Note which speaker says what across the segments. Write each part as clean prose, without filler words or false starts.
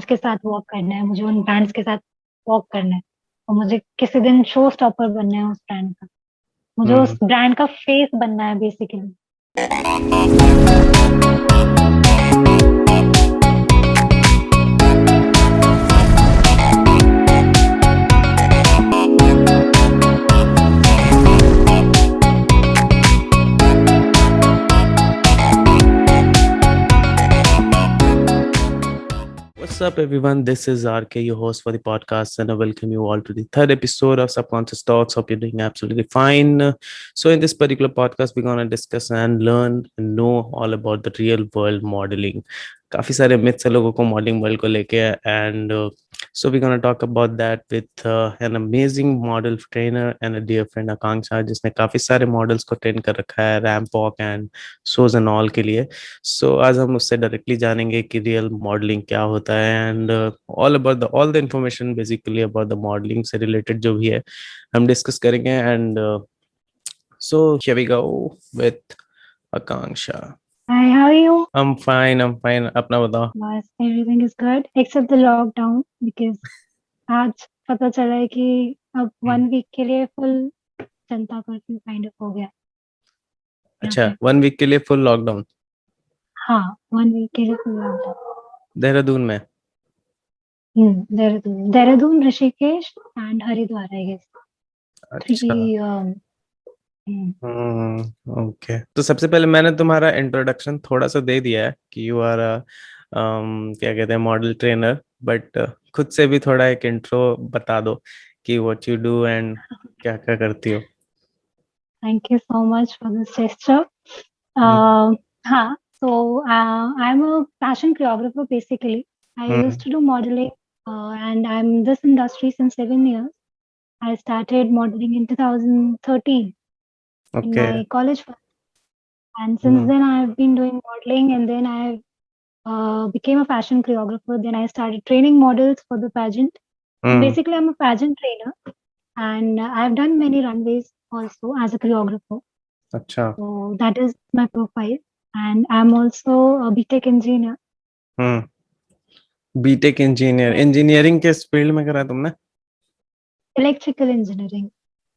Speaker 1: के साथ वॉक करना है, मुझे उन ब्रांड्स के साथ वॉक करना है, और मुझे किसी दिन शो स्टॉपर बनना है उस ब्रांड का, मुझे उस
Speaker 2: हम्म।
Speaker 1: ब्रांड का फेस बनना है basically.
Speaker 2: What's up, everyone? This is RK, your host for the podcast, and I welcome you all to the third episode of Subconscious Thoughts. Hope you're doing absolutely fine. So, in this particular podcast, we're going to discuss and learn and know all about the real world modeling. काफी सारे myths है लोगों को modelling world को लेके, and so we're going to talk about that with an amazing model trainer and a dear friend आकांक्षा, जिसने काफी सारे मॉडल्स को ट्रेन कर रखा है ramp walk and shows and all के लिए। सो आज हम उससे डायरेक्टली जानेंगे कि रियल मॉडलिंग क्या होता है, and all the information basically about the modelling से रिलेटेड जो भी है हम डिस्कस करेंगे। And so here we go with Akanksha.
Speaker 1: Hi, how are you?
Speaker 2: I'm fine, अपना बताओ।
Speaker 1: बस everything is good except the lockdown, because आज पता चला है कि अब
Speaker 2: हम्म।
Speaker 1: 1 वीक के लिए full Janata curfew kind of हो गया यहाँ
Speaker 2: अच्छा,
Speaker 1: पे।
Speaker 2: 1 वीक के लिए फुल लॉकडाउन
Speaker 1: हाँ, 1 वीक के लिए फुल लॉकडाउन।
Speaker 2: देहरादून में?
Speaker 1: Dehradun, Rishikesh and Haridwar, I guess.
Speaker 2: अच्छा।
Speaker 1: थ्री।
Speaker 2: ओके, तो सबसे पहले मैंने तुम्हारा इंट्रोडक्शन थोड़ा सा दे दिया है कि यू आर क्या कहते हैं, मॉडल ट्रेनर, बट खुद से भी थोड़ा एक इंट्रो बता दो कि व्हाट यू डू एंड क्या क्या करती हो।
Speaker 1: Thank you so much for this gesture.
Speaker 2: Hmm.
Speaker 1: हाँ, so I'm a fashion choreographer basically. I used
Speaker 2: hmm.
Speaker 1: to do modeling, and I'm in this industry since 7 years. I started modeling in 2013 in
Speaker 2: okay.
Speaker 1: my college, and since
Speaker 2: hmm.
Speaker 1: then I've been doing modeling, and then I became a fashion choreographer. Then I started training models for the pageant.
Speaker 2: Hmm.
Speaker 1: Basically, I'm a pageant trainer, and I've done many runways also as a choreographer.
Speaker 2: अच्छा।
Speaker 1: So that is my profile, and I'm also a BTech engineer.
Speaker 2: Hmm. BTech engineer,
Speaker 1: Yes,
Speaker 2: engineering किस field में करा तुमने?
Speaker 1: electrical engineering. I'm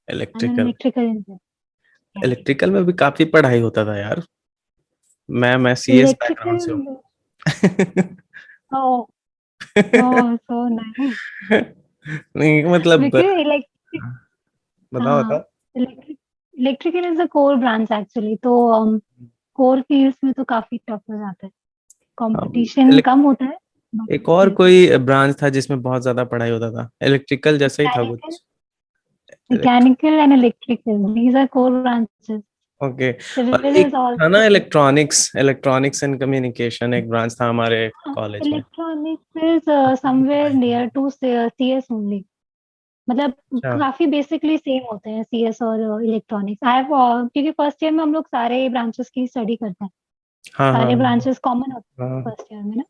Speaker 1: an
Speaker 2: electrical.
Speaker 1: electrical engineer. Yeah.
Speaker 2: Electrical में भी काफी पढ़ाई होता था यार। मैं सीएस बैकग्राउंड से हूँ।
Speaker 1: Electrical. Oh, oh, so nice.
Speaker 2: नहीं मतलब,
Speaker 1: Because electric,
Speaker 2: बताओ
Speaker 1: हाँ,
Speaker 2: बताओ।
Speaker 1: electric, electrical is a core branch actually. तो core fields में तो काफी टफ हो जाता है,
Speaker 2: हाँ,
Speaker 1: कंपटीशन कम होता है, बट
Speaker 2: एक और
Speaker 1: फिर भी
Speaker 2: कोई ब्रांच था जिसमें बहुत ज्यादा पढ़ाई होता था, इलेक्ट्रिकल जैसा ही था
Speaker 1: मैकेनिकल,
Speaker 2: कुछ। Electric.
Speaker 1: Mechanical and electrical, these are core branches.
Speaker 2: Okay. और
Speaker 1: Civil is
Speaker 2: एक था ना,
Speaker 1: also there.
Speaker 2: Electronics and communication, एक ब्रांच था हमारे कॉलेज में।
Speaker 1: Electronics is
Speaker 2: काफी
Speaker 1: somewhere
Speaker 2: पढ़ाई थी।
Speaker 1: near to CS only. मतलब
Speaker 2: अच्छा।
Speaker 1: काफी बेसिकली सेम होते हैं सीएस और इलेक्ट्रॉनिक्स। आई हैव, क्योंकि फर्स्ट ईयर में हम लोग सारे ब्रांचेस की स्टडी करते हैं,
Speaker 2: हाँ हाँ
Speaker 1: सारे ब्रांचेस कॉमन होते
Speaker 2: हाँ।
Speaker 1: हैं फर्स्ट ईयर में ना।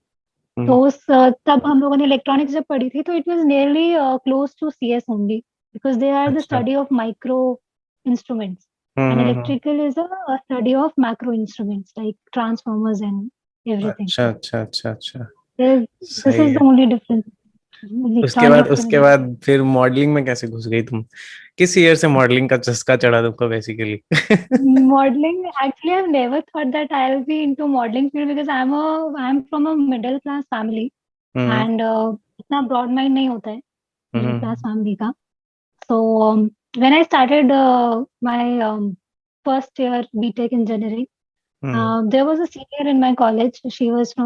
Speaker 2: हम्म।
Speaker 1: तो तब हम लोगों ने इलेक्ट्रॉनिक्स जब पढ़ी थी, तो it was nearly close to CS only, because they are the
Speaker 2: अच्छा।
Speaker 1: Study of micro instruments, and
Speaker 2: hmm.
Speaker 1: Electrical is a study of macro instruments like transformers and everything.
Speaker 2: अच्छा अच्छा अच्छा अच्छा।
Speaker 1: दिस
Speaker 2: सही
Speaker 1: इज द
Speaker 2: है।
Speaker 1: Only difference
Speaker 2: उसके
Speaker 1: electronics
Speaker 2: बाद
Speaker 1: और
Speaker 2: उसके बाद फिर मॉडलिंग में कैसे घुस गई तुम? किस ईयर से मॉडलिंग का चस्का चढ़ा तुमको basically?
Speaker 1: modeling. Actually, I've never thought that I'll be into modeling field because I'm from a middle class family,
Speaker 2: hmm.
Speaker 1: and इतना broad mind नहीं होता है middle class
Speaker 2: हम्म।
Speaker 1: family का. So when I started my first year BTech engineering,
Speaker 2: hmm.
Speaker 1: there was a senior in my college. She was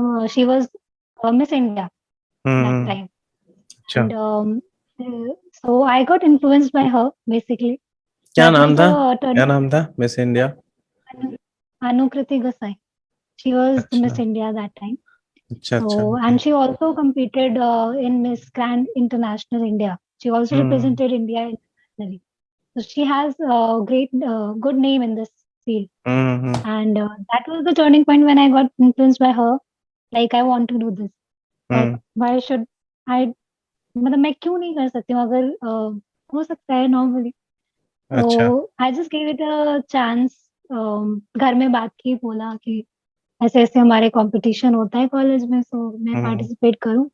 Speaker 1: Miss India that
Speaker 2: hmm.
Speaker 1: time,
Speaker 2: अच्छा।
Speaker 1: and so I got influenced by her basically.
Speaker 2: क्या
Speaker 1: That
Speaker 2: नाम
Speaker 1: was
Speaker 2: था?
Speaker 1: the
Speaker 2: क्या
Speaker 1: turning.
Speaker 2: नाम था miss India?
Speaker 1: Anukriti Gosai. She was the Miss
Speaker 2: अच्छा
Speaker 1: India that time.
Speaker 2: अच्छा अच्छा।
Speaker 1: So,
Speaker 2: okay.
Speaker 1: and she also competed in Miss Grand International India. She also
Speaker 2: hmm.
Speaker 1: represented India internationally. So she has a great, good name in this field.
Speaker 2: Hmm.
Speaker 1: And that was the turning point when I got influenced by her. Like, I want to do this. Like,
Speaker 2: hmm.
Speaker 1: why should I? मतलब मैं क्यों नहीं कर सकती हूँ, अगर हो सकता है नॉर्मली।
Speaker 2: अच्छा।
Speaker 1: तो I just give it a chance. घर में बात की, बोला कि ऐसे ऐसे हमारे कंपटीशन होता है कॉलेज में, सो मैं
Speaker 2: हम्म।
Speaker 1: पार्टिसिपेट करूं।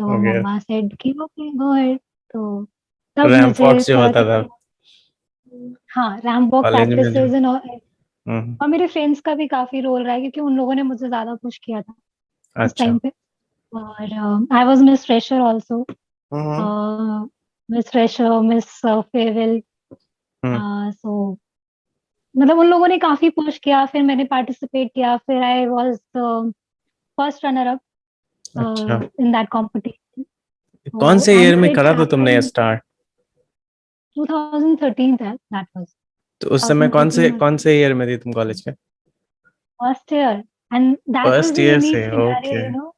Speaker 1: तो
Speaker 2: ओके।
Speaker 1: मम्मा सेड कि ओके गो अहेड। तो तब
Speaker 2: रैम
Speaker 1: मुझे
Speaker 2: फॉक्स जो होता था
Speaker 1: हाँ रैम्प वॉक
Speaker 2: कॉलेज में जो।
Speaker 1: प्रैक्टिसेस
Speaker 2: हम्म।
Speaker 1: और मेरे फ्रेंड्स का भी काफी रोल रहा है क्योंकि उन लोगों ने मुझे ज्यादा पुश किया था उस
Speaker 2: अच्छा।
Speaker 1: टाइम पे। और I was Miss fresher also,
Speaker 2: hmm.
Speaker 1: Miss fresher, Miss farewell.
Speaker 2: Hmm.
Speaker 1: So मतलब उन लोगों ने काफी पुश किया, फिर मैंने पार्टिसिपेट किया, फिर I was first runner up
Speaker 2: अच्छा,
Speaker 1: इन दैट कॉम्पिटिशन।
Speaker 2: कौन
Speaker 1: तो
Speaker 2: से ईयर
Speaker 1: एंड
Speaker 2: में
Speaker 1: इट
Speaker 2: करा था तुमने
Speaker 1: हैपेंड
Speaker 2: स्टार्ट?
Speaker 1: 2013 था, दैट वाज
Speaker 2: तो उस समय
Speaker 1: 2013 और
Speaker 2: कौन से ईयर में थी तुम कॉलेज के?
Speaker 1: First year. And that was
Speaker 2: first
Speaker 1: the
Speaker 2: year
Speaker 1: unique
Speaker 2: से,
Speaker 1: सिनेरियो,
Speaker 2: ओके।
Speaker 1: You know.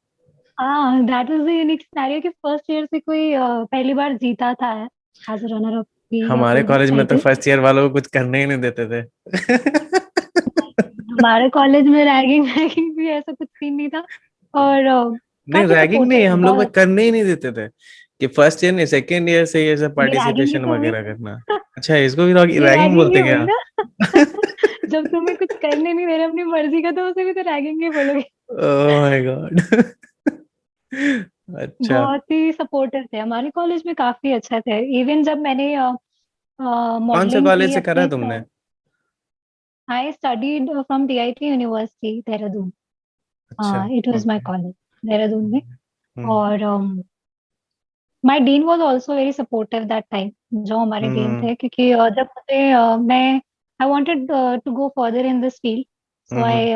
Speaker 1: हाँ that was the unique scenario कि फर्स्ट ईयर से कोई पहली बार जीता था एज अ रनर अप भी या
Speaker 2: हमारे
Speaker 1: कोई
Speaker 2: कॉलेज में तो
Speaker 1: टाइटल।
Speaker 2: फर्स्ट ईयर वालों को कुछ करने ही नहीं देते थे।
Speaker 1: हमारे कॉलेज में रैगिंग वैगिंग भी ऐसा कुछ सीन नहीं था। और
Speaker 2: नहीं,
Speaker 1: काफी
Speaker 2: रैगिंग नहीं,
Speaker 1: सपोर्टिव थे
Speaker 2: हम लोग को
Speaker 1: बहुत।
Speaker 2: करने ही नहीं देते थे कि फर्स्ट ईयर नहीं, सेकेंड ईयर से ये सब
Speaker 1: ये रैगिंग ही
Speaker 2: पार्टिसिपेशन
Speaker 1: तो हुई
Speaker 2: वगैरह
Speaker 1: ना।
Speaker 2: करना। अच्छा, इसको भी
Speaker 1: ये
Speaker 2: रैगिंग
Speaker 1: रैगिंग ही
Speaker 2: बोलते
Speaker 1: हुई
Speaker 2: क्या?
Speaker 1: ना। जब तुम्हें कुछ करने नहीं दे रहे अपनी मर्जी का तो उसे भी तो रैगिंग ही बोलोगे।
Speaker 2: Oh my God. अच्छा।
Speaker 1: बहुत ही सपोर्टिव थे हमारे कॉलेज में, काफी अच्छा थे। इवन जब मैंने
Speaker 2: कौन से
Speaker 1: मॉडलिंग
Speaker 2: कॉलेज
Speaker 1: की
Speaker 2: से करा
Speaker 1: अपने,
Speaker 2: तुमने?
Speaker 1: I studied from DIT university Dehradun.
Speaker 2: अच्छा।
Speaker 1: It was my
Speaker 2: okay.
Speaker 1: College Dehradun में।
Speaker 2: हम्म।
Speaker 1: और my dean was also very supportive that time, जो हमारे डीन
Speaker 2: हम्म।
Speaker 1: थे, क्योंकि जब मुझे मैं I wanted to go further in this field, so
Speaker 2: hmm.
Speaker 1: I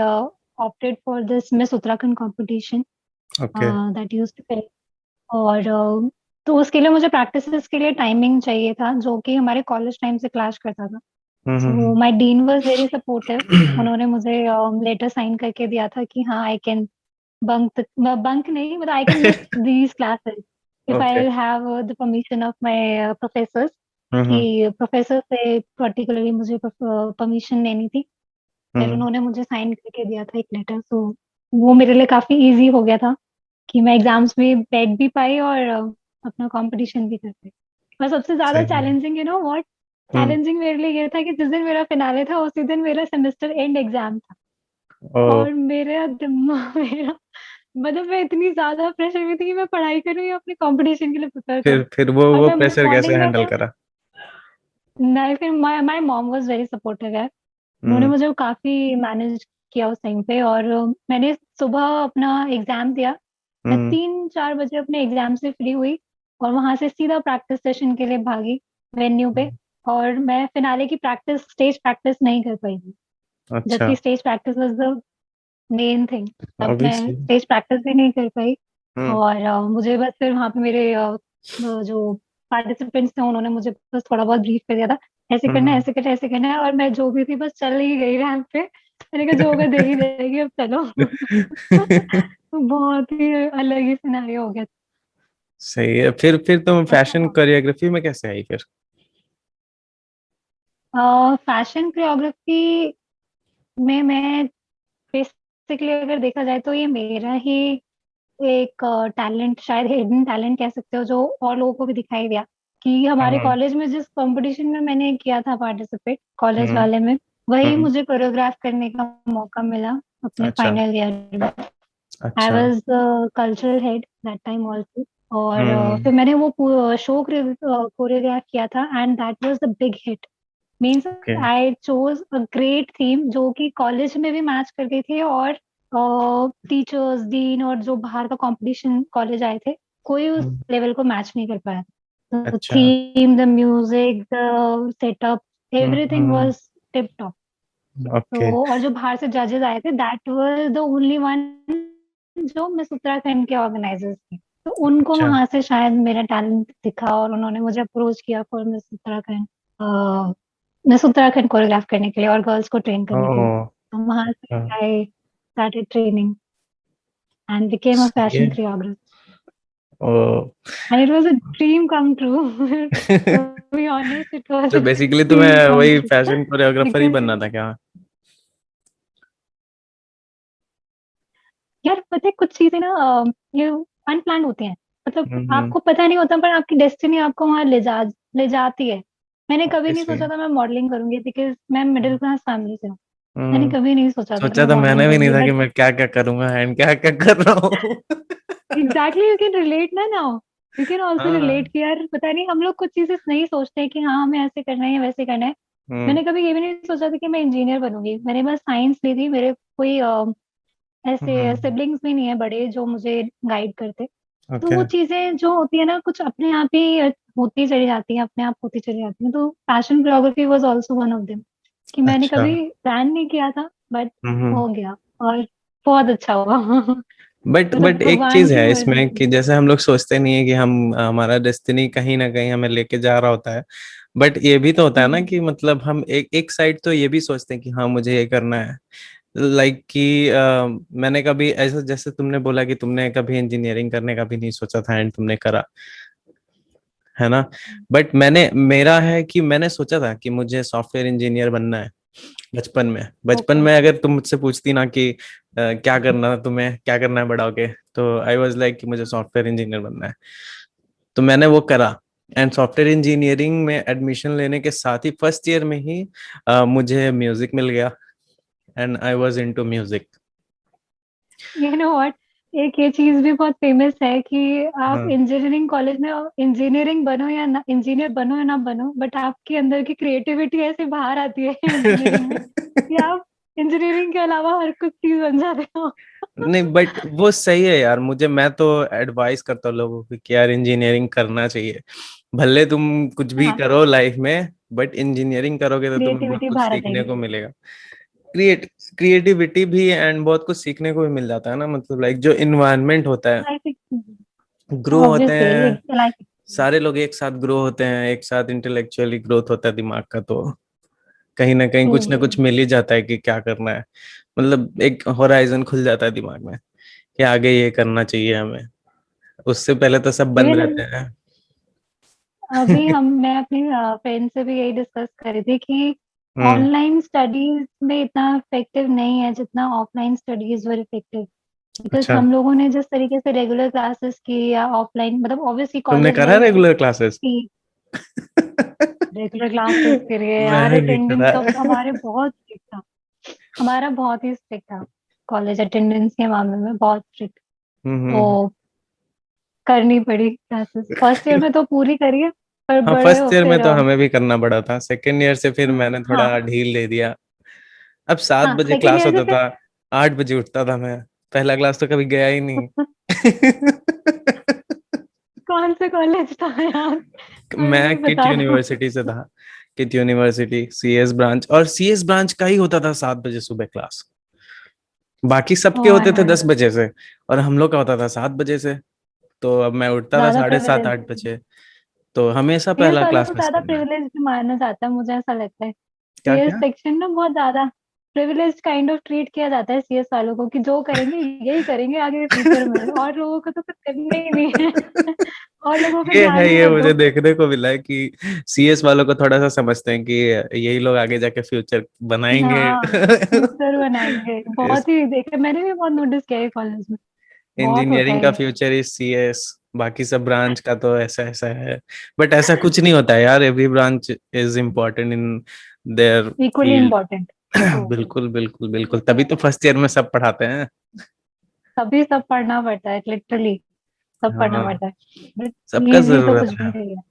Speaker 1: opted for this Miss Uttarakhand competition
Speaker 2: okay.
Speaker 1: that used to be। और तो उसके लिए मुझे प्रैक्टिसेस के लिए टाइमिंग चाहिए था जो कि हमारे कॉलेज टाइम से क्लैश करता था। So
Speaker 2: hmm.
Speaker 1: My dean was very supportive. उन्होंने मुझे लेटर साइन करके दिया था कि हाँ आई कैन बंक नहीं, मतलब I can miss these classes if
Speaker 2: okay.
Speaker 1: I have the permission of my professors.
Speaker 2: Hmm.
Speaker 1: कि प्रोफेसर से पर्टिकुलरली मुझे परमिशन लेनी थी। फिर
Speaker 2: हम्म।
Speaker 1: उन्होंने मुझे साइन करके दिया था एक लेटर, तो वो मेरे लिए काफी इजी हो गया था कि मैं एग्जाम्स में बैठ भी पाई और अपना कंपटीशन भी कर पाई। पर सबसे ज्यादा
Speaker 2: सही है।
Speaker 1: Challenging, you know what,
Speaker 2: hmm.
Speaker 1: Challenging मेरे लिए ये था कि जिस दिन मेरा फिनाले था उसी दिन मेरा सेमेस्टर एंड एग्जाम था।
Speaker 2: ओ।
Speaker 1: और मेरा दिमाग मेरा मतलब मैं इतनी ज्यादा प्रेशर में थी कि मैं पढ़ाई करूँ या अपने कंपटीशन के लिए प्रिपेयर करूँ।
Speaker 2: फिर
Speaker 1: और
Speaker 2: वो
Speaker 1: मैं
Speaker 2: प्रेशर कैसे
Speaker 1: मॉर्निंग में
Speaker 2: हैंडल करा?
Speaker 1: नहीं, फिर my my mom was very supportive है। उन्होंने
Speaker 2: हम्म।
Speaker 1: मुझे काफी मैनेज किया उस टाइम पे। और मैंने सुबह अपना एग्जाम दिया। मैं
Speaker 2: हम्म।
Speaker 1: 3-4 बजे अपने एग्जाम से फ्री हुई और वहां से सीधा प्रैक्टिस सेशन के लिए भागी वेन्यू पे। और मैं फिनाले की प्रैक्टिस, स्टेज प्रैक्टिस नहीं कर पाई थी,
Speaker 2: अच्छा।
Speaker 1: जबकि stage practice was the main thing. तब मैं
Speaker 2: ऑब्वियसली।
Speaker 1: स्टेज प्रैक्टिस भी नहीं कर पाई।
Speaker 2: हम्म।
Speaker 1: और मुझे बस फिर वहां पे मेरे वो जो पार्टिसिपेंट्स थे उन्होंने मुझे बस थोड़ा बहुत ब्रीफ कर दिया था, ऐसे करना है,
Speaker 2: हम्म।
Speaker 1: ऐसे करना है, ऐसे करना है। और मैं जो भी थी बस चल ही गई रैंप पे। मैंने कहा जो होगा देखी जाएगी, अब चलो। तो बहुत ही अलग ही सिनेरियो हो गया
Speaker 2: सही है। फिर तुम फैशन
Speaker 1: था।
Speaker 2: कोरियोग्राफी में कैसे आई फिर?
Speaker 1: फैशन कोरियोग्राफी में मैं बेसिकली अगर देखा जाए तो ये मेरा ही एक टैलेंट, शायद हिडन टैलेंट कह सकते हो, जो और लोगों को भी दिखाई दिया। कि हमारे
Speaker 2: हम्म।
Speaker 1: कॉलेज में जिस कंपटीशन में मैंने किया था पार्टिसिपेट कॉलेज
Speaker 2: हम्म।
Speaker 1: वाले में, वही
Speaker 2: हम्म।
Speaker 1: मुझे कोरियोग्राफ करने का मौका मिला अपने
Speaker 2: अच्छा।
Speaker 1: फाइनल ईयर में। आई
Speaker 2: अच्छा।
Speaker 1: Was cultural head that time also. और
Speaker 2: हम्म।
Speaker 1: फिर मैंने वो शो कोरियोग्राफ किया था and that was the big hit. Means
Speaker 2: okay.
Speaker 1: I chose a great theme जो कि कॉलेज में भी मैच करती थी। और टीचर्स, डीन और जो बाहर का कंपटीशन कॉलेज आए थे, कोई उस
Speaker 2: हम्म।
Speaker 1: लेवल को मैच नहीं कर पाया। द
Speaker 2: अच्छा।
Speaker 1: Theme, the music, the setup, everything
Speaker 2: hmm.
Speaker 1: Was tip top.
Speaker 2: Okay.
Speaker 1: तो और जो बाहर से जजेस आए थे, that was the only one जो मिस उत्तराखंड के ऑर्गेनाइजर्स थे। तो उनको
Speaker 2: अच्छा।
Speaker 1: वहां से शायद मेरा टैलेंट दिखा और उन्होंने मुझे अप्रोच किया फॉर मिस उत्तराखंड कोरियोग्राफ करने के लिए और गर्ल्स को ट्रेन करने के लिए।
Speaker 2: ओ।
Speaker 1: तो वहां से
Speaker 2: हाँ,
Speaker 1: I started training and became a
Speaker 2: सही है।
Speaker 1: Fashion choreographer
Speaker 2: oh.
Speaker 1: And it was a dream come true. To be honest, it was
Speaker 2: तो
Speaker 1: अ
Speaker 2: बेसिकली तुम्हें
Speaker 1: ड्रीम कम
Speaker 2: वही
Speaker 1: ट्रू
Speaker 2: फैशन कोरियोग्राफर ही
Speaker 1: बिकॉज
Speaker 2: बनना था क्या?
Speaker 1: यार पता है कुछ चीजें ना ये अनप्लान्ड होती हैं। मतलब
Speaker 2: हम्म।
Speaker 1: आपको पता नहीं होता पर आपकी डेस्टिनी आपको वहां ले जाती है। मैंने कभी नहीं
Speaker 2: ऑब्वियसली।
Speaker 1: सोचा था मैं मॉडलिंग करूंगी बिकॉज मैं मिडिल क्लास फैमिली से हूँ। मैंने
Speaker 2: हम्म।
Speaker 1: कभी नहीं सोचा था कि
Speaker 2: सोचा
Speaker 1: मैं
Speaker 2: तो
Speaker 1: मॉडलिंग
Speaker 2: मैंने भी नहीं
Speaker 1: करूंगी,
Speaker 2: था कि
Speaker 1: बट
Speaker 2: मैं क्या क्या करूंगा एंड क्या क्या कर रहा हूँ।
Speaker 1: एग्जैक्टली यू कैन रिलेट ना नाउ, यू कैन ऑल्सो
Speaker 2: हाँ।
Speaker 1: रिलेट कि यार पता नहीं हम लोग कुछ चीजें नहीं सोचते कि हाँ हमें ऐसे करना है या वैसे करना है।
Speaker 2: हम्म।
Speaker 1: मैंने कभी ये भी नहीं सोचा था कि मैं इंजीनियर बनूंगी। मैंने बस साइंस ली थी, मेरे कोई ऐसे
Speaker 2: हम्म।
Speaker 1: सिबलिंग्स भी नहीं है बड़े जो मुझे गाइड करते। तो
Speaker 2: ओके।
Speaker 1: वो चीजें जो होती है ना कुछ अपने आप ही होती चली जाती है, अपने आप होती चली जाती है। तो passion photography was also one of them, कि मैंने
Speaker 2: अच्छा।
Speaker 1: कभी प्लान नहीं किया था, बट
Speaker 2: हम्म।
Speaker 1: हो गया और बहुत अच्छा हुआ। मतलब
Speaker 2: बट एक
Speaker 1: भगवान
Speaker 2: चीज
Speaker 1: की
Speaker 2: है
Speaker 1: मर्जी
Speaker 2: इसमें
Speaker 1: थी।
Speaker 2: कि जैसे हम लोग सोचते नहीं है कि हम हमारा डेस्टिनी कहीं ना कहीं हमें लेके जा रहा होता है, बट ये भी तो होता है ना
Speaker 1: हम्म।
Speaker 2: कि मतलब हम एक एक साइड तो ये भी सोचते हैं कि हाँ मुझे ये करना है। लाइक कि मैंने कभी ऐसा, जैसे तुमने बोला कि तुमने कभी इंजीनियरिंग करने का भी नहीं सोचा था एंड तुमने करा, है ना। बट मेरा है कि मैंने सोचा था कि मुझे सॉफ्टवेयर इंजीनियर बनना है। बचपन
Speaker 1: ओके।
Speaker 2: में अगर तुम मुझसे पूछती ना कि क्या करना है तुम्हें, क्या करना है बड़ा होके, तो आई वाज लाइक कि मुझे सॉफ्टवेयर इंजीनियर बनना है। तो मैंने वो करा एंड सॉफ्टवेयर इंजीनियरिंग में एडमिशन लेने के साथ ही फर्स्ट ईयर में ही मुझे म्यूजिक मिल गया and I was into music.
Speaker 1: You know what, एक ये चीज भी बहुत फेमस है कि आप
Speaker 2: हाँ।
Speaker 1: इंजीनियरिंग कॉलेज में इंजीनियरिंग बनो या ना, इंजीनियर बनो या ना बनो, बट आपके अंदर की क्रिएटिविटी ऐसे बाहर आती है इंजीनियरिंग में कि आप इंजीनियरिंग के अलावा हर कुछ चीज बन जाते हो।
Speaker 2: नहीं बट वो सही है यार, मैं तो एडवाइस करता हूँ लोगों को कि यार इंजीनियरिंग करना चाहिए। भले तुम कुछ भी
Speaker 1: हाँ,
Speaker 2: करो लाइफ में, बट इंजीनियरिंग करोगे तो तुम्हें बहुत
Speaker 1: क्रिएटिविटी
Speaker 2: कुछ
Speaker 1: बाहर आ
Speaker 2: सीखने
Speaker 1: जाएगी।
Speaker 2: को मिलेगा। क्रिएटिविटी भी एंड बहुत कुछ सीखने को भी मिल जाता है ना, मतलब लाइक जो इन्वायरमेंट होता है,
Speaker 1: लाइक
Speaker 2: ग्रो होते
Speaker 1: ऑब्वियसली
Speaker 2: हैं।
Speaker 1: लाइक।
Speaker 2: सारे लोग एक साथ ग्रो होते हैं, एक साथ इंटेलेक्चुअली ग्रोथ होता है दिमाग का, तो कहीं ना
Speaker 1: ट्रू।
Speaker 2: कुछ मिल ही जाता है कि क्या करना है। मतलब एक होराइजन खुल जाता है दिमाग में कि आगे ये करना चाहिए हमें। उससे पहले तो सब बंद
Speaker 1: इवन
Speaker 2: रहते हैं।
Speaker 1: अभी मैं अपनी फ्रेंड से भी यही डिस्कस कर रही थी कि
Speaker 2: हम्म।
Speaker 1: ऑनलाइन स्टडीज में इतना इफेक्टिव नहीं है जितना offline studies were effective. Because
Speaker 2: अच्छा।
Speaker 1: हम लोगों ने जिस तरीके से रेगुलर क्लासेस की या ऑफलाइन, मतलब ऑब्वियसली
Speaker 2: तुमने
Speaker 1: कॉलेज
Speaker 2: करा
Speaker 1: लाइफ
Speaker 2: रेगुलर क्लासेस?
Speaker 1: की रेगुलर क्लासेस के लिए यार
Speaker 2: मैंने नहीं
Speaker 1: अटेंडेंस
Speaker 2: करा।
Speaker 1: का हमारे बहुत स्ट्रिक्ट था। हमारा बहुत ही स्ट्रिक्ट था कॉलेज अटेंडेंस के मामले में, बहुत स्ट्रिक्ट। तो
Speaker 2: हम्म।
Speaker 1: करनी पड़ी क्लासेस, फर्स्ट ईयर में तो पूरी करी है, पर
Speaker 2: हाँ
Speaker 1: बड़े
Speaker 2: फर्स्ट
Speaker 1: हो
Speaker 2: ईयर में
Speaker 1: फिर
Speaker 2: तो हमें भी करना पड़ा था, सेकेंड ईयर से फिर मैंने थोड़ा
Speaker 1: हाँ।
Speaker 2: ढील दे दिया। अब 7 बजे
Speaker 1: सेकेंड
Speaker 2: क्लास
Speaker 1: ईयर से
Speaker 2: होता
Speaker 1: फिर
Speaker 2: था, 8 बजे उठता था मैं। पहला क्लास तो कभी गया ही नहीं।
Speaker 1: कौन सा कॉलेज था यार,
Speaker 2: मैं
Speaker 1: अभी
Speaker 2: किट
Speaker 1: बता दो।
Speaker 2: यूनिवर्सिटी से था। किट यूनिवर्सिटी सीएस ब्रांच, और सीएस ब्रांच का ही होता था 7 बजे सुबह क्लास। बाकी सबके
Speaker 1: ओह
Speaker 2: होते थे
Speaker 1: नाइस।
Speaker 2: 10 बजे से, और हम लोग का होता था 7 बजे से। तो अब मैं उठता था
Speaker 1: ज्यादा
Speaker 2: 7:30
Speaker 1: प्रिविलेज।
Speaker 2: 8 बजे। तो हमेशा
Speaker 1: सीएस
Speaker 2: पहला
Speaker 1: वालों
Speaker 2: क्लास
Speaker 1: को
Speaker 2: मिस
Speaker 1: ज्यादा
Speaker 2: करना है।
Speaker 1: प्रिविलेज भी माना जाता है, मुझे ऐसा लगता है।
Speaker 2: क्या
Speaker 1: सीएस
Speaker 2: क्या?
Speaker 1: सेक्शन ना बहुत ज्यादा प्रिविलेज काइंड ऑफ ट्रीट किया जाता है सीएस वालों को, कि जो करेंगे यही करेंगे आगे फ्यूचर में, और लोगों को तो कुछ करना ही नहीं है। और लोगों पे
Speaker 2: ये है,
Speaker 1: ध्यान ही
Speaker 2: ये
Speaker 1: मत दो।
Speaker 2: मुझे देखने को मिला है कि सीएस वालों को थोड़ा सा समझते हैं कि यही लोग आगे जाके फ्यूचर बनाएंगे।
Speaker 1: हाँ, फ्यूचर बनाएंगे,
Speaker 2: इस
Speaker 1: बहुत ही देखे, मैंने भी बहुत नोटिस किया है कॉलेज में। बहुत होता
Speaker 2: इंजीनियरिंग
Speaker 1: है
Speaker 2: का
Speaker 1: ये।
Speaker 2: फ्यूचर इज सीएस, बाकी सब ब्रांच का तो ऐसा ऐसा है। बट ऐसा कुछ नहीं होता है यार, every branch is important in their
Speaker 1: equally
Speaker 2: field.
Speaker 1: Important.
Speaker 2: बिल्कुल बिल्कुल बिल्कुल, तभी तो फर्स्ट ईयर में सब पढ़ाते हैं।
Speaker 1: तभी सब पढ़ना पड़ता है, लिटरली सब पढ़ना
Speaker 2: हाँ,
Speaker 1: पड़ता है। बट
Speaker 2: सबका
Speaker 1: इजी तो
Speaker 2: जरूरत
Speaker 1: कुछ भी
Speaker 2: है।
Speaker 1: नहीं है।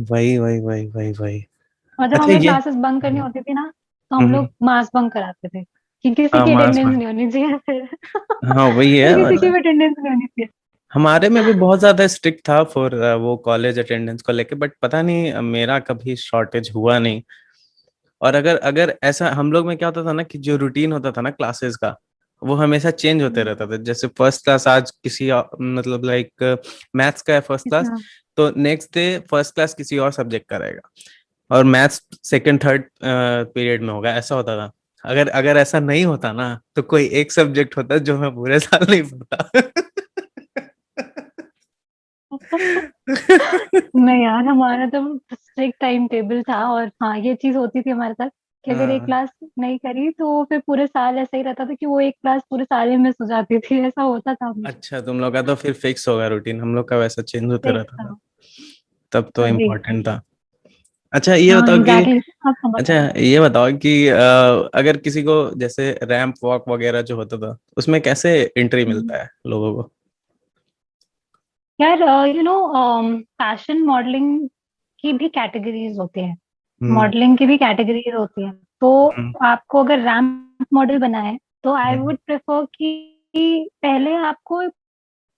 Speaker 2: वही वही वही वही वही।
Speaker 1: और जब
Speaker 2: अच्छा
Speaker 1: हमें
Speaker 2: ये।
Speaker 1: क्लासेस बंक करनी होती थी ना, तो हम
Speaker 2: हम्म।
Speaker 1: लोग मास बंक कराते थे कि किसी
Speaker 2: हाँ
Speaker 1: की
Speaker 2: मास
Speaker 1: अटेंडेंस
Speaker 2: में।
Speaker 1: नहीं होनी चाहिए फिर।
Speaker 2: हाँ वही है,
Speaker 1: फिर किसी की भी अटेंडेंस नहीं होनी चाहिए।
Speaker 2: हमारे में भी बहुत ज्यादा स्ट्रिक्ट था फॉर वो कॉलेज अटेंडेंस को लेके, बट पता नहीं मेरा कभी शॉर्टेज हुआ नहीं। और अगर अगर ऐसा हम लोग में क्या होता था ना कि जो रूटीन होता था ना क्लासेस का, वो हमेशा चेंज होते रहता था। जैसे फर्स्ट क्लास आज किसी मतलब लाइक मैथ्स का है फर्स्ट क्लास,
Speaker 1: हाँ।
Speaker 2: तो नेक्स्ट डे फर्स्ट क्लास किसी और सब्जेक्ट का रहेगा, और मैथ्स सेकंड थर्ड पीरियड में होगा, ऐसा होता था। अगर अगर ऐसा नहीं होता ना, तो कोई एक सब्जेक्ट होता जो मैं पूरे साल नहीं पढ़ता।
Speaker 1: नहीं यार, हमारा तो स्ट्रिक्ट टाइम टेबल था, और हाँ ये चीज होती थी हमारे साथ कि अगर एक
Speaker 2: हाँ।
Speaker 1: क्लास नहीं करी तो फिर पूरे साल ऐसा ही रहता था कि वो एक क्लास पूरे साल ही मिस हो जाती थी, ऐसा होता था हमेशा।
Speaker 2: अच्छा तुम लोग का तो फिर फिक्स होगा रूटीन, हम लोग का वैसा चेंज होते
Speaker 1: फिक्स
Speaker 2: रहता
Speaker 1: था।
Speaker 2: था। तब तो
Speaker 1: तभी
Speaker 2: इम्पोर्टेंट था। अच्छा ये
Speaker 1: हाँ
Speaker 2: बताओ कि
Speaker 1: एग्जैक्टली, आप समझ
Speaker 2: अच्छा
Speaker 1: सकते हो।
Speaker 2: ये बताओ कि अगर किसी को जैसे रैंप वॉक वगैरह जो होता था उसमें कैसे एंट्री
Speaker 1: हम्म।
Speaker 2: मिलता है लोगों को?
Speaker 1: यार यू नो, फैशन मॉडलिंग की भी कैटेगरीज होती है,
Speaker 2: हम्म
Speaker 1: मॉडलिंग की भी कैटेगरीज होती है। तो
Speaker 2: हम्म
Speaker 1: आपको अगर रैंप मॉडल बना है तो आई
Speaker 2: हम्म,
Speaker 1: वुड प्रेफर कि पहले आपको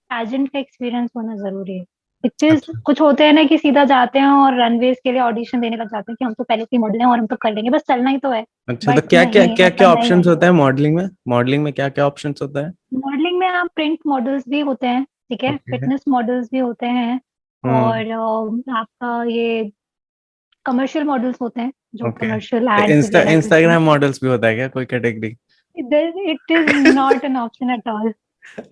Speaker 1: पैजेंट का एक्सपीरियंस होना जरूरी है। बिकॉज
Speaker 2: अच्छा
Speaker 1: कुछ होते हैं ना कि सीधा जाते हैं और रनवेज के लिए ऑडिशन देने लग जाते हैं कि हम तो पहले से मॉडल हैं और हम तो कर लेंगे, बस चलना ही तो है।
Speaker 2: अच्छा। तो
Speaker 1: बट
Speaker 2: क्या क्या
Speaker 1: नहीं,
Speaker 2: क्या
Speaker 1: ऐसा
Speaker 2: क्या
Speaker 1: नहीं है।
Speaker 2: ऑप्शंस होता है मॉडलिंग में? मॉडलिंग में क्या क्या ऑप्शंस होता है?
Speaker 1: मॉडलिंग में आप प्रिंट मॉडल्स भी होते हैं, ठीक है,
Speaker 2: ओके।
Speaker 1: फिटनेस मॉडल्स भी होते हैं,
Speaker 2: हम्म।
Speaker 1: और आपका ये कमर्शियल मॉडल्स होते हैं जो
Speaker 2: ओके।
Speaker 1: कमर्शियल एड्स वगैरह करते हैं।
Speaker 2: इंस्टाग्राम मॉडल्स भी होता है क्या कोई category?
Speaker 1: It is not an option at all.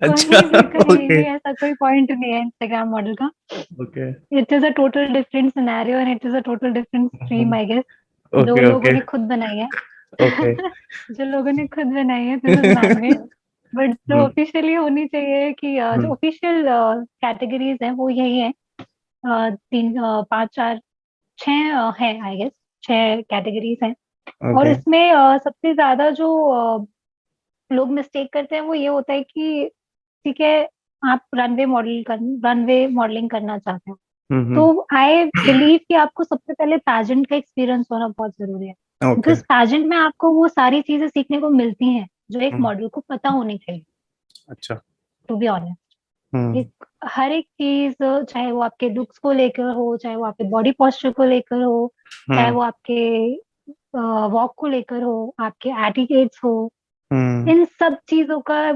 Speaker 2: अच्छा।
Speaker 1: कहीं
Speaker 2: ओके
Speaker 1: भी ऐसा कोई पॉइंट नहीं है इंस्टाग्राम मॉडल का।
Speaker 2: Okay
Speaker 1: it is a total different scenario and it is a total different stream I guess, जो
Speaker 2: ओके
Speaker 1: लोगों
Speaker 2: ओके
Speaker 1: ने खुद बनाई है।
Speaker 2: ओके।
Speaker 1: जो लोगों ने खुद बनाई है, this is man made. But जो
Speaker 2: हम्म
Speaker 1: ऑफिशियली होनी चाहिए कि जो
Speaker 2: हम्म,
Speaker 1: ऑफिशियल कैटेगरीज हैं वो यही है, तीन, पाँच, चार, छह है आई गेस, छह कैटेगरीज हैं। और
Speaker 2: ओके।
Speaker 1: इसमें सबसे ज्यादा जो लोग मिस्टेक करते हैं वो ये होता है कि ठीक है, आप रनवे मॉडलिंग करना चाहते हो,
Speaker 2: हम्म।
Speaker 1: तो आई बिलीव कि आपको सबसे पहले पैजेंट का एक्सपीरियंस होना बहुत जरूरी है।
Speaker 2: ओके।
Speaker 1: बिकॉज पैजेंट में आपको वो सारी चीजें सीखने को मिलती हैं जो एक
Speaker 2: हम्म,
Speaker 1: मॉडल को पता होनी चाहिए,
Speaker 2: अच्छा।
Speaker 1: To be honest.
Speaker 2: हम्म
Speaker 1: एक हर एक चीज, चाहे वो आपके लुक्स को लेकर हो, चाहे वो आपके बॉडी पोस्चर को लेकर हो, चाहे
Speaker 2: हम्म
Speaker 1: वो आपके वॉक को लेकर हो, आपके एटिकेट्स हो,
Speaker 2: हम्म,
Speaker 1: इन सब चीजों का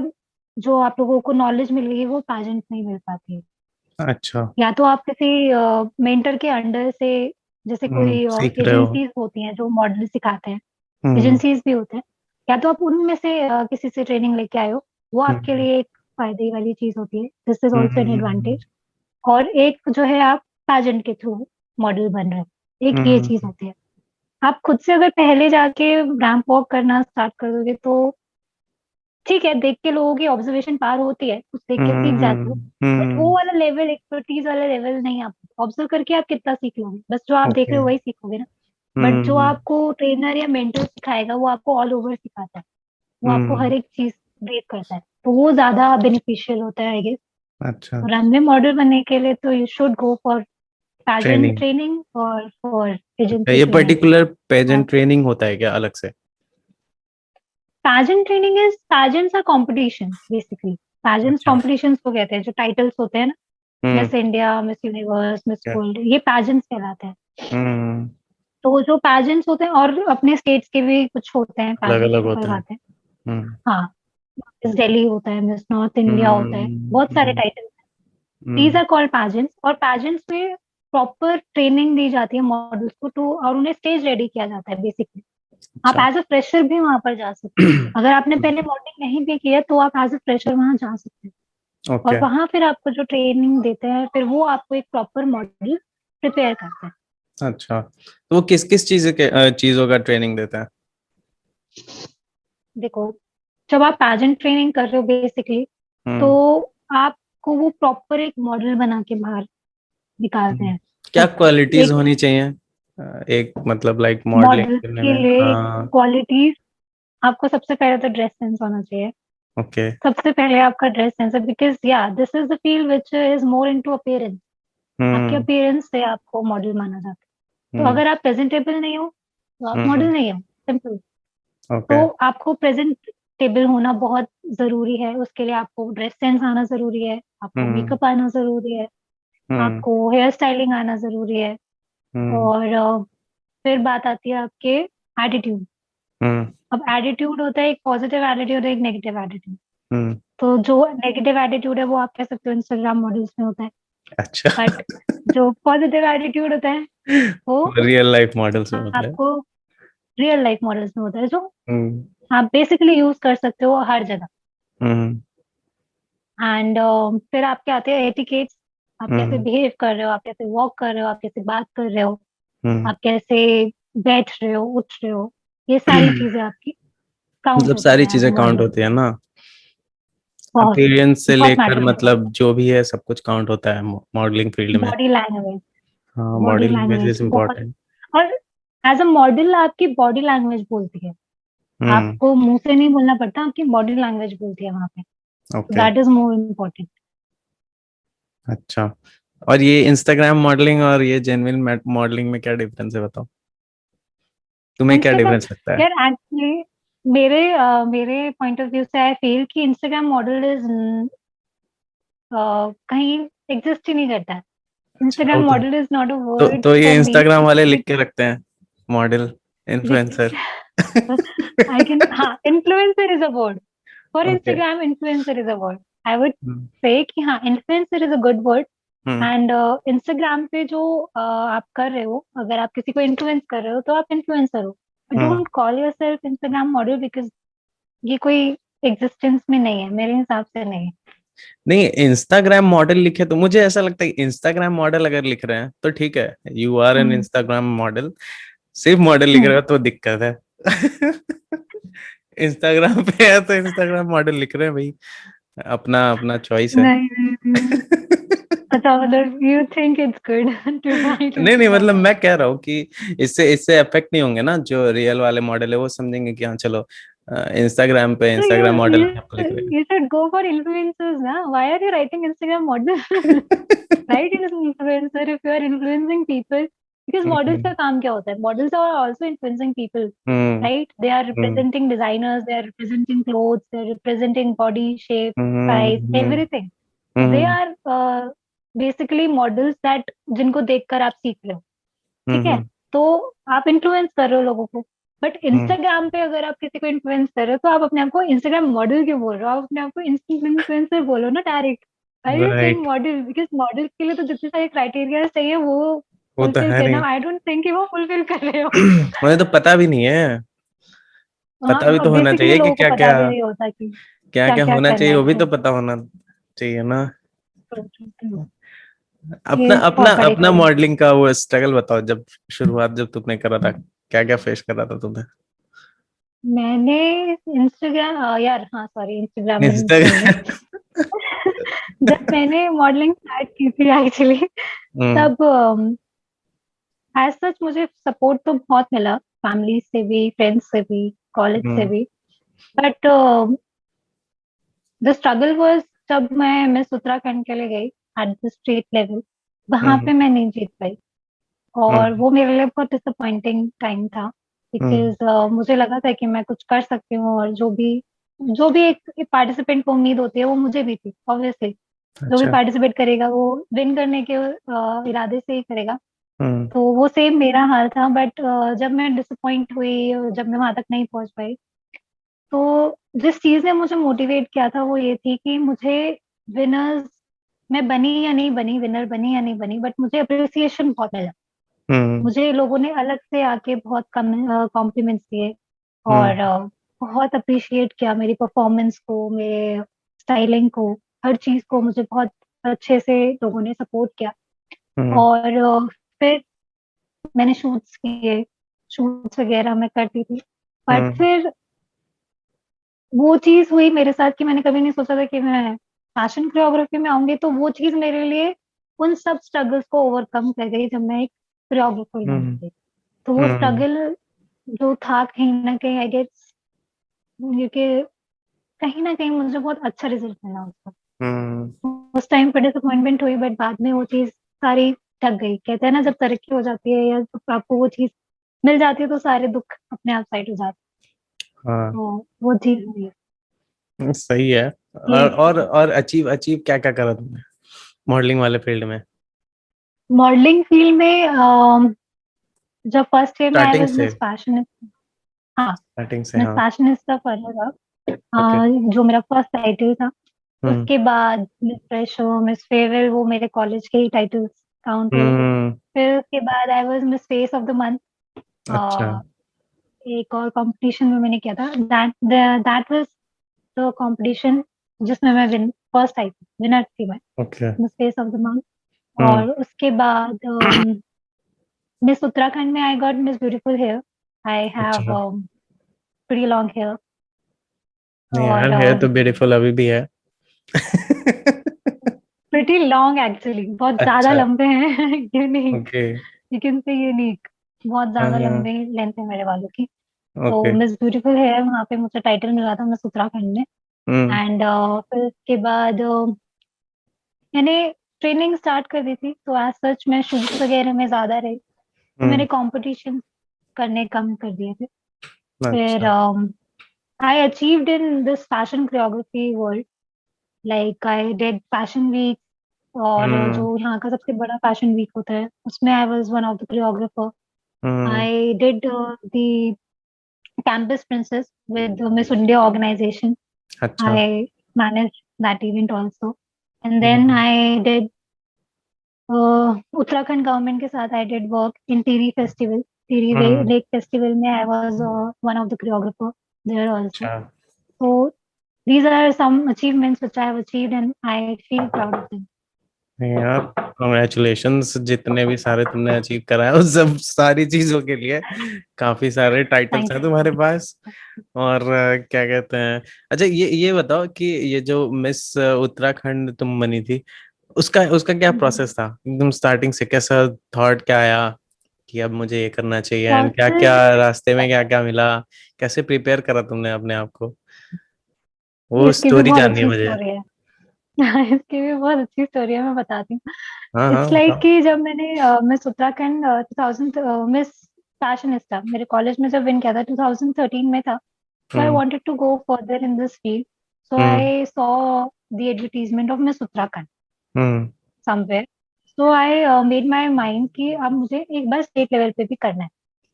Speaker 1: जो आप लोगों को नॉलेज मिल रही है वो पैजेंट में ही मिल पाती है।
Speaker 2: अच्छा।
Speaker 1: या तो आप किसी मेंटर के अंडर से, जैसे कोई
Speaker 2: सीख रहे हो।
Speaker 1: एजेंसीज होती हैं जो मॉडल सिखाते हैं,
Speaker 2: हम्म
Speaker 1: एजेंसीज भी होते हैं, या तो आप उनमें से किसी से ट्रेनिंग लेके आए हो, वो आपके
Speaker 2: हम्म
Speaker 1: लिए एक फायदे वाली चीज होती है, this is also an
Speaker 2: hmm
Speaker 1: advantage. और एक जो है आप पैजेंट के थ्रू मॉडल बन रहे हो, एक ये चीज
Speaker 2: हम्म,
Speaker 1: होती है। आप खुद से अगर पहले जाके रैंप वॉक करना स्टार्ट कर दोगे तो ठीक है, देख के लोगों की ऑब्जर्वेशन पार होती है, कुछ देख के सीख जाते हो। बट वो वाला लेवल, एक्सपर्टीज वाला लेवल नहीं, आप ऑब्जर्व करके आप कितना सीख लोगे, बस जो आप देख
Speaker 2: ओके।
Speaker 1: रहे हो वही सीखोगे ना। बट जो
Speaker 2: हम्म
Speaker 1: आपको ट्रेनर या मेंटर सिखाएगा वो आपको ऑल ओवर सिखाता है, वो आपको
Speaker 2: हम्म,
Speaker 1: हर एक चीज ब्रीफ करता है, तो वो ज्यादा बेनिफिशियल होता है आई गेस।
Speaker 2: अच्छा।
Speaker 1: रनवे मॉडल बनने के लिए तो you should go for pageant
Speaker 2: training.
Speaker 1: Training और फॉर
Speaker 2: अच्छा
Speaker 1: एजेंसी
Speaker 2: ये
Speaker 1: ट्रेनिंग।
Speaker 2: पर्टिकुलर पेजेंट ट्रेनिंग होता है क्या अलग से?
Speaker 1: Pageant training is, pageants are competition basically. Pageants
Speaker 2: अच्छा।
Speaker 1: कॉम्पिटिशंस को कहते हैं, जो टाइटल्स होते हैं ना,
Speaker 2: हम्म
Speaker 1: Miss India, Miss Universe, Miss
Speaker 2: क्या?
Speaker 1: वर्ल्ड, ये पेजेंट्स कहलाते हैं।
Speaker 2: हम्म,
Speaker 1: तो वो जो पेजेंट्स होते हैं, और अपने स्टेट्स के भी कुछ होते हैं
Speaker 2: अलग
Speaker 1: पेजेंट्स
Speaker 2: अलग
Speaker 1: जो
Speaker 2: होता है।
Speaker 1: करवाते हैं।
Speaker 2: हम्म
Speaker 1: हाँ, मिस दिल्ली होता है, मिस नॉर्थ इंडिया होता है, बहुत सारे
Speaker 2: हम्म
Speaker 1: टाइटल्स हैं। These
Speaker 2: hmm,
Speaker 1: are called pageants, और पेजेंट्स में प्रॉपर ट्रेनिंग दी जाती है मॉडल्स को, तो और उन्हें स्टेज रेडी किया जाता है बेसिकली। आप
Speaker 2: अच्छा।
Speaker 1: एज अ फ्रेशर भी वहां पर जा सकते हो, अगर आपने पहले मॉडलिंग नहीं भी किया तो आप एज अ फ्रेशर वहां जा सकते हो। और
Speaker 2: ओके।
Speaker 1: वहां फिर आपको जो ट्रेनिंग देते हैं, फिर वो आपको एक प्रॉपर मॉडल प्रिपेयर करते हैं।
Speaker 2: अच्छा तो वो किस किस चीजों का ट्रेनिंग देता है?
Speaker 1: देखो, जब आप पेजेंट ट्रेनिंग कर रहे हो बेसिकली, तो
Speaker 2: हम्म
Speaker 1: आपको वो प्रॉपर एक मॉडल बना के बाहर निकालते
Speaker 2: हम्म।
Speaker 1: हैं।
Speaker 2: क्या
Speaker 1: सब
Speaker 2: क्वालिटीज
Speaker 1: एक
Speaker 2: होनी चाहिए एक मतलब लाइक मॉडलिंग
Speaker 1: मॉडल
Speaker 2: करने
Speaker 1: के
Speaker 2: में?
Speaker 1: लिए
Speaker 2: हाँ।
Speaker 1: क्वालिटीज, आपको सबसे पहले तो ड्रेस सेंस होना चाहिए।
Speaker 2: ओके।
Speaker 1: सबसे पहले आपका ड्रेस सेंस है, बिकॉज या this is the field which is more into appearance. आपके
Speaker 2: हम्म
Speaker 1: अपीयरेंस से आपको मॉडल माना जाता है। तो
Speaker 2: हम्म
Speaker 1: अगर आप प्रेजेंटेबल नहीं हो तो आप
Speaker 2: हम्म,
Speaker 1: मॉडल नहीं हो, सिंपल।
Speaker 2: ओके।
Speaker 1: तो आपको प्रेजेंटेबल होना बहुत जरूरी है, उसके लिए आपको ड्रेस सेंस आना जरूरी है, आपको
Speaker 2: हम्म
Speaker 1: मेकअप आना जरूरी है,
Speaker 2: हम्म
Speaker 1: आपको हेयर स्टाइलिंग आना जरूरी है।
Speaker 2: हम्म
Speaker 1: और फिर बात आती है आपके एटीट्यूड।
Speaker 2: हम्म
Speaker 1: अब एटीट्यूड होता है, एक पॉजिटिव एटीट्यूड है, एक नेगेटिव एटीट्यूड।
Speaker 2: हम्म,
Speaker 1: तो जो नेगेटिव एटीट्यूड है वो आप कह सकते हो इंस्टाग्राम मॉडल्स में होता है।
Speaker 2: अच्छा।
Speaker 1: बट जो पॉजिटिव एटीट्यूड होता है वो
Speaker 2: रियल लाइफ मॉडल्स में होता है।
Speaker 1: आपको रियल लाइफ मॉडल्स में होता है, जो
Speaker 2: हम्म
Speaker 1: आप बेसिकली यूज कर सकते हो हर जगह।
Speaker 2: हम्म
Speaker 1: एंड फिर आपके आते हैं एटिकेट्स। आप कैसे
Speaker 2: हम्म
Speaker 1: बिहेव कर रहे हो, आप कैसे वॉक कर रहे हो, आप कैसे बात कर रहे हो,
Speaker 2: हम्म।
Speaker 1: आप कैसे बैठ रहे हो, उठ रहे हो, ये सारी चीजें आपकी काउंट
Speaker 2: मतलब
Speaker 1: होती
Speaker 2: सारी
Speaker 1: है एज
Speaker 2: चीजें काउंट
Speaker 1: मॉडल।
Speaker 2: होती है ना?
Speaker 1: बहुत
Speaker 2: अपीयरेंस से
Speaker 1: बहुत
Speaker 2: लेकर
Speaker 1: मैटर करता
Speaker 2: मतलब जो भी है सब कुछ काउंट होता है मॉडलिंग फील्ड
Speaker 1: है।
Speaker 2: में।
Speaker 1: बॉडी लैंग्वेज,
Speaker 2: हाँ body
Speaker 1: body
Speaker 2: language
Speaker 1: language
Speaker 2: is
Speaker 1: बहुत।
Speaker 2: इम्पोर्टेंट।
Speaker 1: और एज अ मॉडल आपकी बॉडी लैंग्वेज बोलती है,
Speaker 2: हम्म।
Speaker 1: आपको मुंह से नहीं बोलना पड़ता, आपकी बॉडी लैंग्वेज बोलती है वहां पे,
Speaker 2: okay.
Speaker 1: That is more important.
Speaker 2: अच्छा, और ये इंस्टाग्राम मॉडलिंग और ये जेन्युइन मॉडलिंग में क्या डिफरेंस है, बताओ। तुम्हें क्या
Speaker 1: इंस्टाग्राम,
Speaker 2: डिफरेंस लगता है?
Speaker 1: यार एक्चुअली मेरे मेरे पॉइंट ऑफ व्यू से आई फील कि इंस्टाग्राम मॉडल इज कहीं एग्जिस्ट ही नहीं करता है।
Speaker 2: अच्छा, वो
Speaker 1: इंस्टाग्राम
Speaker 2: तो
Speaker 1: मॉडल इज नॉट अ
Speaker 2: तो
Speaker 1: वर्ड
Speaker 2: तो ये
Speaker 1: फॉर मी।
Speaker 2: इंस्टाग्राम वाले लिख के रखते हैं, मॉडल, इन्फ्लुएंसर।
Speaker 1: आई कैन, हाँ, influencer is a word for
Speaker 2: okay.
Speaker 1: Instagram, influencer is a word. I would say कि हाँ, influencer is a good word.
Speaker 2: Hmm.
Speaker 1: And Instagram पे जो आप कर रहे हो, अगर आप किसी को इन्फ्लुएंस कर रहे हो तो आप इन्फ्लुएंसर हो।
Speaker 2: हम्म।
Speaker 1: Don't call yourself Instagram model, because ये कोई एग्जिस्टेंस में नहीं है, मेरे हिसाब से नहीं है।
Speaker 2: नहीं, इंस्टाग्राम मॉडल लिखे तो मुझे ऐसा लगता है इंस्टाग्राम मॉडल अगर लिख रहे हैं तो ठीक है, you are an
Speaker 1: hmm,
Speaker 2: Instagram model. सिर्फ मॉडल लिख रहे
Speaker 1: हम्म,
Speaker 2: हो तो दिक्कत है। इंस्टाग्राम पे है तो इंस्टाग्राम मॉडल लिख रहे हैं भाई, अपना अपना चॉइस है।
Speaker 1: नहीं, नहीं, नहीं। अच्छा, मतलब you think it's good to write
Speaker 2: नहीं नहीं,
Speaker 1: इंस्टाग्राम
Speaker 2: मतलब मैं
Speaker 1: मॉडल?
Speaker 2: कह रहा हूँ कि इससे अफेक्ट नहीं होंगे ना, जो रियल वाले मॉडल है वो समझेंगे कि हाँ चलो, इंस्टाग्राम पे
Speaker 1: So you
Speaker 2: Instagram model
Speaker 1: you
Speaker 2: आपको लिख रहे
Speaker 1: you should go for influencers now. Why are you writing Instagram model?
Speaker 2: हैं।
Speaker 1: Write it as an influencer if you are influencing people. Because models का
Speaker 2: हम्म।
Speaker 1: काम क्या होता है? Models are also influencing people,
Speaker 2: hmm.
Speaker 1: right? They are
Speaker 2: hmm.
Speaker 1: representing designers, they are representing clothes, they are representing body shape, size,
Speaker 2: hmm.
Speaker 1: everything. So they
Speaker 2: hmm.
Speaker 1: are basically models that जिनको देखकर आप सीख रहे हो, ठीक है?
Speaker 2: हम्म।
Speaker 1: तो आप इन्फ्लुएंस कर रहे हो लोगों को। But
Speaker 2: hmm.
Speaker 1: इंस्टाग्राम पे अगर आप किसी को इन्फ्लुएंस कर रहे हो तो आप अपने आप को इंस्टाग्राम मॉडल क्यों बोल रहे हो? आप अपने आप को इन्फ्लुएंसर बोलो ना direct. I you saying
Speaker 2: right.
Speaker 1: Model? Because model के लिए तो जितने सारे क्राइटेरिया चाहिए वो
Speaker 2: वो तो
Speaker 1: फुलफिल
Speaker 2: है
Speaker 1: करना,
Speaker 2: नहीं।
Speaker 1: आई डोंट थिंक कि वो फुलफिल कर रहे हो।
Speaker 2: मुझे तो पता भी नहीं है। पता भी
Speaker 1: हाँ,
Speaker 2: तो होना
Speaker 1: बेसिकली
Speaker 2: चाहिए कि
Speaker 1: लोगों को
Speaker 2: क्या
Speaker 1: पता
Speaker 2: क्या,
Speaker 1: भी नहीं होता कि
Speaker 2: क्या
Speaker 1: क्या
Speaker 2: क्या
Speaker 1: क्या
Speaker 2: होना चाहिए,
Speaker 1: करना
Speaker 2: वो भी
Speaker 1: है।
Speaker 2: तो पता होना चाहिए ना। अपना
Speaker 1: ये
Speaker 2: अपना
Speaker 1: बहुत बड़ी
Speaker 2: अपना
Speaker 1: प्रॉब्लम।
Speaker 2: मॉडलिंग का वो स्ट्रगल बताओ, जब शुरुआत जब तुमने करा था, क्या क्या फेस करा था तुमने?
Speaker 1: मैंने इंस्टाग्राम, यार हाँ, सॉरी, इंस्टाग्राम में बोल
Speaker 2: इंस्टाग्राम।
Speaker 1: जब मैंने मॉडलिंग स्टार्ट की थी एक्चुअली,
Speaker 2: हम्म।
Speaker 1: तब एज सच मुझे सपोर्ट तो बहुत मिला, फैमिली से भी, फ्रेंड्स से भी, कॉलेज से
Speaker 2: हम्म।
Speaker 1: भी। बट द स्ट्रगल वाज जब मैं मिस उत्तराखंड के लिए गई एट द स्टेट लेवल, वहां
Speaker 2: हम्म।
Speaker 1: पे मैं नहीं जीत पाई। और
Speaker 2: हम्म।
Speaker 1: वो मेरे लिए बहुत डिसअपॉइंटिंग टाइम था,
Speaker 2: हम्म।
Speaker 1: बिकॉज मुझे लगा था कि मैं कुछ कर सकती हूँ, और जो भी एक पार्टिसिपेंट को उम्मीद होती है वो मुझे भी थी ऑब्वियसली। जो भी
Speaker 2: अच्छा।
Speaker 1: पार्टिसिपेट करेगा वो विन करने के इरादे से ही करेगा।
Speaker 2: हम्म।
Speaker 1: तो वो सेम मेरा हाल था। बट जब मैं डिसअपॉइंट हुई और जब मैं वहां तक नहीं पहुंच पाई, तो जिस चीज ने मुझे मोटिवेट किया था वो ये थी कि मुझे विनर्स, मैं बनी या नहीं बनी, विनर बनी या नहीं बनी, बट मुझे अप्रिसिएशन बहुत मिला।
Speaker 2: हम्म।
Speaker 1: मुझे लोगों ने अलग से आके बहुत कॉम्प्लीमेंट्स दिए, और
Speaker 2: हम्म।
Speaker 1: बहुत अप्रिशिएट किया मेरी परफॉर्मेंस को, मेरे स्टाइलिंग को, हर चीज को मुझे बहुत अच्छे से लोगों ने सपोर्ट किया।
Speaker 2: हम्म।
Speaker 1: और फिर मैंने शूट्स किए, शूट्स वगैरह मैं करती थी। बट
Speaker 2: हम्म।
Speaker 1: फिर वो चीज हुई मेरे साथ कि मैंने कभी नहीं सोचा था कि मैं फैशन कोरियोग्राफी में आऊंगी। तो वो चीज मेरे लिए उन सब स्ट्रगल्स को ओवरकम कर गई जब मैं एक कोरियोग्राफर बन
Speaker 2: हम्म।
Speaker 1: गई। तो वो
Speaker 2: हम्म।
Speaker 1: स्ट्रगल जो था, कहीं ना कहीं आई गेस, क्योंकि कहीं ना कहीं मुझे बहुत अच्छा रिजल्ट मिला उसका।
Speaker 2: हम्म।
Speaker 1: उस टाइम पर डिसअपॉइंटमेंट हुई, बट बाद में वो चीज सारी ढक गई। कहते हैं ना, जब तरक्की हो जाती है या जब आपको वो चीज मिल जाती है तो सारे दुख अपने आप साइड हो जाते
Speaker 2: हाँ,
Speaker 1: हैं। तो वो चीज हुई है।
Speaker 2: सही है।
Speaker 1: ये
Speaker 2: और अचीव अचीव क्या क्या करा तुमने मॉडलिंग वाले फील्ड में,
Speaker 1: मॉडलिंग फील्ड में जब फर्स्ट ईयर में आई
Speaker 2: स्टार्टिंग
Speaker 1: वाज
Speaker 2: से?
Speaker 1: मिस फैशन, हाँ,
Speaker 2: स्टार्टिंग से,
Speaker 1: मिस
Speaker 2: हाँ।
Speaker 1: Fashionista for
Speaker 2: okay.
Speaker 1: जो मेरा फर्स्ट टाइटल था।
Speaker 2: हम्म।
Speaker 1: उसके बाद मिस फ्रेशो, मिस फेयरवेल, वो मेरे कॉलेज के ही टाइटल्स काउंट हुए।
Speaker 2: हम्म।
Speaker 1: फिर उसके बाद आई was miss face of the month.
Speaker 2: अच्छा।
Speaker 1: एक और कंपटीशन में मैंने किया था, दैट वाज द कंपटीशन जिसमें मैं फर्स्ट आई थी, विनर थी मैं,
Speaker 2: okay.
Speaker 1: Miss face of the month.
Speaker 2: Hmm.
Speaker 1: और उसके बाद मिस उत्तराखंड में I got Miss beautiful hair. I have
Speaker 2: अच्छा।
Speaker 1: Pretty long hair.
Speaker 2: नहीं
Speaker 1: और
Speaker 2: यार, है तो ब्यूटीफुल अभी भी है।
Speaker 1: प्रीटी लॉन्ग एक्चुअली, बहुत ज्यादा
Speaker 2: अच्छा।
Speaker 1: लंबे हैं। Unique,
Speaker 2: okay.
Speaker 1: You can say unique. बहुत
Speaker 2: हाँ
Speaker 1: ज्यादा
Speaker 2: हाँ
Speaker 1: लंबे लेंथ है मेरे बालों की। तो
Speaker 2: ओके
Speaker 1: मिस ब्यूटीफुल हेयर वहाँ पे मुझे टाइटल मिला था मिस उत्तराखंड में।
Speaker 2: हम्म
Speaker 1: एंड फिर उसके बाद मैंने ट्रेनिंग स्टार्ट कर दी थी, तो एज सच मैं शूट वगैरह में ज्यादा रही, तो मैंने
Speaker 2: हम्म
Speaker 1: कंपटीशन करने कम कर दिए थे। फिर
Speaker 2: अच्छा
Speaker 1: I achieved in this fashion choreography world, like I did fashion week, और
Speaker 2: हम्म
Speaker 1: जो यहाँ का सबसे बड़ा फैशन वीक होता है उसमें I was one of the choreographer.
Speaker 2: Hmm
Speaker 1: I did the campus princess with Miss India organization.
Speaker 2: अच्छा
Speaker 1: I managed that event also. And then
Speaker 2: hmm
Speaker 1: I did Uttarakhand government के साथ I did work in Tiri festival. Tiri
Speaker 2: hmm
Speaker 1: Lake festival में I was one of the choreographer there also.
Speaker 2: अच्छा
Speaker 1: So these are some achievements which I have achieved and I feel proud of them.
Speaker 2: नहीं यार, congratulations जितने भी सारे तुमने achieve करा है उस सब सारी चीजों के लिए। काफी सारे टाइटल्स
Speaker 1: Thank
Speaker 2: हैं
Speaker 1: you so
Speaker 2: तुम्हारे
Speaker 1: much.
Speaker 2: पास। और क्या कहते हैं, अच्छा ये बताओ कि ये जो मिस उत्तराखंड तुम बनी थी, उसका उसका क्या
Speaker 1: Mhm.
Speaker 2: प्रोसेस था एकदम स्टार्टिंग से? कैसा थॉट क्या आया कि अब मुझे ये करना चाहिए, एंड क्या क्या
Speaker 1: Process
Speaker 2: रास्ते में क्या क्या मिला? कैसे प्रिपेयर करा तुमने अपने आप को? वो
Speaker 1: इसकी भी
Speaker 2: स्टोरी
Speaker 1: बहुत
Speaker 2: जाननी है
Speaker 1: अच्छी
Speaker 2: मुझे।
Speaker 1: स्टोरी है। इसकी भी बहुत अच्छी स्टोरी है, मैं बताती हूँ।
Speaker 2: हाँ हाँ
Speaker 1: इट्स लाइक
Speaker 2: बताओ।
Speaker 1: कि जब मैंने मिस उत्तराखंड 2000 मिस फैशनिस्टा मेरे कॉलेज में जब विन किया था 2013 में था, so I
Speaker 2: hmm
Speaker 1: wanted to go further in this field. So
Speaker 2: hmm
Speaker 1: I saw the advertisement of Miss Uttarakhand
Speaker 2: hmm
Speaker 1: somewhere. So I made my mind कि अब मुझे एक बार स्टेट लेवल पे भी करना है।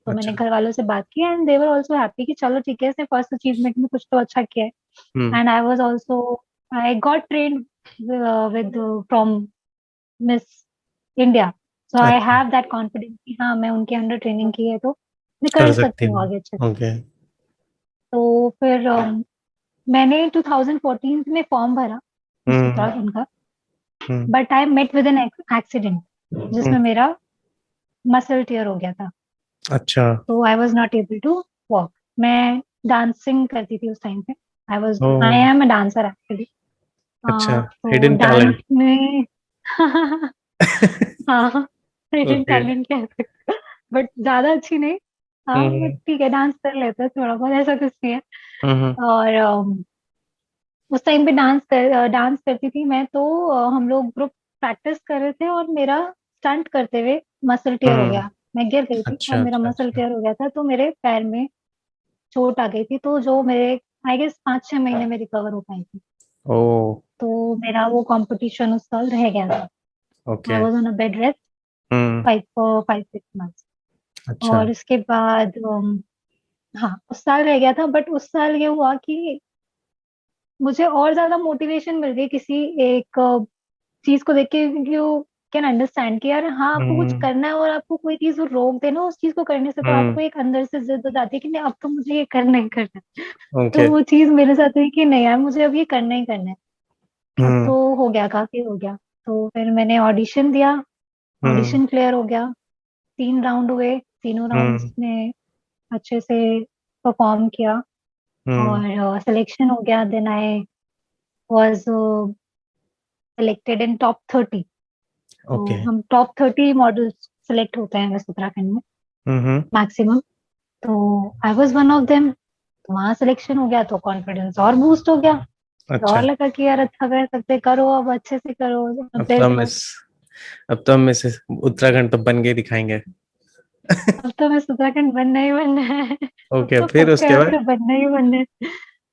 Speaker 1: तो मैंने
Speaker 2: अच्छा
Speaker 1: घर वालों से बात की and they were also happy कि चलो ठीक है, इसने फर्स्ट अचीवमेंट में कुछ तो अच्छा किया है।
Speaker 2: Hmm
Speaker 1: and I was also I got trained with from Miss India. So I
Speaker 2: अच्छा
Speaker 1: have that confidence कि हाँ मैं उनके अंडर ट्रेनिंग की है, तो मैं
Speaker 2: कर
Speaker 1: कर
Speaker 2: सकती
Speaker 1: सकती हूँ
Speaker 2: हूँ।
Speaker 1: आगे अच्छे से।
Speaker 2: ओके
Speaker 1: तो फिर मैंने 2014 में फॉर्म भरा मिस
Speaker 2: हम्म
Speaker 1: उत्तराखंड का,
Speaker 2: hmm
Speaker 1: but I met with an accident
Speaker 2: hmm
Speaker 1: जिसमें मेरा मसल टीयर हो गया था।
Speaker 2: अच्छा
Speaker 1: तो I was not able to walk. मैं डांसिंग करती थी उस टाइम पे।
Speaker 2: Oh
Speaker 1: I am a dancer actually.
Speaker 2: अच्छा
Speaker 1: तो
Speaker 2: हिडन
Speaker 1: डांस
Speaker 2: टैलेंट
Speaker 1: में हाँ, हिडन
Speaker 2: ओके
Speaker 1: टैलेंट कह सकते, बट ज्यादा अच्छी नहीं। हाँ बट
Speaker 2: हम्म
Speaker 1: ठीक है, डांस कर लेते हैं थोड़ा बहुत, ऐसा कुछ नहीं है।
Speaker 2: हम्म
Speaker 1: और उस टाइम पे डांस करती थी मैं, तो हम लोग ग्रुप प्रैक्टिस कर रहे थे और मेरा स्टंट करते हुए मसल टेयर हो
Speaker 2: हम्म
Speaker 1: गया। मैं गिर गई थी और
Speaker 2: अच्छा
Speaker 1: मेरा
Speaker 2: अच्छा
Speaker 1: मसल
Speaker 2: अच्छा
Speaker 1: टेयर हो गया था, तो मेरे पैर में चोट आ गई थी, तो जो मेरे आई गेस 5-6 महीने में रिकवर हो पाई थी।
Speaker 2: ओ
Speaker 1: तो मेरा वो कंपटीशन उस साल रह गया था। I
Speaker 2: okay
Speaker 1: was on a bed rest
Speaker 2: hmm
Speaker 1: 5-6 months।
Speaker 2: अच्छा
Speaker 1: और इसके बाद हाँ उस साल रह गया था, बट उस साल ये हुआ कि मुझे और ज्यादा मोटिवेशन मिल गई किसी एक चीज को देख के, क्योंकि यू कैन अंडरस्टैंड कि यार हाँ आपको कुछ
Speaker 2: हम्म
Speaker 1: करना है और आपको कोई चीज रोक दे ना उस चीज को करने से, तो
Speaker 2: हम्म
Speaker 1: आपको एक अंदर से जिद हो जाती है कि नहीं अब तो मुझे ये करना ही करना है। तो
Speaker 2: ओके
Speaker 1: वो चीज मेरे साथ हुई कि नहीं यार मुझे अब ये करना ही करना है। अब
Speaker 2: हम्म
Speaker 1: तो हो गया, काफी हो गया। तो फिर मैंने ऑडिशन दिया,
Speaker 2: हम्म
Speaker 1: ऑडिशन क्लियर हो गया। 3 राउंड हुए, तीनों
Speaker 2: हम्म
Speaker 1: राउंड्स में अच्छे से परफॉर्म किया
Speaker 2: हम्म
Speaker 1: और सिलेक्शन हो गया। Then I was selected in top 30। तो
Speaker 2: ओके
Speaker 1: हम टॉप 30 मॉडल्स सिलेक्ट होते हैं वैसे उत्तराखंड में
Speaker 2: हम्म
Speaker 1: मैक्सिमम। तो I was one of them. तो वहाँ सिलेक्शन हो गया तो कॉन्फिडेंस और बूस्ट हो गया। फिर और
Speaker 2: अच्छा
Speaker 1: लगा कि यार अच्छा कर सकते, करो अब अच्छे से करो,
Speaker 2: अब तो
Speaker 1: बेस्ट
Speaker 2: हम
Speaker 1: दो।
Speaker 2: इस अब तो हम इस उत्तराखंड तो बन के दिखाएंगे।
Speaker 1: अब तो मैं उत्तराखंड बनना ही बनना है। अब
Speaker 2: ओके
Speaker 1: तो
Speaker 2: फिर
Speaker 1: पक्का है,
Speaker 2: उसके
Speaker 1: अब
Speaker 2: बाद
Speaker 1: तो बनना ही बनना है।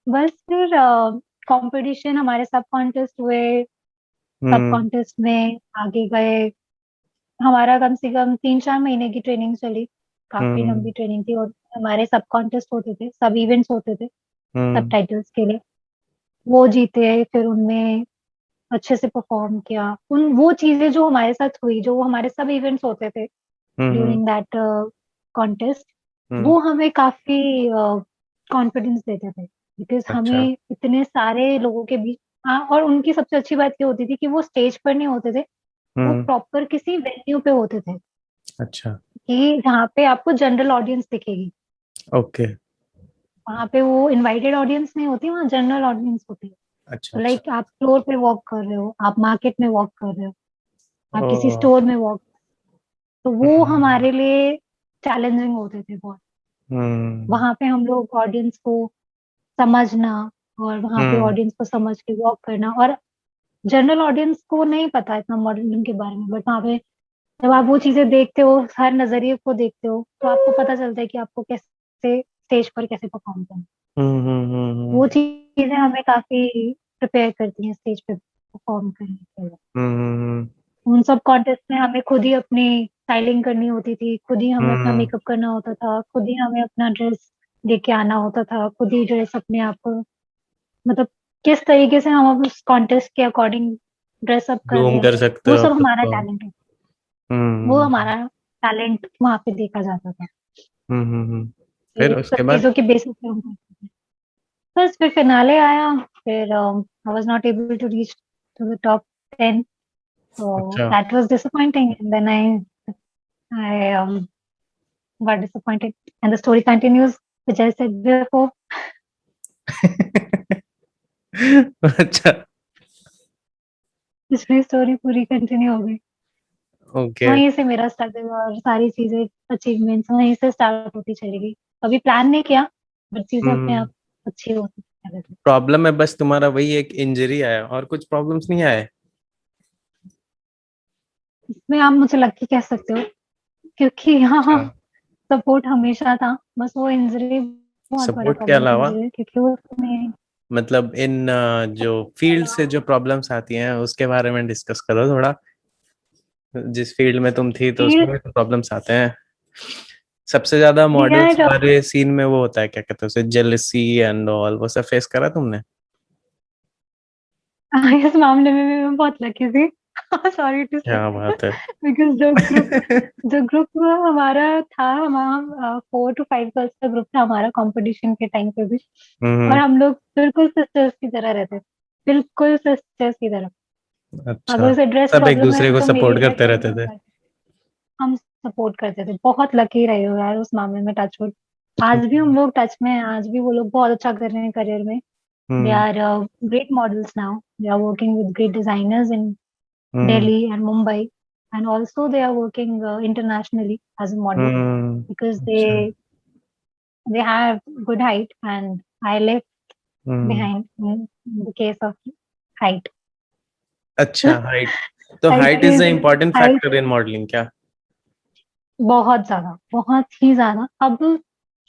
Speaker 1: बस फिर कंपटीशन हमारे सब कॉन्टेस्ट हुए, सब
Speaker 2: हम्म
Speaker 1: कॉन्टेस्ट में आगे गए। हमारा कम से कम 3-4 महीने की ट्रेनिंग चली, काफी
Speaker 2: हम्म
Speaker 1: लंबी ट्रेनिंग थी। और हमारे सब कॉन्टेस्ट होते थे, सब इवेंट्स होते थे सब
Speaker 2: हम्म
Speaker 1: टाइटल्स के लिए। वो जीते, फिर उनमें अच्छे से परफॉर्म किया। उन वो चीजें जो हमारे साथ हुई, जो हमारे सब इवेंट्स होते थे
Speaker 2: हम्म
Speaker 1: ड्यूरिंग दैट कॉन्टेस्ट,
Speaker 2: हम्म
Speaker 1: वो हमें काफी कॉन्फिडेंस देते थे, बिकॉज
Speaker 2: अच्छा
Speaker 1: हमें इतने सारे लोगों के बीच। हाँ, और उनकी सबसे अच्छी बात ये होती थी कि वो स्टेज पर नहीं होते थे, वो
Speaker 2: हम्म
Speaker 1: प्रॉपर किसी वेन्यू पे होते थे,
Speaker 2: अच्छा
Speaker 1: कि जहाँ पे आपको जनरल ऑडियंस दिखेगी।
Speaker 2: ओके
Speaker 1: वहाँ पे वो इनवाइटेड ऑडियंस नहीं होती, वहाँ जनरल ऑडियंस होती है।
Speaker 2: अच्छा
Speaker 1: तो
Speaker 2: अच्छा
Speaker 1: लाइक आप फ्लोर पे वॉक कर रहे हो, आप मार्केट में वॉक कर रहे हो, आप किसी
Speaker 2: ओ
Speaker 1: स्टोर में वॉक, तो वो
Speaker 2: हम्म
Speaker 1: हमारे लिए चैलेंजिंग होते थे बहुत।
Speaker 2: हम्म
Speaker 1: वहां पे हम लोग ऑडियंस को समझना, और वहां पे
Speaker 2: हम्म
Speaker 1: ऑडियंस को समझ के वॉक करना, और जनरल ऑडियंस को नहीं पता इतना मॉडलिंग के बारे में, बट वहां पे जब आप वो चीजें देखते हो, हर नजरिए को देखते हो, तो आपको पता चलता है कि आपको कैसे स्टेज पर कैसे परफॉर्म करना है। वो
Speaker 2: हम्म
Speaker 1: चीजें हमें काफी प्रिपेयर करती हैं स्टेज पे परफॉर्म करने के लिए।
Speaker 2: हम्म
Speaker 1: उन सब कॉन्टेस्ट में हमें खुद ही अपनी स्टाइलिंग करनी होती थी, खुद ही हमें अपना
Speaker 2: हम्म
Speaker 1: मेकअप करना होता था, खुद ही हमें अपना ड्रेस लेके आना होता था, खुद ही ड्रेस अपने आप को, मतलब किस तरीके से हम उस कॉन्टेस्ट के अकॉर्डिंग ड्रेस अप कर रहे
Speaker 2: ग्रूम
Speaker 1: हैं,
Speaker 2: कर सकते
Speaker 1: वो
Speaker 2: हो
Speaker 1: सब
Speaker 2: खुद
Speaker 1: हमारा
Speaker 2: को।
Speaker 1: टैलेंट है। वो
Speaker 2: हम्म
Speaker 1: हमारा टैलेंट वहां पे देखा जाता था।
Speaker 2: फिर
Speaker 1: ये
Speaker 2: उसके
Speaker 1: सब
Speaker 2: बाद?
Speaker 1: चीजों के बेसिस पे हम करते थे। बस फिर फिनाले आया, फिर I was not able to reach to the top 10, so
Speaker 2: अच्छा।
Speaker 1: that was disappointing, and then I got disappointed, and the story continues, which I said before.
Speaker 2: अच्छा।
Speaker 1: पिछली स्टोरी पूरी कंटिन्यू हो गई।
Speaker 2: ओके।
Speaker 1: वहीं से मेरा स्ट्रगल और सारी चीजें, अचीवमेंट्स वहीं से स्टार्ट होती चली गई। कभी प्लान नहीं किया, बट चीजें अपने आप
Speaker 2: हम्म
Speaker 1: अच्छी होती चली गई।
Speaker 2: प्रॉब्लम है बस तुम्हारा वही एक इंजरी आया, और कुछ प्रॉब्लम्स नहीं आए?
Speaker 1: इसमें आप मुझे लकी कह सकते हो, क्योंकि यहाँ
Speaker 2: अच्छा।
Speaker 1: सपोर्ट हमेशा था। बस वो इंजरी बहुत बड़ा
Speaker 2: सपोर्ट के
Speaker 1: प्रॉब्लम थी
Speaker 2: अलावा?
Speaker 1: मेरे लिए, क्योंकि उसमें
Speaker 2: मतलब इन जो फील्ड से जो प्रॉब्लम्स आती हैं उसके बारे में डिस्कस करो थोड़ा। जिस फील्ड में तुम थी तो
Speaker 1: फील्ड
Speaker 2: उसमें भी तो प्रॉब्लम्स आते हैं। सबसे ज्यादा मॉडल्स
Speaker 1: यार,
Speaker 2: वाले सीन में वो होता है, क्या कहते हैं उसे, जेलसी एंड ऑल, वो सब फेस करा तुमने?
Speaker 1: इस मामले में भी मैं बहुत लकी थी। सॉरी टू से,
Speaker 2: क्या बात है।
Speaker 1: बिकॉज जो ग्रुप हमारा था, हमारा 4 to 5 गर्ल्स का ग्रुप था हमारा, कंपटीशन के टाइम पे भी। और
Speaker 2: हम्म
Speaker 1: हम लोग बिल्कुल सिस्टर्स की तरह रहते थे, बिल्कुल सिस्टर्स की तरह।
Speaker 2: अच्छा।
Speaker 1: अगर उसे ड्रेस
Speaker 2: सब एक
Speaker 1: प्रॉब्लम है
Speaker 2: दूसरे को
Speaker 1: तो मेरी
Speaker 2: सपोर्ट
Speaker 1: ड्रेस
Speaker 2: करते रहते
Speaker 1: प्रॉब्लम
Speaker 2: थे।
Speaker 1: है, हम सपोर्ट करते थे। बहुत लकी रहे हो यार उस मामले में, टचवुड। आज भी हम लोग टच में हैं, आज भी वो लोग बहुत अच्छा कर रहे हैं करियर में। They
Speaker 2: hmm
Speaker 1: are great models now, they are working with great designers in
Speaker 2: hmm
Speaker 1: Delhi and Mumbai, and also they are working internationally as a model, because
Speaker 2: अच्छा।
Speaker 1: they have good height, and I left
Speaker 2: hmm
Speaker 1: behind in the case of height.
Speaker 2: अच्छा, height. तो
Speaker 1: height
Speaker 2: height is the
Speaker 1: is
Speaker 2: important
Speaker 1: height
Speaker 2: factor in modelling क्या?
Speaker 1: बहुत ज्यादा, बहुत ही ज्यादा। अब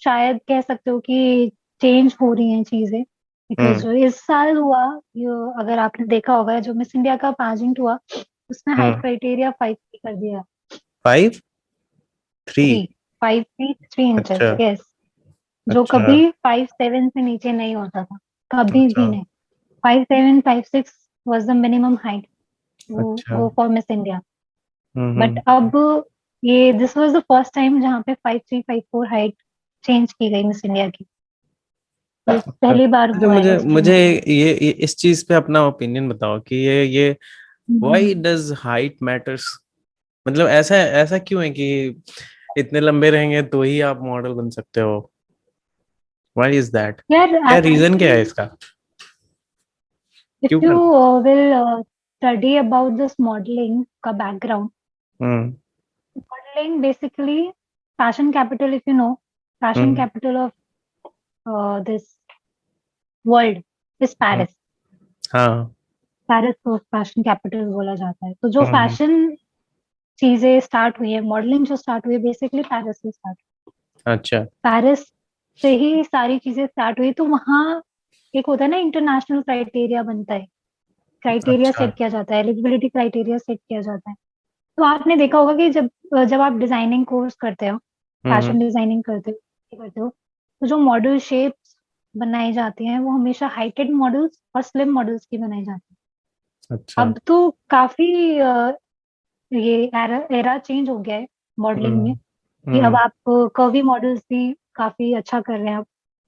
Speaker 1: शायद कह सकते हो कि चेंज हो रही हैं चीजें, बिकॉज
Speaker 2: हम्म
Speaker 1: जो इस साल हुआ, अगर आपने देखा होगा, जो मिस इंडिया का पाजेंट हुआ, उसमें हाइट
Speaker 2: हम्म
Speaker 1: क्राइटेरिया 5 कर दिया।
Speaker 2: 5'3"?
Speaker 1: 3 5 feet 3 inches,
Speaker 2: अच्छा।
Speaker 1: यस। जो
Speaker 2: अच्छा।
Speaker 1: कभी 5'7" से नीचे नहीं होता था, कभी
Speaker 2: अच्छा।
Speaker 1: भी नहीं। 5'7" 5'6" was the minimum height to
Speaker 2: अच्छा।
Speaker 1: go for Miss India. But
Speaker 2: hmm.
Speaker 1: अब ये this was the first time जहाँ पे 5'3" 5'4" हाइट चेंज की गई मिस इंडिया की। ये
Speaker 2: अच्छा।
Speaker 1: पहली बार
Speaker 2: अच्छा,
Speaker 1: हुआ है
Speaker 2: मुझे
Speaker 1: हिस्ट्री
Speaker 2: मुझे
Speaker 1: में।
Speaker 2: ये इस चीज पे अपना ओपिनियन बताओ कि ये
Speaker 1: हम्म।
Speaker 2: Why does height matters? मतलब ऐसा ऐसा क्यों है कि इतने लंबे रहेंगे तो ही आप मॉडल बन सकते हो? Why is that?
Speaker 1: यार
Speaker 2: क्या रीजन क्या
Speaker 1: एक्चुअली,
Speaker 2: है इसका?
Speaker 1: इफ
Speaker 2: क्यों
Speaker 1: यू
Speaker 2: करते?
Speaker 1: Will study about this modelling का background,
Speaker 2: hmm
Speaker 1: modelling basically fashion capital, if you know, fashion
Speaker 2: hmm
Speaker 1: capital of this world is
Speaker 2: hmm,
Speaker 1: Paris.
Speaker 2: हाँ।
Speaker 1: पेरिस को फैशन कैपिटल बोला जाता है। तो जो
Speaker 2: हम्म
Speaker 1: फैशन चीजें स्टार्ट हुई है, मॉडलिंग जो स्टार्ट हुई है, बेसिकली पेरिस से स्टार्ट।
Speaker 2: अच्छा।
Speaker 1: पेरिस से ही सारी चीजें स्टार्ट हुई। तो वहाँ एक होता है ना, इंटरनेशनल क्राइटेरिया बनता है, क्राइटेरिया
Speaker 2: अच्छा।
Speaker 1: सेट किया जाता है, एलिजिबिलिटी क्राइटेरिया सेट किया जाता है। तो आपने देखा होगा कि जब जब आप डिजाइनिंग कोर्स करते हो,
Speaker 2: हम्म
Speaker 1: फैशन डिजाइनिंग करते हो, तो जो मॉडल शेप्स बनाई जाती हैं वो हमेशा हाइटेड मॉडल्स और स्लिम मॉडल्स की बनाई जाती है।
Speaker 2: अच्छा।
Speaker 1: अब तो काफी ये एरा चेंज हो गया है मॉडलिंग में,
Speaker 2: हम्म
Speaker 1: कि अब
Speaker 2: हम्म
Speaker 1: आप कर्वी मॉडल्स भी काफी अच्छा कर रहे हैं। अब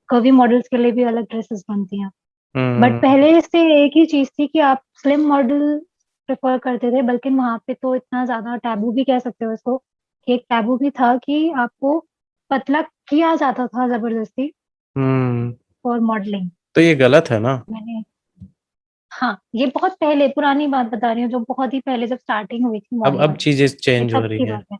Speaker 1: कर्वी मॉडल्स के लिए भी अलग ड्रेसेस बनती हैं। बट
Speaker 2: हम्म
Speaker 1: पहले से एक ही चीज थी कि आप स्लिम मॉडल प्रेफर करते थे, बल्कि वहां पे तो इतना ज्यादा टैबू भी कह सकते हो इसको, कि एक टैबू भी था कि आपको पतला किया जाता था जबरदस्ती
Speaker 2: हम्म।
Speaker 1: For modelling.
Speaker 2: तो ये गलत है ना?
Speaker 1: मैंने, हाँ, ये बहुत पहले पुरानी बात बता रही हूँ, जो बहुत ही पहले जब स्टार्टिंग हुई थी
Speaker 2: अब
Speaker 1: मॉडलिंग,
Speaker 2: चीजें
Speaker 1: ये
Speaker 2: चेंज हो
Speaker 1: तब
Speaker 2: रही
Speaker 1: की
Speaker 2: हैं।
Speaker 1: बात है।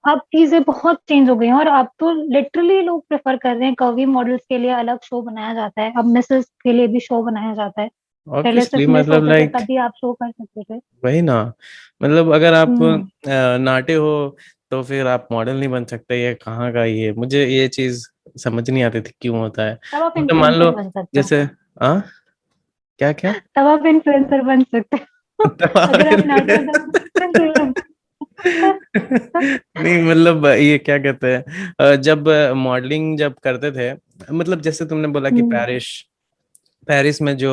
Speaker 1: अब चीजें बहुत चेंज हो गई हैं, और अब तो लिटरली लोग प्रेफर कर रहे हैं, कर्वी मॉडल्स के लिए अलग शो बनाया जाता है, अब मिसेस के लिए भी शो बनाया जाता है। पहले
Speaker 2: ऑब्वियसली
Speaker 1: सिर्फ मिस
Speaker 2: मतलब
Speaker 1: होते थे,
Speaker 2: लाइक
Speaker 1: तभी आप शो कर सकते थे।
Speaker 2: वही ना, मतलब अगर आप
Speaker 1: हम्म।
Speaker 2: नाटे हो तो फिर आप मॉडल नहीं बन सकते, ये कहाँ का, ये मुझे ये चीज समझ नहीं आती थी क्यों होता है।
Speaker 1: तब आप
Speaker 2: मतलब मान
Speaker 1: इन्फ्लुएंसर
Speaker 2: लो
Speaker 1: बन सकते हो।
Speaker 2: जैसे, हाँ, क्या क्या?
Speaker 1: तब आप इन्फ्लुएंसर बन सकते हो। अगर आप नाटे हो तो इन्फ्लुएंसर बन सकते हो।
Speaker 2: नहीं मतलब ये क्या कहते हैं, जब मॉडलिंग जब करते थे, मतलब जैसे तुमने बोला कि
Speaker 1: हम्म।
Speaker 2: पेरिस, पेरिस में जो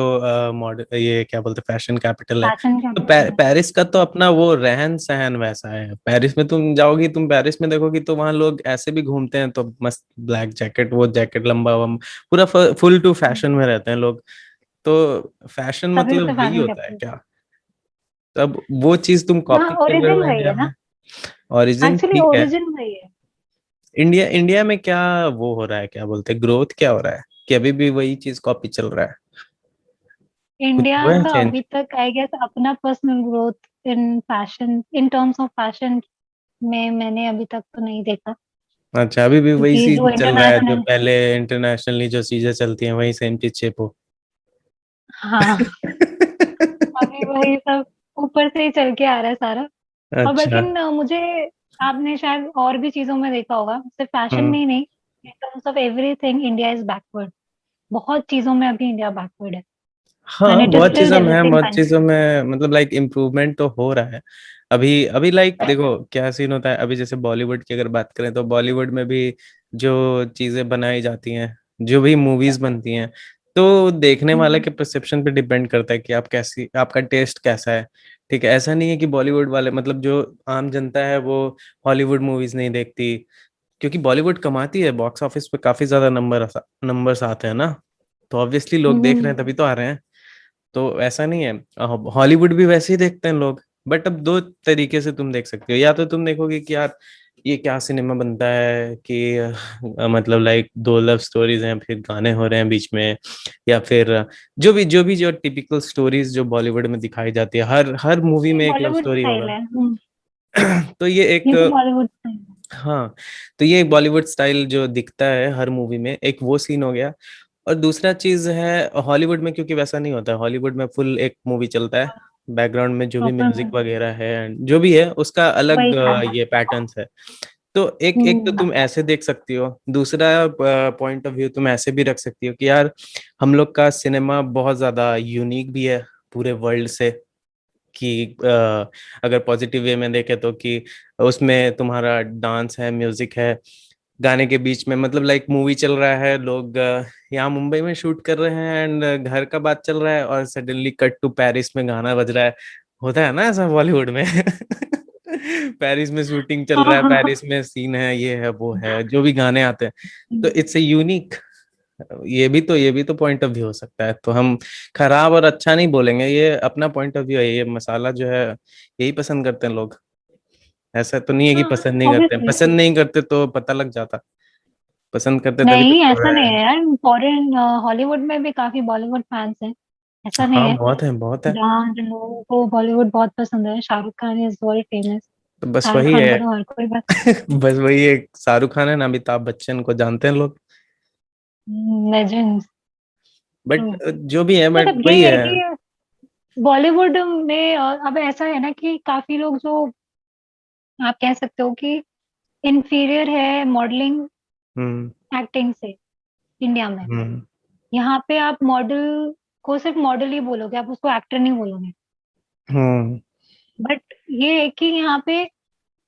Speaker 2: मॉडल, ये क्या बोलते हैं, फैशन कैपिटल है।
Speaker 1: फैशन
Speaker 2: तो
Speaker 1: कैपिटल है।
Speaker 2: पेरिस का तो अपना वो रहन सहन वैसा है। पेरिस में तुम जाओगी, तुम पेरिस में देखोगी तो वहां लोग ऐसे भी घूमते हैं, तो मस्त ब्लैक जैकेट, वो जैकेट लंबा पूरा फुल टू फैशन में रहते हैं लोग। तो फैशन
Speaker 1: तभी उसे
Speaker 2: मतलब वही
Speaker 1: फैशन
Speaker 2: होता है
Speaker 1: कैपिटल।
Speaker 2: क्या? तब वो चीज तुम
Speaker 1: हाँ,
Speaker 2: कॉपी कर रहे हो
Speaker 1: ओरिजिन वही
Speaker 2: इंडिया
Speaker 1: है
Speaker 2: में।
Speaker 1: ना।
Speaker 2: ओरिजिन
Speaker 1: एक्चुअली
Speaker 2: ठीक है।
Speaker 1: ओरिजिन वही है।
Speaker 2: इंडिया इंडिया में क्या वो हो रहा है, क्या बोलते हैं, ग्रोथ क्या हो रहा है, कि अभी भी वही चीज कॉपी चल रहा है? कुछ
Speaker 1: इंडिया
Speaker 2: हुआ है
Speaker 1: का
Speaker 2: चेंज?
Speaker 1: अभी तक आई गेस अपना personal growth in fashion, in terms of fashion में मैंने अभी तक तो नहीं देखा।
Speaker 2: अच्छा, अभी भी वही
Speaker 1: क्योंकि जो
Speaker 2: चीज चल रहा है जो
Speaker 1: इंटरनेशनल।
Speaker 2: पहले इंटरनेशनली जो चीजें चलती हैं, वही सेम चीज चेपो।
Speaker 1: हाँ, अभी वही सब ऊपर से ही चल के आ रहा है सारा। और
Speaker 2: अच्छा।
Speaker 1: लेकिन मुझे, आपने शायद और भी चीजों में देखा होगा, सिर्फ फैशन
Speaker 2: हम्म।
Speaker 1: में ही नहीं, in terms of everything India is backward. बहुत चीजों में अभी इंडिया बैकवर्ड है। एंड
Speaker 2: हाँ,
Speaker 1: इट इज
Speaker 2: बहुत
Speaker 1: स्टिल
Speaker 2: चीजों में है,
Speaker 1: डेवलपिंग
Speaker 2: बहुत चीजों
Speaker 1: कंट्री।
Speaker 2: में मतलब लाइक इम्प्रूवमेंट तो हो रहा है। अभी अभी लाइक देखो क्या सीन होता है, अभी जैसे बॉलीवुड की अगर बात करें तो बॉलीवुड में भी जो चीजें बनाई जाती हैं, जो भी मूवीज बनती हैं, तो देखने वाले के परसेप्शन पे डिपेंड करता है कि आप कैसी, आपका टेस्ट कैसा है। ठीक है, ऐसा नहीं है कि बॉलीवुड वाले, मतलब जो आम जनता है वो हॉलीवुड मूवीज नहीं देखती, क्योंकि बॉलीवुड कमाती है, बॉक्स ऑफिस पे काफी ज्यादा नंबर्स आते हैं ना, तो ऑब्वियसली लोग देख रहे हैं, तभी तो आ रहे हैं। तो ऐसा नहीं है, हॉलीवुड भी वैसे ही देखते हैं लोग। बट अब दो तरीके से तुम देख सकते हो, या तो तुम देखोगे कि यार ये क्या सिनेमा बनता है, कि मतलब लाइक दो लव स्टोरीज हैं, फिर गाने हो रहे हैं बीच में, या फिर जो टिपिकल स्टोरीज जो बॉलीवुड में दिखाई जाती है, हर हर मूवी
Speaker 1: ये
Speaker 2: में एक लव
Speaker 1: बॉलीवुड
Speaker 2: स्टोरी
Speaker 1: स्टाइल
Speaker 2: होगा।
Speaker 1: है।
Speaker 2: तो ये एक,
Speaker 1: ये तो बॉलीवुड स्टाइल है।
Speaker 2: हाँ, तो ये बॉलीवुड स्टाइल जो दिखता है हर मूवी में, एक वो सीन हो गया। और दूसरा चीज है हॉलीवुड में, क्योंकि वैसा नहीं होता है, हॉलीवुड में फुल एक मूवी चलता है, बैकग्राउंड में जो भी
Speaker 1: प्रॉपर
Speaker 2: म्यूजिक
Speaker 1: मूवी।
Speaker 2: वगैरह है and जो भी है उसका अलग
Speaker 1: वही चलता है।
Speaker 2: ये पैटर्न्स है। तो एक तो
Speaker 1: हम्म।
Speaker 2: तुम ऐसे देख सकती हो, दूसरा पॉइंट ऑफ व्यू तुम ऐसे भी रख सकती हो कि यार हम लोग का सिनेमा बहुत ज्यादा यूनिक भी है पूरे वर्ल्ड से, कि अगर पॉजिटिव वे में देखें तो, कि उसमें तुम्हारा डांस है, म्यूजिक है, गाने के बीच में, मतलब लाइक मूवी चल रहा है, लोग यहाँ मुंबई में शूट कर रहे हैं एंड घर का बात चल रहा है, और सडनली कट टू पेरिस में गाना बज रहा है। होता है ना ऐसा बॉलीवुड में। पेरिस में शूटिंग चल
Speaker 1: हाँ
Speaker 2: रहा है,
Speaker 1: हाँ हाँ।
Speaker 2: पेरिस में सीन है, ये है वो है, जो भी गाने आते हैं, तो इट्स ए यूनिक। ये भी तो पॉइंट ऑफ व्यू हो सकता है, तो हम खराब और अच्छा नहीं बोलेंगे, ये अपना पॉइंट ऑफ व्यू है, ये मसाला जो है यही पसंद करते हैं लोग। ऐसा तो नहीं है कि
Speaker 1: हाँ,
Speaker 2: पसंद नहीं करते,
Speaker 1: ऑब्वियसली।
Speaker 2: पसंद नहीं करते तो पता लग जाता, पसंद करते तभी तो
Speaker 1: नहीं,
Speaker 2: कर
Speaker 1: ऐसा
Speaker 2: रहे
Speaker 1: नहीं
Speaker 2: हैं।
Speaker 1: है यार, फॉरेन हॉलीवुड में भी काफी बॉलीवुड फैंस हैं। ऐसा नहीं
Speaker 2: हाँ,
Speaker 1: है।
Speaker 2: बहुत है, बहुत है।
Speaker 1: जहाँ जिन लोगों को बॉलीवुड बहुत पसंद है, Shahrukh Khan is very famous.
Speaker 2: तो बस
Speaker 1: शाहरुख
Speaker 2: वही
Speaker 1: खान
Speaker 2: है।
Speaker 1: का तो हर कोई बस।
Speaker 2: बस वही है, शाहरुख खान है ना, अमिताभ बच्चन को जानते हैं लोग।
Speaker 1: लेजेंड्स।
Speaker 2: बट जो भी है, बट
Speaker 1: मतलब
Speaker 2: वही
Speaker 1: यही है
Speaker 2: है।
Speaker 1: कि बॉलीवुड में अब ऐसा है ना कि काफी लोग जो, आप कह सकते हो कि इन्फीरियर है मॉडलिंग
Speaker 2: हम्म।
Speaker 1: एक्टिंग से इंडिया में।
Speaker 2: हम्म।
Speaker 1: यहाँ पे आप मॉडल को सिर्फ मॉडल ही बोलोगे, आप उसको एक्टर नहीं बोलोगे।
Speaker 2: हम्म।
Speaker 1: बट ये है कि यहाँ पे,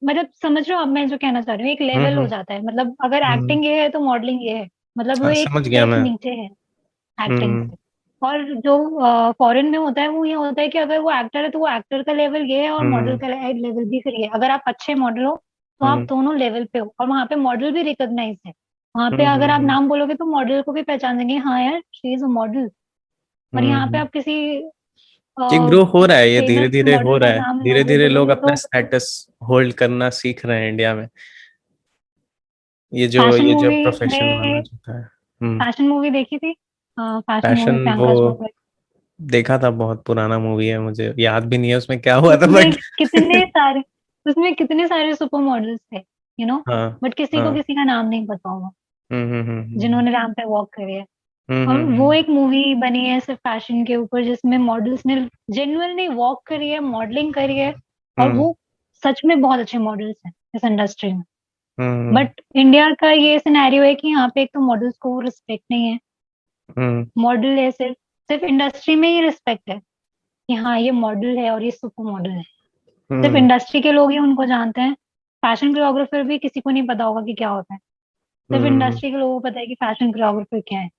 Speaker 1: मतलब समझ रहे हो अब मैं जो कहना चाह रही हूँ, एक लेवल हो
Speaker 2: हम्म।
Speaker 1: जाता है, मतलब अगर
Speaker 2: हम्म।
Speaker 1: एक्टिंग ये है तो मॉडलिंग ये है। मतलब वो
Speaker 2: हाँ,
Speaker 1: एक
Speaker 2: समझ गया
Speaker 1: स्टेप
Speaker 2: मैं।
Speaker 1: नीचे है एक्टिंग
Speaker 2: हम्म।
Speaker 1: से। और जो फॉरेन में होता है वो ये होता है कि अगर वो एक्टर है तो वो एक्टर का लेवल ये है, और मॉडल
Speaker 2: हम्म।
Speaker 1: का लेवल भी फिर ये है। अगर आप अच्छे मॉडल हो तो आप
Speaker 2: हम्म।
Speaker 1: दोनों लेवल पे हो, और वहाँ पे मॉडल भी रिकॉग्नाइज है। वहाँ पे
Speaker 2: हम्म।
Speaker 1: अगर आप नाम बोलोगे तो मॉडल को भी पहचान देंगे, हाँ यार शी इज अ मॉडल। और यहाँ पे
Speaker 2: हम्म।
Speaker 1: आप किसी
Speaker 2: ये ग्रो हो रहा है, ये धीरे
Speaker 1: फेमस
Speaker 2: धीरे हो
Speaker 1: मॉडल
Speaker 2: रहा
Speaker 1: का
Speaker 2: है,
Speaker 1: नाम
Speaker 2: धीरे
Speaker 1: लोगे
Speaker 2: धीरे लोग
Speaker 1: बोलोगे
Speaker 2: अपना
Speaker 1: तो।
Speaker 2: स्टेटस होल्ड करना सीख रहे हैं इंडिया में,
Speaker 1: फैशन
Speaker 2: ये जो
Speaker 1: मूवी
Speaker 2: प्रोफेशन वाला
Speaker 1: में,
Speaker 2: जो है। हम्म।
Speaker 1: फैशन मूवी देखी थी। फैशन
Speaker 2: पैशन
Speaker 1: मूवी
Speaker 2: वो
Speaker 1: प्रियंका चोपड़ा।
Speaker 2: देखा था, बहुत पुराना मूवी है, मुझे याद भी नहीं है उसमें क्या हुआ था,
Speaker 1: उसमें
Speaker 2: बट
Speaker 1: कितने सारे उसमें कितने सारे सुपर मॉडल्स थे। यू नो,
Speaker 2: हाँ
Speaker 1: बट किसी को
Speaker 2: हाँ।
Speaker 1: किसी का नाम नहीं पता होगा
Speaker 2: हम्म।
Speaker 1: जिन्होंने रैंप पे वॉक करे है। और वो
Speaker 2: हम्म।
Speaker 1: एक मूवी बनी है सिर्फ फैशन के ऊपर, जिसमें मॉडल्स ने जेन्युइनली वॉक करी है, मॉडलिंग करी है, और
Speaker 2: हम्म।
Speaker 1: वो सच में बहुत अच्छे मॉडल्स हैं इस इंडस्ट्री में।
Speaker 2: हम्म।
Speaker 1: बट इंडिया का ये सिनेरियो है कि यहाँ पे एक तो मॉडल्स को रिस्पेक्ट नहीं है।
Speaker 2: हम्म।
Speaker 1: मॉडल है सिर्फ, सिर्फ इंडस्ट्री में ही रिस्पेक्ट है कि हाँ ये मॉडल है और ये सुपर मॉडल है। सिर्फ
Speaker 2: हम्म।
Speaker 1: इंडस्ट्री के लोग ही उनको जानते हैं। फैशन कोरियोग्राफर भी किसी को नहीं पता होगा कि क्या होता है। सिर्फ
Speaker 2: हम्म।
Speaker 1: इंडस्ट्री के लोगों को पता है कि फैशन कोरियोग्राफर क्या है।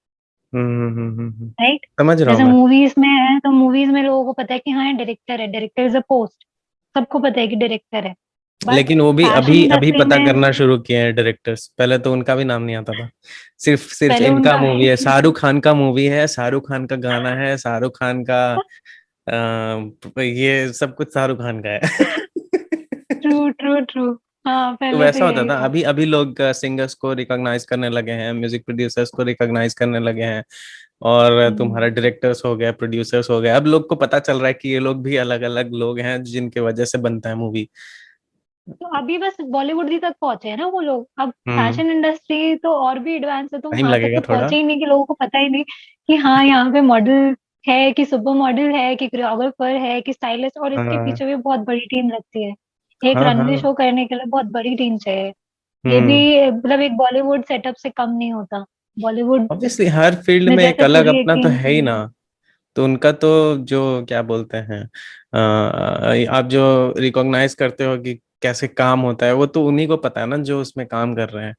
Speaker 2: हम्म।
Speaker 1: राइट।
Speaker 2: समझ रहा हूँ
Speaker 1: जैसे
Speaker 2: मैं।
Speaker 1: मूवीज में है तो मूवीज में लोगों को पता है कि हाँ डायरेक्टर है, डायरेक्टर इज अ पोस्ट, सबको पता है कि डायरेक्टर है। बट
Speaker 2: लेकिन वो भी
Speaker 1: फैशन
Speaker 2: अभी अभी
Speaker 1: इंडस्ट्री
Speaker 2: पता
Speaker 1: में
Speaker 2: करना शुरू किए हैं डायरेक्टर, पहले तो उनका भी नाम नहीं आता था। सिर्फ सिर्फ
Speaker 1: पहले
Speaker 2: इनका
Speaker 1: उनका
Speaker 2: मूवी है, शाहरुख खान का मूवी है, शाहरुख खान का गाना है, शाहरुख खान का ये सब कुछ शाहरुख खान का है।
Speaker 1: True true true. हाँ
Speaker 2: तो
Speaker 1: पहले तो
Speaker 2: वैसा होता
Speaker 1: यही
Speaker 2: था,
Speaker 1: था।
Speaker 2: अभी अभी लोग सिंगर्स को रिकॉग्नाइज करने लगे हैं, म्यूजिक प्रोड्यूसर्स को रिकॉग्नाइज करने लगे हैं, और तुम्हारा
Speaker 1: हम्म।
Speaker 2: डायरेक्टर्स हो गया, प्रोड्यूसर्स हो गया, अब लोग को पता चल रहा है कि ये लोग भी अलग अलग लोग हैं जिनके वजह से बनता है मूवी।
Speaker 1: तो अभी बस बॉलीवुड ही तक पहुंचे हैं ना वो लोग। अब
Speaker 2: हम्म।
Speaker 1: फैशन इंडस्ट्री तो और भी एडवांस है, तो
Speaker 2: टाइम
Speaker 1: वहां तक
Speaker 2: लगेगा
Speaker 1: तो
Speaker 2: थोड़ा।
Speaker 1: पहुंचे ही नहीं कि लोगों को पता ही नहीं कि हाँ यहाँ पे मॉडल है, कि सुपर मॉडल है, कि कोरियोग्राफर है, कि स्टाइलिस्ट, और इसके
Speaker 2: हाँ
Speaker 1: पीछे भी बहुत बड़ी टीम लगती है। एक
Speaker 2: हाँ
Speaker 1: रनवे
Speaker 2: हाँ।
Speaker 1: शो करने के लिए बहुत बड़ी टीम चाहिए। ये
Speaker 2: हम्म।
Speaker 1: भी मतलब एक बॉलीवुड सेटअप से कम नहीं होता। बॉलीवुड
Speaker 2: ऑब्वियसली हर फील्ड
Speaker 1: में
Speaker 2: में एक
Speaker 1: जैसे
Speaker 2: अलग
Speaker 1: पूरी एक
Speaker 2: अपना तो
Speaker 1: टीम
Speaker 2: है ही ना।
Speaker 1: चाहिए।
Speaker 2: तो उनका तो जो क्या बोलते हैं, आप जो रिकॉग्नाइज करते हो कि कैसे काम होता है, वो तो उन्हीं को पता है ना जो उसमें काम कर रहे हैं।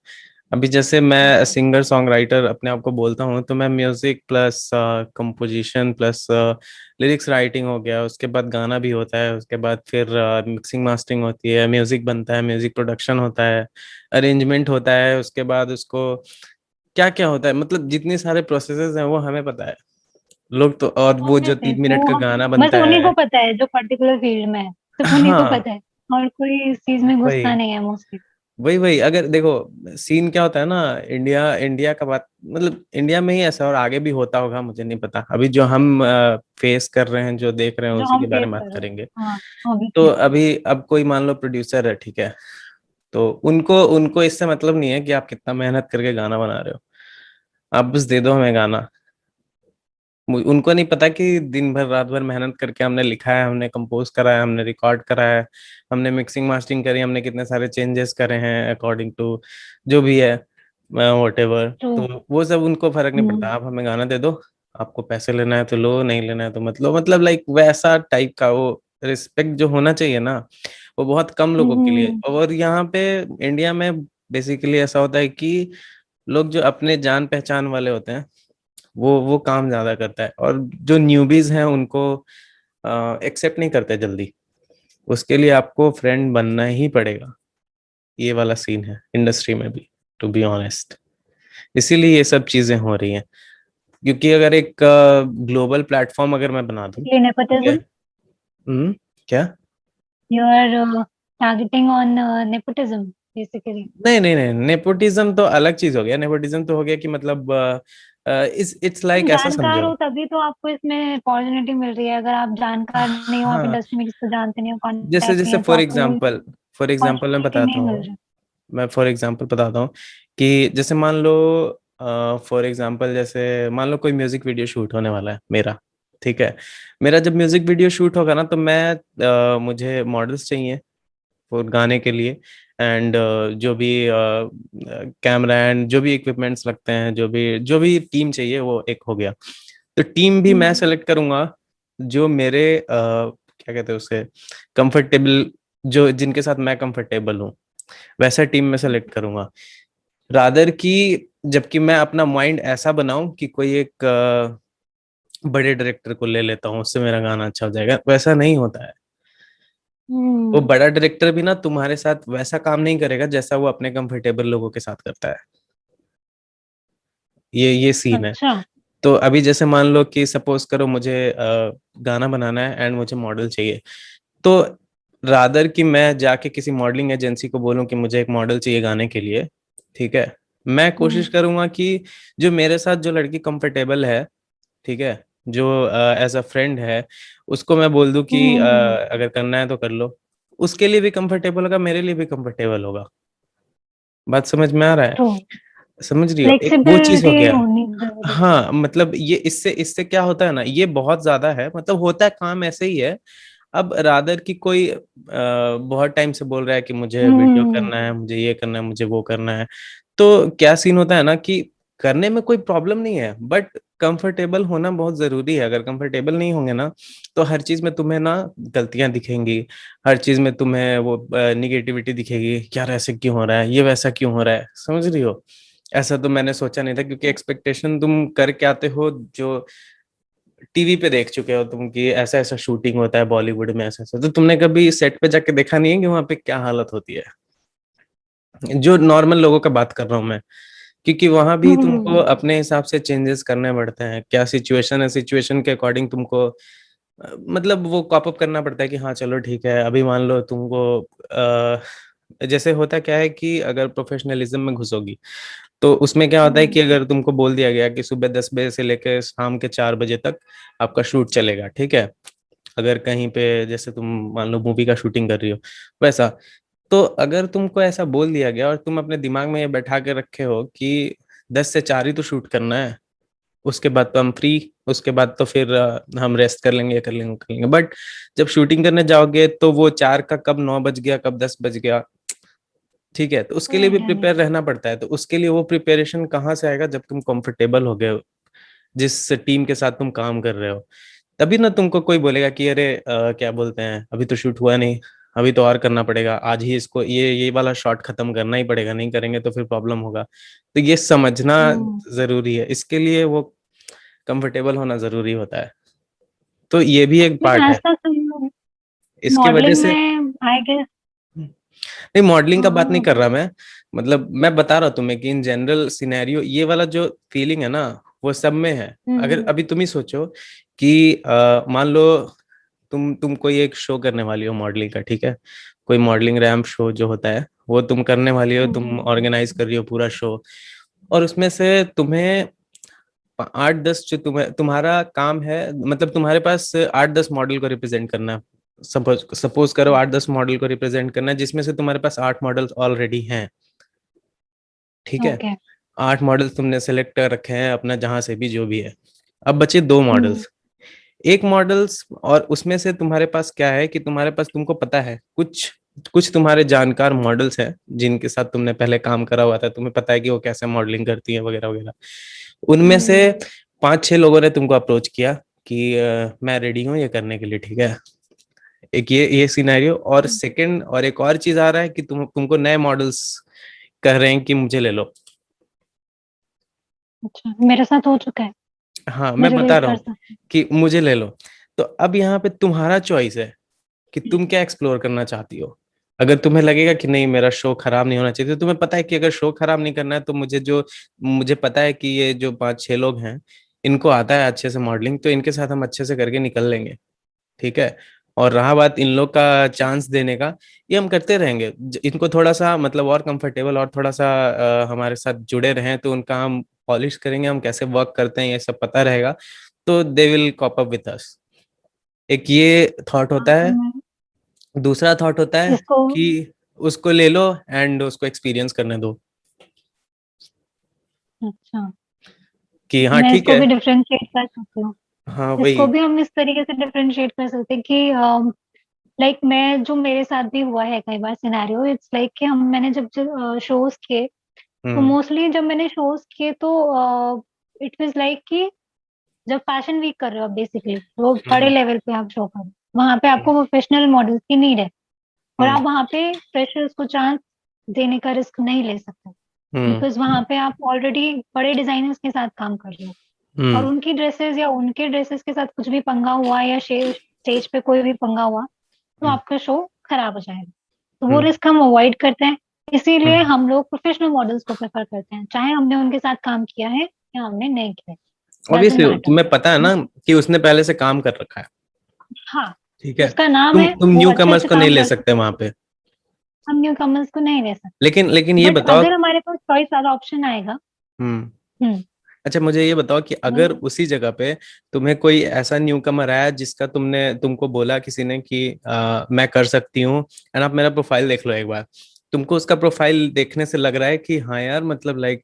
Speaker 2: अभी जैसे मैं
Speaker 1: हम्म।
Speaker 2: सिंगर सॉन्ग राइटर अपने आप को बोलता हूँ, तो मैं music plus composition plus lyrics writing हो गया, उसके बाद गाना भी होता है, उसके बाद फिर मिक्सिंग मास्टरिंग होती है, म्यूजिक बनता है, म्यूजिक प्रोडक्शन होता है, अरेंजमेंट होता है, उसके बाद उसको क्या क्या होता है, मतलब जितने सारे प्रोसेसेस हैं वो हमें पता है। लोग तो, और वो जो
Speaker 1: Obviously,
Speaker 2: 3 मिनट
Speaker 1: वो
Speaker 2: का गाना
Speaker 1: बस
Speaker 2: बनता
Speaker 1: उन्हीं को
Speaker 2: है।
Speaker 1: पता है जो पर्टिकुलर फील्ड में है, सिर्फ उन्हीं को
Speaker 2: हाँ।
Speaker 1: पता है। और कोई इस चीज में घुसता
Speaker 2: वही
Speaker 1: नहीं है मोस्टली।
Speaker 2: वही अगर देखो सीन क्या होता है ना, इंडिया इंडिया का बात, मतलब इंडिया में ही ऐसा और आगे भी होता होगा, मुझे नहीं पता, अभी जो हम फेस कर रहे हैं, जो देख रहे हैं,
Speaker 1: जो
Speaker 2: उसी
Speaker 1: हम
Speaker 2: के बारे
Speaker 1: फेस
Speaker 2: में बात
Speaker 1: कर रहे हैं।
Speaker 2: करेंगे।
Speaker 1: हाँ
Speaker 2: तो
Speaker 1: ऑब्वियसली।
Speaker 2: अभी अब कोई मान लो प्रोड्यूसर है, ठीक है, तो उनको उनको इससे मतलब नहीं है कि आप कितना मेहनत करके गाना बना रहे हो, आप बस दे दो हमें गाना। उनको नहीं पता कि दिन भर रात भर मेहनत करके हमने लिखा है, हमने कंपोज करा है, हमने रिकॉर्ड करा है, हमने मिक्सिंग मास्टरिंग करी, हमने कितने सारे चेंजेस करे हैं अकॉर्डिंग टू जो भी है, वॉटेवर।
Speaker 1: ट्रू।
Speaker 2: तो वो सब उनको फर्क नहीं पड़ता,
Speaker 1: हम्म।
Speaker 2: आप हमें गाना दे दो, आपको पैसे लेना है तो लो, नहीं लेना है तो मत लो, मतलब लाइक वैसा टाइप का वो रिस्पेक्ट जो होना चाहिए ना, वो बहुत कम लोगों के लिए।
Speaker 1: हम्म।
Speaker 2: और यहाँ पे इंडिया में बेसिकली ऐसा होता है कि लोग जो अपने जान पहचान वाले होते हैं, वो काम ज्यादा करता है, और जो न्यूबीज हैं उनको एक्सेप्ट नहीं करते जल्दी। उसके लिए आपको फ्रेंड बनना ही पड़ेगा। ये वाला सीन है इंडस्ट्री में भी, टू बी ऑनेस्ट। इसीलिए ये सब चीजें हो रही हैं, क्योंकि अगर एक ग्लोबल प्लेटफॉर्म अगर मैं बना दूं,
Speaker 1: ये
Speaker 2: ठीक है।
Speaker 1: नेपोटिज्म।
Speaker 2: हम्म। क्या?
Speaker 1: You are targeting on nepotism basically.
Speaker 2: नहीं नहीं नहीं, नेपोटिज्म तो अलग चीज हो गया। नेपोटिज्म तो हो गया कि मतलब इट्स
Speaker 1: तुम
Speaker 2: लाइक ऐसा
Speaker 1: जानकार
Speaker 2: समझो।
Speaker 1: हो तभी तो आपको इसमें अपॉर्चुनिटी मिल रही है। अगर आप जानकार नहीं हो, आप
Speaker 2: हाँ,
Speaker 1: इंडस्ट्री में किसी को जानते नहीं हो,
Speaker 2: जैसे
Speaker 1: कांटेक्ट नहीं
Speaker 2: जैसे
Speaker 1: है, तो आपको
Speaker 2: फॉर एग्जांपल मैं
Speaker 1: अपॉर्चुनिटी
Speaker 2: बताता
Speaker 1: नहीं मिल
Speaker 2: हूँ,
Speaker 1: रही।
Speaker 2: मैं फॉर एग्जांपल बताता हूँ कि जैसे मान लो, फॉर एग्जांपल जैसे मान लो कोई म्यूजिक वीडियो शूट होने वाला है मेरा, ठीक है। मेरा जब म्यूजिक वीडियो शूट होगा ना, तो मैं मुझे मॉडल्स चाहिए वो गाने के लिए, एंड जो भी कैमरा एंड जो भी इक्विपमेंट्स लगते हैं, जो भी टीम चाहिए, वो एक हो गया। तो टीम भी मैं
Speaker 1: हम्म।
Speaker 2: सेलेक्ट करूंगा जो मेरे क्या कहते हैं उसे, कंफर्टेबल, जो जिनके साथ मैं कंफर्टेबल हूँ, वैसा टीम में सेलेक्ट करूंगा। रादर की, जबकि मैं अपना माइंड ऐसा बनाऊं कि कोई एक बड़े डायरेक्टर को ले लेता हूँ, उससे मेरा गाना अच्छा हो जाएगा, वैसा नहीं होता है। वो
Speaker 1: हम्म।
Speaker 2: बड़ा डायरेक्टर भी ना तुम्हारे साथ वैसा काम नहीं करेगा जैसा वो अपने कंफर्टेबल लोगों के साथ करता है। ये सीन है।
Speaker 1: अच्छा।
Speaker 2: तो अभी जैसे मान लो कि सपोज करो मुझे गाना बनाना है एंड मुझे मॉडल चाहिए, तो रादर कि मैं जाके किसी मॉडलिंग एजेंसी को बोलूं कि मुझे एक मॉडल चाहिए गाने के लिए, ठीक है, मैं कोशिश
Speaker 1: हम्म।
Speaker 2: करूंगा कि जो मेरे साथ जो लड़की कंफर्टेबल है, ठीक है, जो एज अ फ्रेंड है, उसको मैं बोल दूं कि
Speaker 1: हम्म।
Speaker 2: अगर करना है तो कर लो। उसके लिए भी कंफर्टेबल होगा, मेरे लिए भी कंफर्टेबल होगा। बात समझ में आ रहा है?
Speaker 1: ट्रू।
Speaker 2: समझ रही हो, एक वो चीज हो
Speaker 1: फ्लेक्सिबिलिटी
Speaker 2: गया।
Speaker 1: होनी जरूरी है।
Speaker 2: हाँ मतलब ये इससे इससे क्या होता है ना, ये बहुत ज्यादा है, मतलब होता है काम ऐसे ही है। अब रादर की कोई बहुत टाइम से बोल रहा है कि मुझे वीडियो
Speaker 1: हम्म।
Speaker 2: करना है, मुझे ये करना है, मुझे वो करना है, तो क्या सीन होता है ना कि करने में कोई प्रॉब्लम नहीं है, बट कंफर्टेबल होना बहुत जरूरी है। अगर कंफर्टेबल नहीं होंगे ना, तो हर चीज में तुम्हें ना गलतियां दिखेंगी, हर चीज में तुम्हें वो निगेटिविटी दिखेगी, यार ऐसे क्यों हो रहा है, ये वैसा क्यों हो रहा है, समझ रही हो? ऐसा तो मैंने सोचा नहीं था, क्योंकि एक्सपेक्टेशन तुम करके आते हो जो टीवी पे देख चुके हो तुम, कि ऐसा ऐसा शूटिंग होता है बॉलीवुड में, ऐसा ऐसा, तो तुमने कभी सेट पे जाके देखा नहीं है कि वहां पे क्या हालत होती है? जो नॉर्मल लोगों का बात कर रहा हूँ मैं, क्योंकि वहां भी तुमको
Speaker 1: हम्म।
Speaker 2: अपने हिसाब से चेंजेस करने पड़ते हैं, क्या सिचुएशन है, सिचुएशन के अकॉर्डिंग तुमको मतलब वो कॉप अप करना पड़ता है कि हाँ चलो ठीक है। अभी मान लो तुमको जैसे होता क्या है कि अगर प्रोफेशनलिज्म में घुसोगी, तो उसमें क्या होता है
Speaker 1: हम्म।
Speaker 2: कि अगर तुमको बोल दिया गया कि सुबह 10 बजे से लेकर शाम के 4 बजे तक आपका शूट चलेगा, ठीक है, अगर कहीं पे जैसे तुम मान लो मूवी का शूटिंग कर रही हो वैसा, तो अगर तुमको ऐसा बोल दिया गया और तुम अपने दिमाग में ये बैठा के रखे हो कि 10 से 4 ही तो शूट करना है, उसके बाद तो हम फ्री, उसके बाद तो फिर हम रेस्ट कर लेंगे, ये कर लेंगे, वो कर लेंगे, बट जब शूटिंग करने जाओगे तो वो 4 का कब 9 बज गया, कब 10 बज गया, ठीक है, तो उसके लिए भी
Speaker 1: आइडिया नहीं।
Speaker 2: प्रिपेयर रहना पड़ता है। तो उसके लिए वो प्रिपरेशन कहाँ से आएगा, जब तुम कंफर्टेबल हो गए हो जिस टीम के साथ तुम काम कर रहे हो, तभी ना तुमको कोई बोलेगा कि अरे क्या बोलते हैं, अभी तो शूट हुआ नहीं, अभी तो और करना पड़ेगा, आज ही इसको ये वाला शॉट खत्म करना ही पड़ेगा, नहीं करेंगे तो फिर प्रॉब्लम होगा। तो ये समझना
Speaker 1: हम्म।
Speaker 2: जरूरी है, इसके लिए वो कंफर्टेबल होना जरूरी होता है। तो ये भी एक
Speaker 1: नहीं,
Speaker 2: पार्ट है
Speaker 1: ऐसा
Speaker 2: इसकी वजह
Speaker 1: मॉडलिंग
Speaker 2: से।
Speaker 1: में आई गेस।
Speaker 2: नहीं, मॉडलिंग का बात नहीं
Speaker 1: हाँ।
Speaker 2: कर रहा मैं, मतलब मैं बता रहा हूँ तुम्हें कि इन जनरल सिनेरियो ये वाला जो फीलिंग है ना, वो सब में है। अगर
Speaker 1: हम्म।
Speaker 2: अभी तुम ही सोचो कि मान लो तुम कोई एक शो करने वाली हो मॉडलिंग का, ठीक है, कोई मॉडलिंग रैंप शो जो होता है वो तुम करने वाली हो, तुम
Speaker 1: हम्म।
Speaker 2: ऑर्गेनाइज कर रही हो पूरा शो, और उसमें से तुम्हें 8-10 जो तुम्हारा काम है, मतलब तुम्हारे पास 8-10 मॉडल को रिप्रेजेंट करना है। सपोज सपोज करो 8-10 मॉडल को रिप्रेजेंट करना है, जिसमें से तुम्हारे पास 8 मॉडल्स ऑलरेडी हैं, ठीक है,
Speaker 1: ओके।
Speaker 2: 8 मॉडल्स तुमने सेलेक्ट कर रखे हैं अपना जहां से भी जो भी है। अब बचे 2 मॉडल्स, एक मॉडल्स, और उसमें से तुम्हारे पास क्या है कि तुम्हारे पास, तुमको पता है कुछ कुछ तुम्हारे जानकार मॉडल्स हैं जिनके साथ तुमने पहले काम करा हुआ था, तुम्हें पता है कि वो कैसे मॉडलिंग करती है वगैरह वगैरह। उनमें से
Speaker 1: हम्म।
Speaker 2: 5-6 लोगों ने तुमको अप्रोच किया कि मैं रेडी हूँ ये करने के लिए, ठीक है, एक ये सिनेरियो। और सेकंड, और एक और चीज आ रहा है कि तुमको नए मॉडल्स कह रहे हैं कि मुझे ले लो।
Speaker 1: अच्छा, मेरे साथ हो चुका है।
Speaker 2: हाँ
Speaker 1: मैं
Speaker 2: मैं बता
Speaker 1: रिलेट
Speaker 2: रहा
Speaker 1: कर
Speaker 2: हूँ
Speaker 1: सकती
Speaker 2: कि मुझे ले लो। तो अब यहाँ पे तुम्हारा चॉइस है कि तुम क्या एक्सप्लोर करना चाहती हो। अगर तुम्हें लगेगा कि नहीं मेरा शो खराब नहीं होना चाहिए, तो तुम्हें पता है कि अगर शो खराब नहीं करना है, तो मुझे पता है कि ये जो 5-6 लोग हैं इनको आता है अच्छे से मॉडलिंग, तो इनके साथ हम अच्छे से करके निकल लेंगे, ठीक है। और रहा बात इन लोग का चांस देने का, ये हम करते रहेंगे, इनको थोड़ा सा मतलब और कंफर्टेबल और थोड़ा सा हमारे साथ जुड़े रहें, तो उनका हम पॉलिश करेंगे, हम कैसे वर्क करते हैं ये सब पता रहेगा, तो they will cope up with us. एक ये थॉट होता है।
Speaker 1: हूँ।
Speaker 2: दूसरा थॉट होता है
Speaker 1: इसको।
Speaker 2: कि उसको ले लो एंड उसको एक्सपीरियंस करने दो,
Speaker 1: अच्छा,
Speaker 2: कि हाँ
Speaker 1: मैं
Speaker 2: ठीक
Speaker 1: इसको
Speaker 2: है।
Speaker 1: भी डिफरेंशिएट कर सकती हूँ।
Speaker 2: हाँ
Speaker 1: इसको
Speaker 2: वही।
Speaker 1: भी हम इस तरीके से डिफरेंशिएट कर सकते हैं कि लाइक मैं जो मेरे साथ भी हुआ है कई बार सिनेरियो, इट्स लाइक कि हम मैंने जब शोज किए, तो
Speaker 2: हम्म।
Speaker 1: मोस्टली जब मैंने शोज किए तो इट वाज लाइक कि जब फैशन वीक कर रहे हो आप बेसिकली, वो बड़े
Speaker 2: हम्म।
Speaker 1: लेवल पे आप शो कर रहे हो, वहां पे आपको प्रोफेशनल मॉडल्स की नीड है, और
Speaker 2: हम्म।
Speaker 1: आप वहां पे फ्रेशर्स को चांस देने का रिस्क नहीं ले सकते,
Speaker 2: हम्म।
Speaker 1: बिकॉज वहां पे आप ऑलरेडी बड़े डिजाइनर्स के साथ काम कर रहे हो, और
Speaker 2: हम्म।
Speaker 1: उनकी ड्रेसेस या उनके ड्रेसेस के साथ कुछ भी पंगा हुआ या स्टेज पे कोई भी पंगा हुआ, तो
Speaker 2: हम्म।
Speaker 1: आपका शो खराब हो जाएगा। तो वो
Speaker 2: हम्म।
Speaker 1: रिस्क हम अवॉइड करते हैं, इसीलिए
Speaker 2: हम्म।
Speaker 1: हम लोग प्रोफेशनल मॉडल्स को प्रेफर करते हैं, चाहे हमने उनके साथ काम किया है या हमने नहीं किया, डजेंट
Speaker 2: ऑब्वियसली
Speaker 1: मैटर।
Speaker 2: तुम्हें पता है ना कि उसने पहले से काम कर रखा है,
Speaker 1: हाँ,
Speaker 2: ठीक है।
Speaker 1: उसका नाम
Speaker 2: तुम
Speaker 1: है,
Speaker 2: तुम
Speaker 1: वो
Speaker 2: न्यू
Speaker 1: अच्छे
Speaker 2: कमर्स
Speaker 1: से
Speaker 2: को नहीं
Speaker 1: काम
Speaker 2: ले
Speaker 1: कर
Speaker 2: सकते
Speaker 1: सकता
Speaker 2: वहां
Speaker 1: है।
Speaker 2: पे।
Speaker 1: हम न्यू कमर्स को नहीं ले सकते,
Speaker 2: लेकिन ये
Speaker 1: बट
Speaker 2: बताओ।
Speaker 1: अगर हमारे पास चॉइस वाला ऑप्शन आएगा।
Speaker 2: हम्म।
Speaker 1: हम्म।
Speaker 2: अच्छा मुझे ये बताओ कि अगर उसी जगह पे तुम्हें कोई ऐसा न्यू कमर आया जिसका तुमको बोला किसी ने कि मैं कर सकती हूँ, एंड आप मेरा प्रोफाइल देख लो एक बार, तुमको उसका प्रोफाइल देखने से लग रहा है कि हाँ यार, मतलब लाइक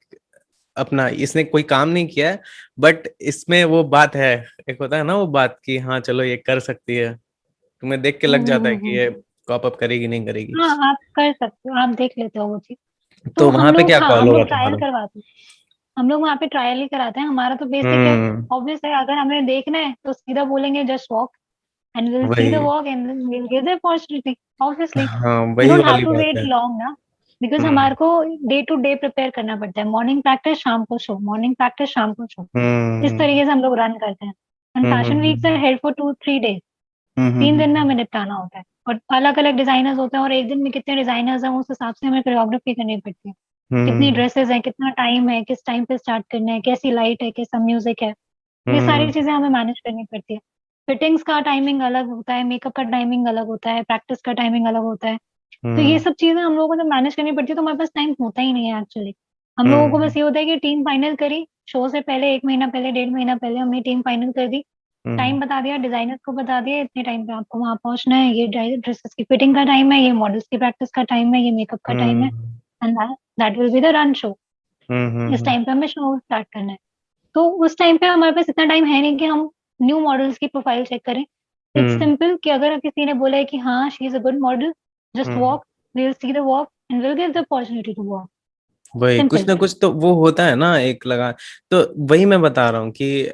Speaker 2: अपना इसने कोई काम नहीं किया है, बट इसमें वो बात है, एक होता है ना वो बात कि हाँ चलो ये कर सकती है, तुम्हें देख के लग जाता है कि ये
Speaker 1: हम्म।
Speaker 2: कॉप अप करेगी नहीं करेगी।
Speaker 1: हाँ, आप कर सकते हो, आप देख लेते हो वो चीज। तो
Speaker 2: तो वहां पे क्या
Speaker 1: हाँ,
Speaker 2: कॉल
Speaker 1: हम
Speaker 2: होगा
Speaker 1: लोग ट्रायल
Speaker 2: तुम्हारा?
Speaker 1: करवाते हैं। हम लोग वहाँ पे ट्रायल ही कराते हैं। हमारा तो बेसिक है,
Speaker 2: हम्म।
Speaker 1: ऑब्वियस है। अगर हमें देखना है तो सीधा बोलेंगे just walk and will see the
Speaker 2: वही।
Speaker 1: Walk and will give the opportunity, obviously.
Speaker 2: हाँ
Speaker 1: वी
Speaker 2: वही
Speaker 1: डोंट हैव
Speaker 2: वाली
Speaker 1: टू
Speaker 2: बात
Speaker 1: वेट
Speaker 2: है।
Speaker 1: लॉन्ग ना, बिकॉज
Speaker 2: हम्म
Speaker 1: हमारे को डे टू डे प्रिपेयर करना पड़ता है। मॉर्निंग प्रैक्टिस, शाम को शो, मॉर्निंग प्रैक्टिस, शाम को शो। इस
Speaker 2: हम्म
Speaker 1: तरीके से हम लोग रन करते हैं। And
Speaker 2: hmm
Speaker 1: fashion weeks
Speaker 2: hmm
Speaker 1: are held for 2-3 days.
Speaker 2: Hmm hmm
Speaker 1: 3 दिन में
Speaker 2: हम्म
Speaker 1: हमें निपटाना होता है। और अलग अलग डिजाइनर्स होते हैं, और एक दिन में कितने डिजाइनर्स हैं उस हिसाब से हमें कोरियोग्राफी करनी पड़ती है। कितनी
Speaker 2: हम्म
Speaker 1: ड्रेसेस हैं, कितना टाइम है, किस टाइम पे स्टार्ट करना है, कैसी लाइट है, कैसा म्यूजिक है। ये सारी
Speaker 2: हम्म
Speaker 1: चीजें हमें मैनेज करनी पड़ती है। फिटिंग्स का टाइमिंग अलग होता है, मेकअप का टाइमिंग अलग होता है, प्रैक्टिस का टाइमिंग अलग होता है। तो ये
Speaker 2: हम्म
Speaker 1: सब चीजें हम लोगों को जब मैनेज करनी पड़ती है तो हमारे पास टाइम होता ही नहीं है एक्चुअली। हम लोगों को
Speaker 2: हम्म
Speaker 1: बस ये होता है कि टीम फाइनल करी, शो से पहले 1 महीना पहले, 1.5 महीना पहले हमने टीम फाइनल कर दी।
Speaker 2: हम्म
Speaker 1: टाइम बता दिया, डिजाइनर को बता दिया इतने टाइम पे आपको वहां पहुंचना है, ये ड्रेसेस की फिटिंग का टाइम है, ये मॉडल्स की प्रैक्टिस का टाइम है, ये मेकअप का टाइम है।
Speaker 2: Hmm
Speaker 1: and that will be the run show. इस
Speaker 2: हम्म।
Speaker 1: टाइम पे हमें शो स्टार्ट करना है। तो उस टाइम पे हमारे पास इतना टाइम है नहीं कि हम न्यू मॉडल्स की प्रोफाइल चेक करें। इट्स
Speaker 2: हम्म
Speaker 1: सिंपल कि अगर किसी ने बोला है कि हाँ she is a good model, just
Speaker 2: hmm.
Speaker 1: Walk, will see the walk and will give the opportunity to walk.
Speaker 2: वही कुछ
Speaker 1: सिंपल।
Speaker 2: ना कुछ तो वो होता है ना एक लगा। तो वही मैं बता रहा हूँ कि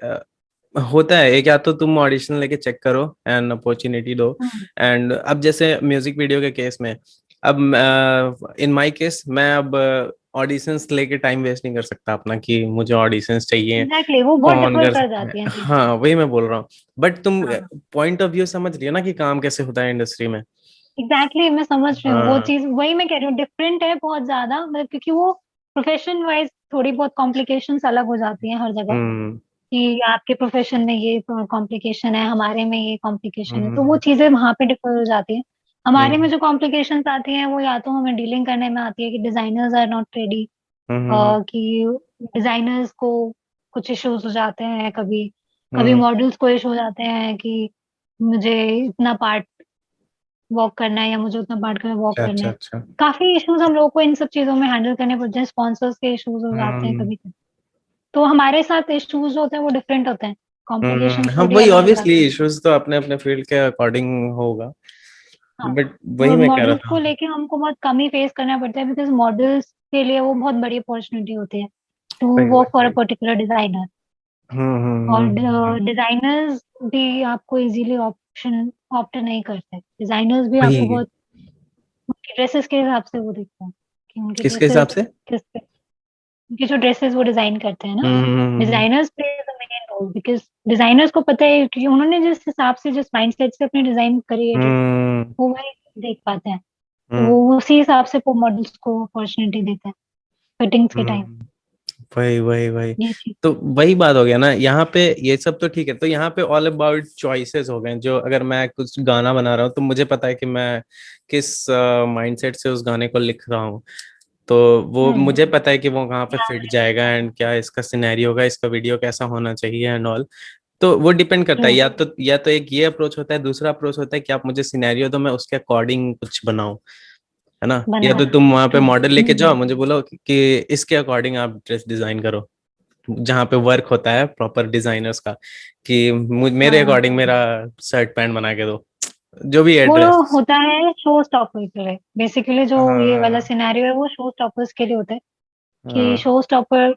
Speaker 2: होता है एक, या तो तुम ऑडिशन लेके चेक करो एंड अपॉर्चुनिटी दो।
Speaker 1: हम्म।
Speaker 2: एंड अब जैसे म्यूजिक वीडियो के केस में, अब इन माय केस मैं अब ऑडिशंस लेके टाइम वेस्ट नहीं कर सकता अपना कि मुझे ऑडिशंस चाहिए,
Speaker 1: एग्जैक्टली, वो बहुत
Speaker 2: कौन
Speaker 1: डिफर
Speaker 2: कर
Speaker 1: कर
Speaker 2: सकता है।
Speaker 1: जाती हैं चीजें।
Speaker 2: हाँ वही मैं बोल रहा हूँ। बट तुम
Speaker 1: हाँ,
Speaker 2: पॉइंट ऑफ व्यू समझ रही हो ना कि काम कैसे होता है इंडस्ट्री में।
Speaker 1: एग्जैक्टली, मैं समझ रही हूँ वो
Speaker 2: हाँ।
Speaker 1: चीज। वही मैं कह रही हूँ, डिफरेंट है बहुत ज्यादा, मतलब क्योंकि वो प्रोफेशन वाइज थोड़ी बहुत कॉम्प्लिकेशंस अलग हो जाती हैं हर जगह।
Speaker 2: हम्म
Speaker 1: कि आपके प्रोफेशन में ये कॉम्प्लिकेशन है, हमारे में ये कॉम्प्लिकेशन है, तो वो
Speaker 2: हम्म
Speaker 1: चीजें वहां पे डिफर हो जाती हैं। हमारे में
Speaker 2: हम्म
Speaker 1: जो कॉम्प्लिकेशंस आती हैं वो या तो हमें डीलिंग करने में आती है कि डिजाइनर्स आर नॉट रेडी,
Speaker 2: हम्म
Speaker 1: कि डिजाइनर्स को कुछ इश्यूज हो जाते हैं कभी। कभी
Speaker 2: हम्म।
Speaker 1: मॉडल्स को इशू हो जाते हैं कि मुझे इतना पार्ट वॉक करना है या मुझे उतना पार्ट का वॉक
Speaker 2: अच्छा
Speaker 1: करना
Speaker 2: अच्छा
Speaker 1: है।
Speaker 2: अच्छा।
Speaker 1: काफी इश्यूज हम लोग को इन सब चीजों में हैंडल करने पड़ते हैं। स्पॉन्सर्स के इश्यूज हो जाते हैं
Speaker 2: हम्म
Speaker 1: कभी कभी। तो हमारे साथ इश्यूज जो होते हैं वो डिफरेंट होते हैं। कॉम्प्लिकेशंस
Speaker 2: हाँ
Speaker 1: थोड़ी
Speaker 2: वही,
Speaker 1: अलग हो
Speaker 2: ऑब्वियसली
Speaker 1: जाती हैं।
Speaker 2: इश्यूज तो अपने अपने फील्ड के अकॉर्डिंग होगा।
Speaker 1: हाँ,
Speaker 2: बट वही मैं कह रहा
Speaker 1: मॉडल्स को
Speaker 2: था।
Speaker 1: लेके हमको बहुत कम ही फेस करना पड़ता है, बिकॉज मॉडल्स के लिए वो बहुत बड़ी अपॉर्चुनिटी होती है टू
Speaker 2: वही
Speaker 1: वर्क
Speaker 2: वही
Speaker 1: फॉर अ
Speaker 2: वही।
Speaker 1: Particular designer. और
Speaker 2: हम्म।
Speaker 1: डिजाइनर्स भी आपको इजीली ऑप्शन ऑप्ट नहीं करते। डिजाइनर्स भी आपको
Speaker 2: वही।
Speaker 1: बहुत उनकी ड्रेसेस के हिसाब से वो देखते हैं कि उनकी
Speaker 2: किसके हिसाब
Speaker 1: ड्रेसेस
Speaker 2: से?
Speaker 1: किस, उनकी जो ड्रेसेस वो डिजाइन करते हैं ना।
Speaker 2: हम्म।
Speaker 1: Designers play the main role, because designers को पता है कि उन्होंने जिस हिसाब से, जिस माइंडसेट से अपनी डिजाइन क्रिएट है,
Speaker 2: हम्म
Speaker 1: वो वही देख पाते हैं। तो
Speaker 2: हम्म
Speaker 1: वो उसी हिसाब से वो मॉडल्स को अपॉर्चुनिटी देते हैं फिटिंग्स के टाइम।
Speaker 2: हम्म। वही वही वही।
Speaker 1: ये चीज।
Speaker 2: तो वही बात हो गया ना यहाँ पे, ये सब तो ठीक है। तो यहाँ पे ऑल अबाउट चॉइसेस हो गए, जो अगर मैं कुछ गाना बना रहा हूँ तो मुझे पता है कि मैं किस माइंडसेट से उस गाने को लिख रहा हूँ। तो वो
Speaker 1: हम्म।
Speaker 2: मुझे पता है कि वो कहाँ पे
Speaker 1: क्या
Speaker 2: फिट
Speaker 1: है?
Speaker 2: जाएगा एंड क्या इसका सिनेरियो होगा, इसका वीडियो कैसा होना चाहिए एंड ऑल। तो वो डिपेंड करता है,
Speaker 1: हम्म।
Speaker 2: या तो एक ये अप्रोच होता है, दूसरा अप्रोच होता है कि आप मुझे सिनेरियो दो, मैं उसके अकॉर्डिंग कुछ बनाऊं, है ना। या
Speaker 1: बना
Speaker 2: तो
Speaker 1: रहे
Speaker 2: तुम वहां पे
Speaker 1: ट्रू।
Speaker 2: मॉडल लेके जाओ, मुझे बोलो कि इसके अकॉर्डिंग आप ड्रेस डिजाइन करो, जहाँ पे वर्क होता है प्रॉपर डिजाइनर्स का, कि मेरे
Speaker 1: हाँ,
Speaker 2: अकॉर्डिंग मेरा शर्ट पैंट बना के दो, जो भी
Speaker 1: वो
Speaker 2: एड्रेस।
Speaker 1: होता है शो स्टॉपर्स के लिए। बेसिकली जो ये वाला
Speaker 2: हाँ
Speaker 1: सिनेरियो है वो शो स्टॉपर्स के लिए होता है। कि
Speaker 2: हाँ।
Speaker 1: शो स्टॉपर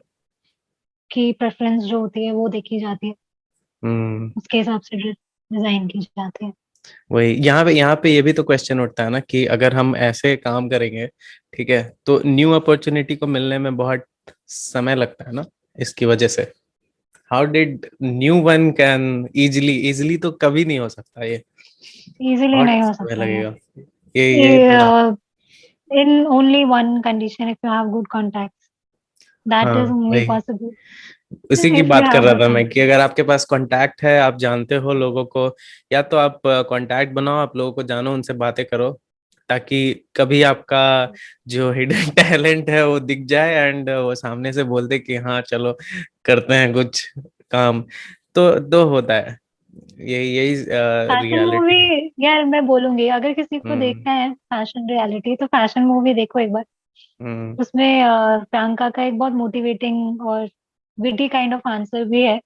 Speaker 1: की प्रेफरेंस जो होती है वो देखी जाती है,
Speaker 2: हम्म।
Speaker 1: उसके हिसाब से ड्रेस डिजाइन की जाती है।
Speaker 2: वही यहाँ पे ये भी तो क्वेश्चन उठता है ना कि अगर हम ऐसे काम करेंगे, ठीक है, तो न्यू अपॉर्चुनिटी को मिलने में बहुत समय लगता है ना, इसकी वजह से। How did new one can easily, easily तो कभी नहीं हो सकता ये,
Speaker 1: इजीली
Speaker 2: बहुत
Speaker 1: नहीं हो
Speaker 2: समय
Speaker 1: सकता है।
Speaker 2: लगेगा। ये थोड़ा।
Speaker 1: In only one condition, if you have good contacts, that
Speaker 2: हाँ
Speaker 1: इज ओनली
Speaker 2: वही,
Speaker 1: पॉसिबल
Speaker 2: उसी की
Speaker 1: इफ यू
Speaker 2: बात कर
Speaker 1: हैव
Speaker 2: रहा
Speaker 1: गुड
Speaker 2: था मैं कि
Speaker 1: कॉन्टैक्ट।
Speaker 2: अगर आपके पास कांटेक्ट है, आप जानते हो लोगों को, या तो आप कांटेक्ट बनाओ, आप लोगों को जानो, उनसे बातें करो, ताकि कभी आपका जो हिडन टैलेंट है वो दिख जाए एंड वो सामने से बोल दे कि हाँ चलो करते हैं कुछ काम। तो होता है। यही
Speaker 1: फैशन
Speaker 2: रियलिटी है।
Speaker 1: मूवी यार मैं बोलूंगी, अगर किसी को
Speaker 2: हम्म।
Speaker 1: देखना है फैशन रियलिटी तो फैशन मूवी देखो एक बार।
Speaker 2: हम्म।
Speaker 1: उसमें प्रियंका का एक बहुत मोटिवेटिंग और विटी काइंड ऑफ आंसर भी है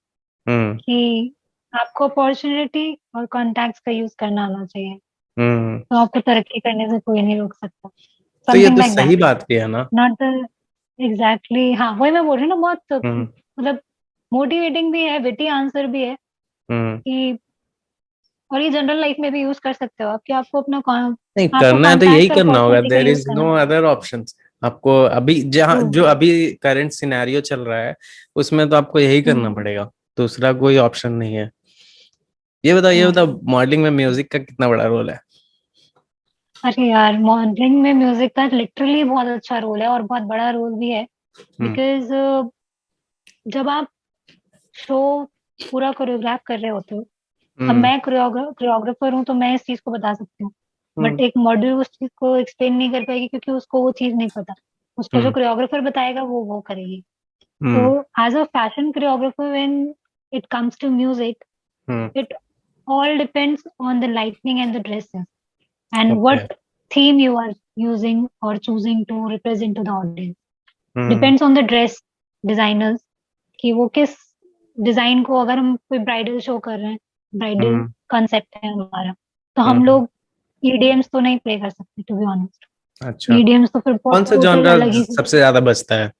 Speaker 2: हम्म।
Speaker 1: कि आपको अपॉर्चुनिटी और कॉन्टैक्ट्स का यूज करना आना चाहिए,
Speaker 2: हम्म।
Speaker 1: तो आपको तरक्की करने से कोई नहीं रोक सकता।
Speaker 2: तो ये
Speaker 1: समथिंग
Speaker 2: तो
Speaker 1: लाइक
Speaker 2: सही
Speaker 1: दैट।
Speaker 2: बात की है ना।
Speaker 1: नॉट द एग्जैक्टली, हाँ वही मैं बोल रही हूँ ना, बहुत
Speaker 2: हम्म।
Speaker 1: मतलब मोटिवेटिंग भी है, विटी आंसर भी है
Speaker 2: हम्म।
Speaker 1: कि, और ये जनरल लाइफ में भी यूज कर सकते हो आप कि आपको अपना
Speaker 2: नहीं,
Speaker 1: आपको
Speaker 2: करना है तो यही
Speaker 1: कॉन्टैक्ट और
Speaker 2: करना होगा,
Speaker 1: अपॉर्चुनिटी का
Speaker 2: देर
Speaker 1: यूज
Speaker 2: इज
Speaker 1: करना
Speaker 2: नो
Speaker 1: पड़ेगा।
Speaker 2: Other options. आपको अभी
Speaker 1: ट्रू।
Speaker 2: जहाँ जो अभी करंट सिनेरियो चल रहा है उसमें तो आपको यही करना
Speaker 1: हम्म।
Speaker 2: पड़ेगा, दूसरा कोई ऑप्शन नहीं है। ये बताओ मॉडलिंग में म्यूजिक का कितना बड़ा रोल है?
Speaker 1: अरे यार मॉडलिंग में म्यूजिक का लिटरली बहुत अच्छा रोल है और बहुत बड़ा रोल भी है।
Speaker 2: हम्म।
Speaker 1: बिकॉज जब आप शो पूरा कोरियोग्राफ कर रहे होते हो, अब
Speaker 2: हम्म।
Speaker 1: मैं कोरियोग्राफर हूँ तो मैं इस चीज को बता सकती हूँ, बट
Speaker 2: हम्म।
Speaker 1: एक मॉडल उस चीज को एक्सप्लेन नहीं कर पाएगी क्योंकि उसको वो चीज नहीं पता। उसको जो
Speaker 2: हम्म।
Speaker 1: कोरियोग्राफर बताएगा वो करेगी। तो
Speaker 2: हम्म।
Speaker 1: As a fashion choreographer when it comes to music,
Speaker 2: hmm.
Speaker 1: it all depends on the lighting and the dresses and
Speaker 2: okay.
Speaker 1: what theme you are using or choosing to represent to the audience.
Speaker 2: Hmm.
Speaker 1: Depends on the dress designers कि वो किस design को, अगर हम कोई bridal show कर रहे हैं, ब्राइडल
Speaker 2: हम्म।
Speaker 1: कंसेप्ट है हमारा, तो हम
Speaker 2: हम्म।
Speaker 1: लोग ईडीएम्स तो नहीं प्ले कर सकते टू बी ऑनेस्ट।
Speaker 2: अच्छा,
Speaker 1: ईडीएम्स तो फिर बहुत
Speaker 2: कौन सा
Speaker 1: टोटल
Speaker 2: जॉनरा
Speaker 1: अलग ही।
Speaker 2: सबसे ज्यादा बजता है?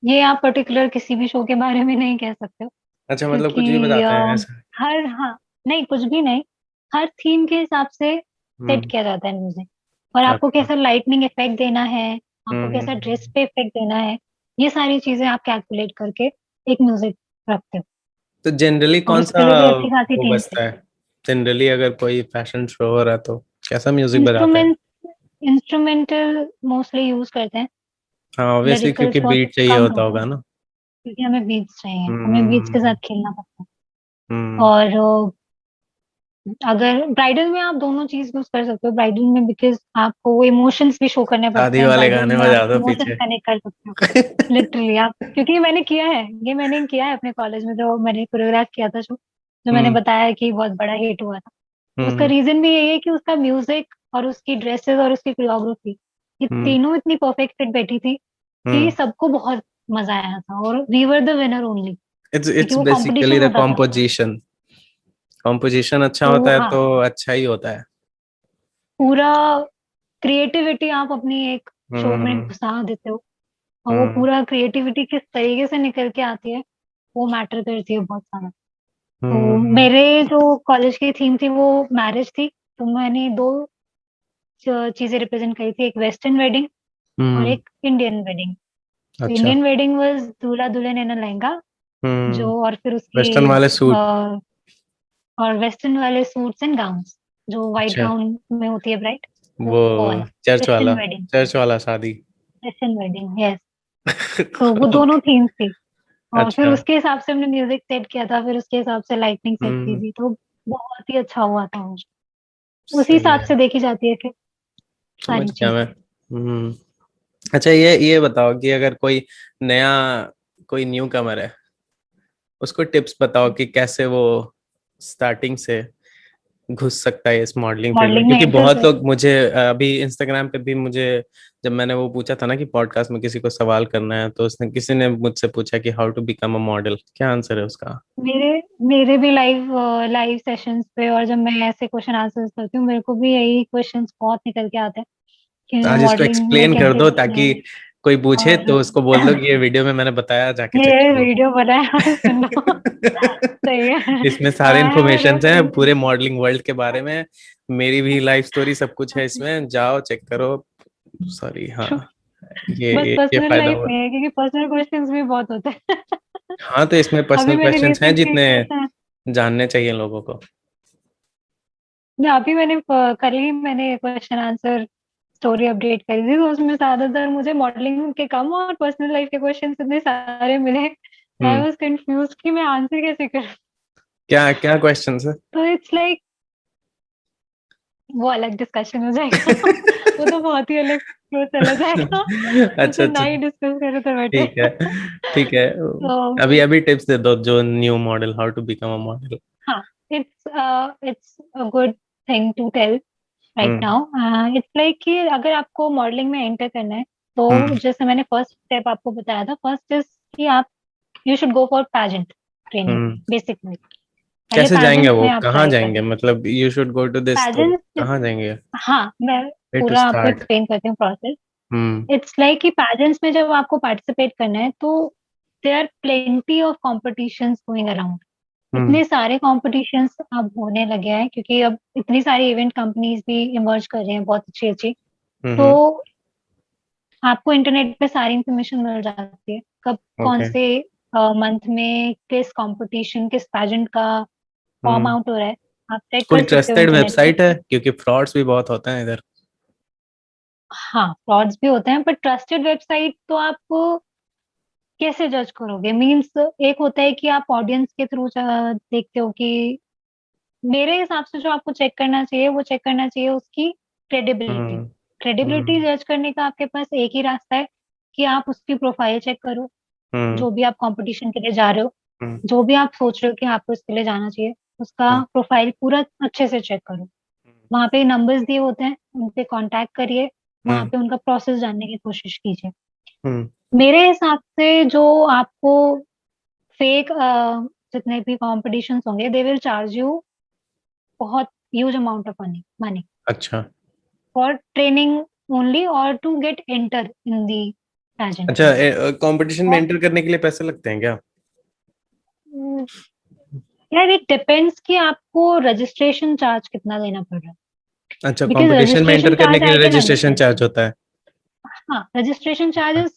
Speaker 1: ये आप पर्टिकुलर किसी भी शो के बारे में नहीं कह सकते हो
Speaker 2: अच्छा, मतलब कुछ भी
Speaker 1: क्योंकि
Speaker 2: बताते हैं ऐसा?
Speaker 1: हर, हाँ, नहीं कुछ भी नहीं, हर थीम के हिसाब से सेट
Speaker 2: हम्म।
Speaker 1: किया जाता है म्यूजिक। और आपको
Speaker 2: अच्छा।
Speaker 1: कैसा लाइटनिंग इफेक्ट देना है, आपको
Speaker 2: हम्म।
Speaker 1: कैसा ड्रेस पे इफेक्ट देना है, ये सारी चीजें आप कैलकुलेट करके एक म्यूजिक रखते हो।
Speaker 2: तो जनरली
Speaker 1: और
Speaker 2: कौन सा
Speaker 1: उसके लिए भी अच्छी खासी
Speaker 2: वो
Speaker 1: टीम
Speaker 2: बजता
Speaker 1: चाहिए।
Speaker 2: है? जनरली अगर कोई फैशन शो हो रहा है तो कैसा म्यूजिक बजाते हैं?
Speaker 1: इंस्ट्रूमेंट इंस्ट्रूमेंटल मोस्टली यूज करते हैं।
Speaker 2: हाँ, ऑब्वियसली
Speaker 1: लिरिकल्स
Speaker 2: क्योंकि
Speaker 1: बहुत
Speaker 2: बीट चाहिए
Speaker 1: कम
Speaker 2: होता
Speaker 1: करते
Speaker 2: होगा
Speaker 1: हैं
Speaker 2: ना।
Speaker 1: क्योंकि हमें बीट्स चाहिए, हमें बीट्स के
Speaker 2: हम्म।
Speaker 1: साथ खेलना पड़ता है।
Speaker 2: हम्म।
Speaker 1: और अगर ब्राइडल में आप दोनों चीज यूज कर सकते हो, ब्राइडल में बिकॉज आपको वो इमोशंस भी शो करने पड़ते
Speaker 2: शादी
Speaker 1: हैं,
Speaker 2: वाले
Speaker 1: ब्राइडल
Speaker 2: गाने
Speaker 1: में आप
Speaker 2: बजा दो
Speaker 1: इमोशंस
Speaker 2: पीछे।
Speaker 1: कनेक्ट कर सकते हो। लिटरली आप, क्योंकि मैंने किया है अपने कॉलेज में, जो मैंने कोरियोग्राफ किया था शो, जो मैंने
Speaker 2: हम्म।
Speaker 1: बताया कि बहुत बड़ा हिट हुआ था। उसका
Speaker 2: हम्म।
Speaker 1: रीजन भी यही है कि उसका म्यूजिक और उसकी ड्रेसेस और उसकी कोरियोग्राफी, ये
Speaker 2: हम्म।
Speaker 1: तीनों इतनी परफेक्ट फिट बैठी थी कि
Speaker 2: हम्म।
Speaker 1: सबको बहुत मजा आया था और we were the winner only,
Speaker 2: it's
Speaker 1: क्योंकि
Speaker 2: इट्स
Speaker 1: वो
Speaker 2: बेसिकली
Speaker 1: कंपटीशन
Speaker 2: द
Speaker 1: होता था।
Speaker 2: कॉम्पोजिशन। कॉम्पोजिशन अच्छा
Speaker 1: तो
Speaker 2: होता है
Speaker 1: हाँ,
Speaker 2: तो अच्छा ही होता है।
Speaker 1: पूरा क्रिएटिविटी आप अपनी एक शो में
Speaker 2: हम्म।
Speaker 1: घुसा देते हो, और वो
Speaker 2: हम्म।
Speaker 1: पूरा क्रिएटिविटी किस तरीके से निकल के आती है वो मैटर करती है बहुत सारा। तो
Speaker 2: हम्म।
Speaker 1: मेरे जो कॉलेज की थीम थी वो मैरिज थी, तो मैंने दो चीजें रिप्रेजेंट करी थी, एक वेस्टर्न वेडिंग और
Speaker 2: हम्म।
Speaker 1: एक इंडियन वेडिंग। तो
Speaker 2: अच्छा।
Speaker 1: इंडियन वेडिंग वाज दूल्हा दुल्हन इन अ लहंगा,
Speaker 2: हम्म।
Speaker 1: जो और फिर उसकी
Speaker 2: वेस्टर्न वाले सूट।
Speaker 1: और वेस्टर्न वाले सूट्स एंड गाउन्स, जो व्हाइट
Speaker 2: अच्छा,
Speaker 1: गाउन में होती है ब्राइड,
Speaker 2: वो
Speaker 1: वो वाला
Speaker 2: चर्च
Speaker 1: वेस्टर्न
Speaker 2: वाला,
Speaker 1: वेडिंग।
Speaker 2: चर्च वाला शादी।
Speaker 1: Western wedding, yes. तो वो दोनों
Speaker 2: ओके।
Speaker 1: थीम्स थी, और फिर
Speaker 2: अच्छा।
Speaker 1: उसके हिसाब से हमने म्यूजिक सेट किया था, फिर उसके हिसाब से लाइटनिंग सेट की
Speaker 2: हम्म।
Speaker 1: थी, तो बहुत ही अच्छा हुआ था वो। उसी
Speaker 2: सही
Speaker 1: हिसाब
Speaker 2: है।
Speaker 1: से देखी जाती है फिर
Speaker 2: समझ
Speaker 1: सारी
Speaker 2: गया
Speaker 1: चीजें।
Speaker 2: मैं। अच्छा, ये बताओ कि अगर कोई नया, कोई न्यू कमर है, उसको टिप्स बताओ कि कैसे वो स्टार्टिंग से घुस सकता है इस मॉडलिंग फील्ड में,
Speaker 1: मॉडलिंग में
Speaker 2: क्योंकि
Speaker 1: एंटर
Speaker 2: बहुत
Speaker 1: कर।
Speaker 2: लोग मुझे अभी इंस्टाग्राम पे भी मुझे, जब मैंने वो पूछा था ना कि पॉडकास्ट में किसी को सवाल करना है, तो उसने किसी ने मुझसे पूछा कि how to become a model, क्या आंसर है उसका?
Speaker 1: मेरे मेरे भी लाइव सेशंस पे, और जब मैं ऐसे क्वेश्चन आंसर्स करती हूँ, मेरे को भी यही क्वेश्चंस बहुत निकल के आते हैं कि
Speaker 2: आज इसको
Speaker 1: मॉडलिंग में
Speaker 2: एक्सप्लेन कर
Speaker 1: कैसे
Speaker 2: दो
Speaker 1: घुसना
Speaker 2: ताकि
Speaker 1: है।
Speaker 2: कोई पूछे
Speaker 1: और
Speaker 2: तो उसको बोल दो कि ये वीडियो में मैंने बताया, जाके चेक
Speaker 1: ये
Speaker 2: करो।
Speaker 1: वीडियो बनाया है, सुनो। सही है।
Speaker 2: इसमें सारे
Speaker 1: आया है मेरे
Speaker 2: इन्फॉर्मेशन हैं
Speaker 1: फ्रेंड।
Speaker 2: पूरे मॉडलिंग वर्ल्ड के बारे में, मेरी भी लाइफ स्टोरी सब कुछ है इसमें, जाओ चेक करो। सॉरी, हाँ, ये
Speaker 1: बस
Speaker 2: ये ये
Speaker 1: पर्सनल
Speaker 2: फायदा
Speaker 1: लाइफ
Speaker 2: हुआ।
Speaker 1: नहीं है क्योंकि पर्सनल क्वेश्चंस भी बहुत होते हैं।
Speaker 2: हाँ, तो इसमें
Speaker 1: अभी
Speaker 2: पर्सनल
Speaker 1: मैंने
Speaker 2: क्वेश्चंस हैं
Speaker 1: रिसेंटली
Speaker 2: जितने
Speaker 1: कैसा,
Speaker 2: जानने चाहिए लोगों को।
Speaker 1: अभी मैंने कल ही मैंने क्वेश्चन आंसर स्टोरी अपडेट करी थी, तो उसमें ज्यादातर मुझे मॉडलिंग के कम और पर्सनल लाइफ के क्वेश्चन इतने सारे मिले, आई
Speaker 2: हम्म।
Speaker 1: वाज कंफ्यूज कि मैं आंसर कैसे करूं।
Speaker 2: क्या क्या क्वेश्चंस है?
Speaker 1: तो इट्स लाइक वो अलग डिस्कशन हो जाएगा। वो तो बहुत ही अलग वो चला जाएगा,
Speaker 2: अच्छा
Speaker 1: उसे ना
Speaker 2: अच्छा,
Speaker 1: ही डिस्कस करो तो बेटर।
Speaker 2: ठीक है ठीक है।
Speaker 1: तो
Speaker 2: अभी अभी टिप्स दे दो, जो new model, how to become a model.
Speaker 1: हाँ, it's a good thing to tell right
Speaker 2: hmm
Speaker 1: now. It's like कि अगर आपको मॉडलिंग में एंटर करना है, तो
Speaker 2: हम्म
Speaker 1: जैसे मैंने फर्स्ट स्टेप आपको बताया था, फर्स्ट इज कि आप you should go for pageant training
Speaker 2: hmm.
Speaker 1: Basically. पहले
Speaker 2: कैसे जाएंगे
Speaker 1: पैजेंट्स
Speaker 2: वो,
Speaker 1: में आप
Speaker 2: कहाँ
Speaker 1: ट्राई
Speaker 2: जाएंगे,
Speaker 1: करें।
Speaker 2: मतलब you should go to this, तो
Speaker 1: पैजेंट्स,
Speaker 2: कहाँ जाएंगे?
Speaker 1: हाँ, मैं
Speaker 2: वे टू
Speaker 1: पूरा आपको
Speaker 2: स्टार्ट।
Speaker 1: एक्सप्लेन करती हूँ प्रोसेस।
Speaker 2: हम्म
Speaker 1: इट्स लाइक कि पैजेंट्स में जब आपको पार्टिसिपेट करना है, तो there are plenty of competitions going around.
Speaker 2: Hmm
Speaker 1: इतने सारे कॉम्पिटिशन्स अब होने लगे हैं, क्योंकि अब इतनी सारी इवेंट कंपनीज भी इमर्ज कर रही हैं, बहुत अच्छी अच्छी। तो
Speaker 2: हम्म।
Speaker 1: आपको इंटरनेट पे सारी इंफॉर्मेशन मिल जाती है, कब कौन
Speaker 2: ओके।
Speaker 1: से मंथ में किस कंपटीशन, किस पैजेंट का फॉर्म
Speaker 2: हम्म।
Speaker 1: आउट हो रहा है। आप चेक
Speaker 2: कोई
Speaker 1: कर सकते हो
Speaker 2: ट्रस्टेड
Speaker 1: इंटरनेट पे।
Speaker 2: वेबसाइट है, क्योंकि फ्रॉड्स भी बहुत होते हैं इधर।
Speaker 1: हाँ, फ्रॉड्स भी होते हैं, पर ट्रस्टेड वेबसाइट तो आप कैसे जज करोगे? मीन्स एक होता है कि आप ऑडियंस के थ्रू देखते हो कि, मेरे हिसाब से जो आपको चेक करना चाहिए, वो चेक करना चाहिए उसकी क्रेडिबिलिटी।
Speaker 2: हम्म
Speaker 1: क्रेडिबिलिटी
Speaker 2: हम्म
Speaker 1: जज करने का आपके पास एक ही रास्ता है कि आप उसकी प्रोफाइल चेक करो।
Speaker 2: हम्म
Speaker 1: जो भी आप कंपटीशन के लिए जा रहे हो,
Speaker 2: हम्म
Speaker 1: जो भी आप सोच रहे हो कि आपको इसके लिए जाना चाहिए, उसका
Speaker 2: हम्म
Speaker 1: प्रोफाइल पूरा अच्छे से चेक करो। वहां पे नंबर्स दिए होते हैं, उनसे कांटेक्ट करिए, वहां
Speaker 2: हम्म
Speaker 1: पे उनका प्रोसेस जानने की कोशिश कीजिए।
Speaker 2: हम्म।
Speaker 1: मेरे हिसाब से जो आपको फेक जितने भी कॉम्पिटिशन्स होंगे, दे विल चार्ज यू बहुत huge amount of money money
Speaker 2: अच्छा
Speaker 1: फॉर ट्रेनिंग ओनली, और टू गेट एंटर इन दी
Speaker 2: अच्छा,
Speaker 1: पैजेंट्री।
Speaker 2: कंपटीशन में
Speaker 1: और
Speaker 2: एंटर करने के लिए पैसे लगते हैं क्या?
Speaker 1: यार, इट डिपेंड्स कि आपको रजिस्ट्रेशन चार्ज कितना देना पड़ रहा है।
Speaker 2: अच्छा,
Speaker 1: बिकॉज
Speaker 2: कंपटीशन में एंटर
Speaker 1: रजिस्ट्रेशन
Speaker 2: करने
Speaker 1: चार्ज
Speaker 2: के लिए
Speaker 1: I can
Speaker 2: registration
Speaker 1: understand.
Speaker 2: Charge होता है?
Speaker 1: हाँ, registration charge is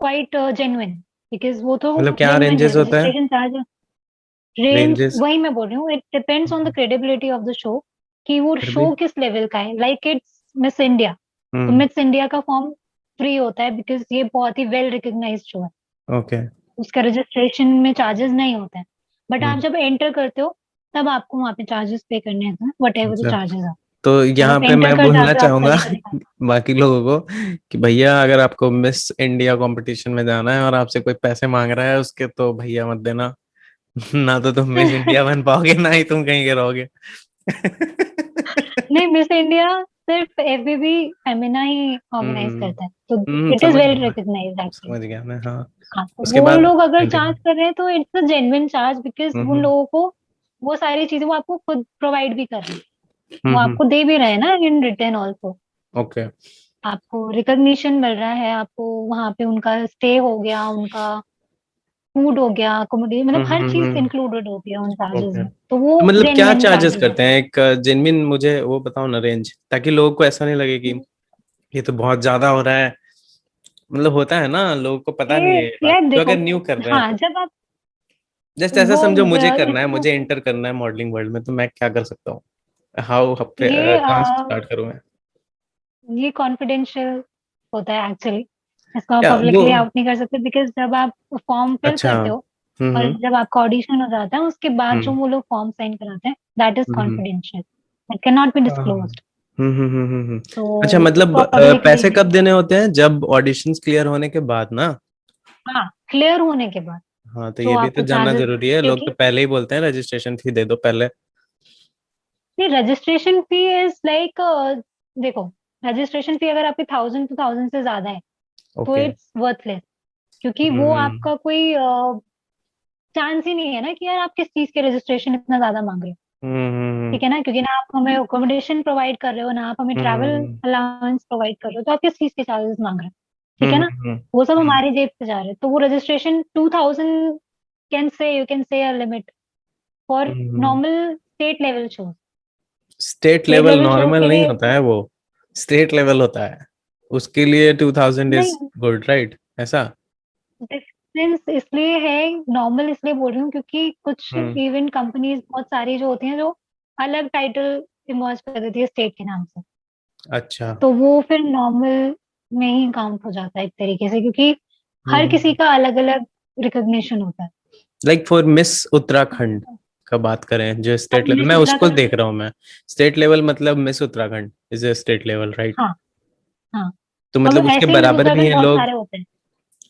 Speaker 1: quite genuine, because वो तो
Speaker 2: मतलब क्या
Speaker 1: जेन्युइन है
Speaker 2: रेंजेस होता है?
Speaker 1: Registration charge. Range
Speaker 2: ranges?
Speaker 1: वही मैं बोल रही हूँ, it depends on the credibility of the show, कि वो
Speaker 2: फिर भी।
Speaker 1: शो किस लेवल का है। लाइक इट्स मिस इंडिया, तो
Speaker 2: हम्म।
Speaker 1: मिस इंडिया का फॉर्म फ्री होता है, बिकॉज ये बहुत ही वेल रिकग्नाइज्ड शो है।
Speaker 2: ओके।
Speaker 1: उसका रजिस्ट्रेशन में चार्जेस नहीं होते हैं। बट आप
Speaker 2: हम्म।
Speaker 1: जब एंटर करते हो, तब आपको वहाँ पे चार्जेस पे करने होते हैं, वट एवर द
Speaker 2: अच्छा,
Speaker 1: चार्जेस आर।
Speaker 2: तो
Speaker 1: जब
Speaker 2: यहाँ
Speaker 1: आप
Speaker 2: पे
Speaker 1: एंटर
Speaker 2: मैं
Speaker 1: कर
Speaker 2: बोलना
Speaker 1: जाते हो, आपका
Speaker 2: चाहूंगा
Speaker 1: रिटर्न का।
Speaker 2: बाकी लोगों को कि भैया, अगर आपको मिस इंडिया कंपटीशन में जाना है और आपसे कोई पैसे मांग रहा है उसके, तो भैया मत देना। ना तो तुम मिस इंडिया बन पाओगे, ना ही तुम कहीं के रहोगे।
Speaker 1: नहीं, मिस इंडिया सिर्फ एफबीबी फेमिना ही ऑर्गेनाइज
Speaker 2: हम्म
Speaker 1: करता है, तो इट इज
Speaker 2: समझ
Speaker 1: वेल
Speaker 2: गया,
Speaker 1: रिकग्नाइज्ड एक्चुअली।
Speaker 2: समझ गया मैं, हाँ।
Speaker 1: हाँ, तो
Speaker 2: उसके
Speaker 1: वो
Speaker 2: बाद
Speaker 1: लोग अगर चार्ज
Speaker 2: कंटिन्यू।
Speaker 1: कर रहे हैं, तो it's a genuine charge, because उन
Speaker 2: हम्म
Speaker 1: लोगों को वो सारी चीजें वो आपको खुद प्रोवाइड भी कर रहे हैं। वो
Speaker 2: हम्म।
Speaker 1: आपको दे भी रहे हैं ना, इन रिटर्न ऑल्सो।
Speaker 2: ओके।
Speaker 1: आपको रिकग्निशन मिल रहा है, आपको वहां पे उनका स्टे हो गया, उनका फूड हो गया, अकोमोडेशन, मतलब हर चीज
Speaker 2: हम्म।
Speaker 1: इंक्लूडेड होती है उन चार्जेस
Speaker 2: ओके,
Speaker 1: में, तो वो
Speaker 2: तो मतलब क्या
Speaker 1: जेन्युइन
Speaker 2: चार्जेस
Speaker 1: चार्जेस
Speaker 2: करते हैं एक जेन्युइन, मुझे वो बताओ ना रेंज, ताकि लोगों को ऐसा नहीं लगे कि
Speaker 1: है।
Speaker 2: ये तो बहुत ज्यादा हो रहा है। मतलब होता है ना, लोगों को पता नहीं
Speaker 1: ये
Speaker 2: है ये बात,
Speaker 1: यार
Speaker 2: जो
Speaker 1: देखो,
Speaker 2: अगर न्यू कर रहे हैं
Speaker 1: हाँ,
Speaker 2: तो।
Speaker 1: जब आप
Speaker 2: जस्ट ऐसा
Speaker 1: वो
Speaker 2: समझो, मुझे करना है,
Speaker 1: इसको,
Speaker 2: मुझे एंटर करना है मॉडलिंग वर्ल्ड में, तो मैं क्या कर सकता हूँ? हाउ
Speaker 1: ये
Speaker 2: कहाँ से स्टार्ट करूँ मैं?
Speaker 1: ये कॉन्फिडेंशियल होता है एक्चुअली। इसको आप
Speaker 2: क्या वो?
Speaker 1: पब्लिकली आउट नहीं कर सकते, बिकॉज जब आप फॉर्म फिल
Speaker 2: अच्छा।
Speaker 1: करते हो और जब आपका ऑडिशन हो जाता है, उसके बाद जो
Speaker 2: हम्म
Speaker 1: वो लोग फॉर्म साइन कराते हैं, that is
Speaker 2: hmm
Speaker 1: confidential, that can not be disclosed. तो
Speaker 2: अच्छा, मतलब
Speaker 1: वो पब्लिकली
Speaker 2: पैसे
Speaker 1: नहीं
Speaker 2: कब
Speaker 1: होता।
Speaker 2: देने होते हैं? जब ऑडिशंस क्लियर होने के बाद ना?
Speaker 1: हाँ, क्लियर होने के बाद
Speaker 2: हाँ, तो
Speaker 1: तो
Speaker 2: ये भी तो
Speaker 1: आपको
Speaker 2: जानना
Speaker 1: चार्जेस,
Speaker 2: जरूरी है, लोग तो
Speaker 1: क्योंकि
Speaker 2: पहले ही बोलते हैं रजिस्ट्रेशन फी दे दो पहले।
Speaker 1: रजिस्ट्रेशन फी इज लाइक, देखो, रजिस्ट्रेशन फी अगर आपकी 1,000 to 2,000 से ज्यादा है, तो
Speaker 2: ओके।
Speaker 1: इट्स वर्थलेस, क्योंकि वो
Speaker 2: हम्म
Speaker 1: आपका कोई चांस ही नहीं है ना कि यार आप किस चीज के रजिस्ट्रेशन इतना ज्यादा मांग रहे हो।
Speaker 2: हम्म
Speaker 1: ठीक है ना, क्योंकि ना आप हमें अकोमोडेशन प्रोवाइड कर रहे हो, ना आप हमें ट्रैवल
Speaker 2: हम्म
Speaker 1: अलाउंस प्रोवाइड कर रहे हो, तो आप किस चीज के चार्जेस मांग रहे हो? ठीक है
Speaker 2: हम्म
Speaker 1: ना, वो सब हमारी जेब से जा रहे हैं, तो वो registration 2,000 can say, you can say a limit for normal state level shows.
Speaker 2: State
Speaker 1: state
Speaker 2: level
Speaker 1: level shows
Speaker 2: normal
Speaker 1: के
Speaker 2: नहीं
Speaker 1: लिए
Speaker 2: होता है वो, स्टेट लेवल होता है। उसके लिए 2000 इज
Speaker 1: नहीं,
Speaker 2: गुड, राइट? ऐसा?
Speaker 1: डिफरेंस इसलिए है, नॉर्मल इसलिए बोल रही हूँ क्योंकि कुछ
Speaker 2: हम्म।
Speaker 1: इवेंट कंपनीज बहुत सारी जो होती हैं, जो अलग टाइटल इमर्ज कर देती है स्टेट के नाम से,
Speaker 2: अच्छा।
Speaker 1: तो वो फिर नॉर्मल में ही काउंट हो जाता है एक तरीके से, क्योंकि हर किसी
Speaker 2: हम्म।
Speaker 1: का अलग अलग रिकग्निशन होता है।
Speaker 2: लाइक फॉर मिस उत्तराखंड का बात करें, जो
Speaker 1: अब
Speaker 2: स्टेट लेवल,
Speaker 1: मिस
Speaker 2: मैं उसको
Speaker 1: उत्तराखंड।
Speaker 2: देख रहा हूँ। मैं स्टेट लेवल मतलब miss Uttarakhand is a state level, right?
Speaker 1: हाँ हाँ।
Speaker 2: तो
Speaker 1: अब
Speaker 2: मतलब उसके
Speaker 1: ऐसे ही मिस
Speaker 2: बराबर भी
Speaker 1: उत्तराखंड
Speaker 2: हैं
Speaker 1: बहुत
Speaker 2: लोग?
Speaker 1: सारे होते हैं।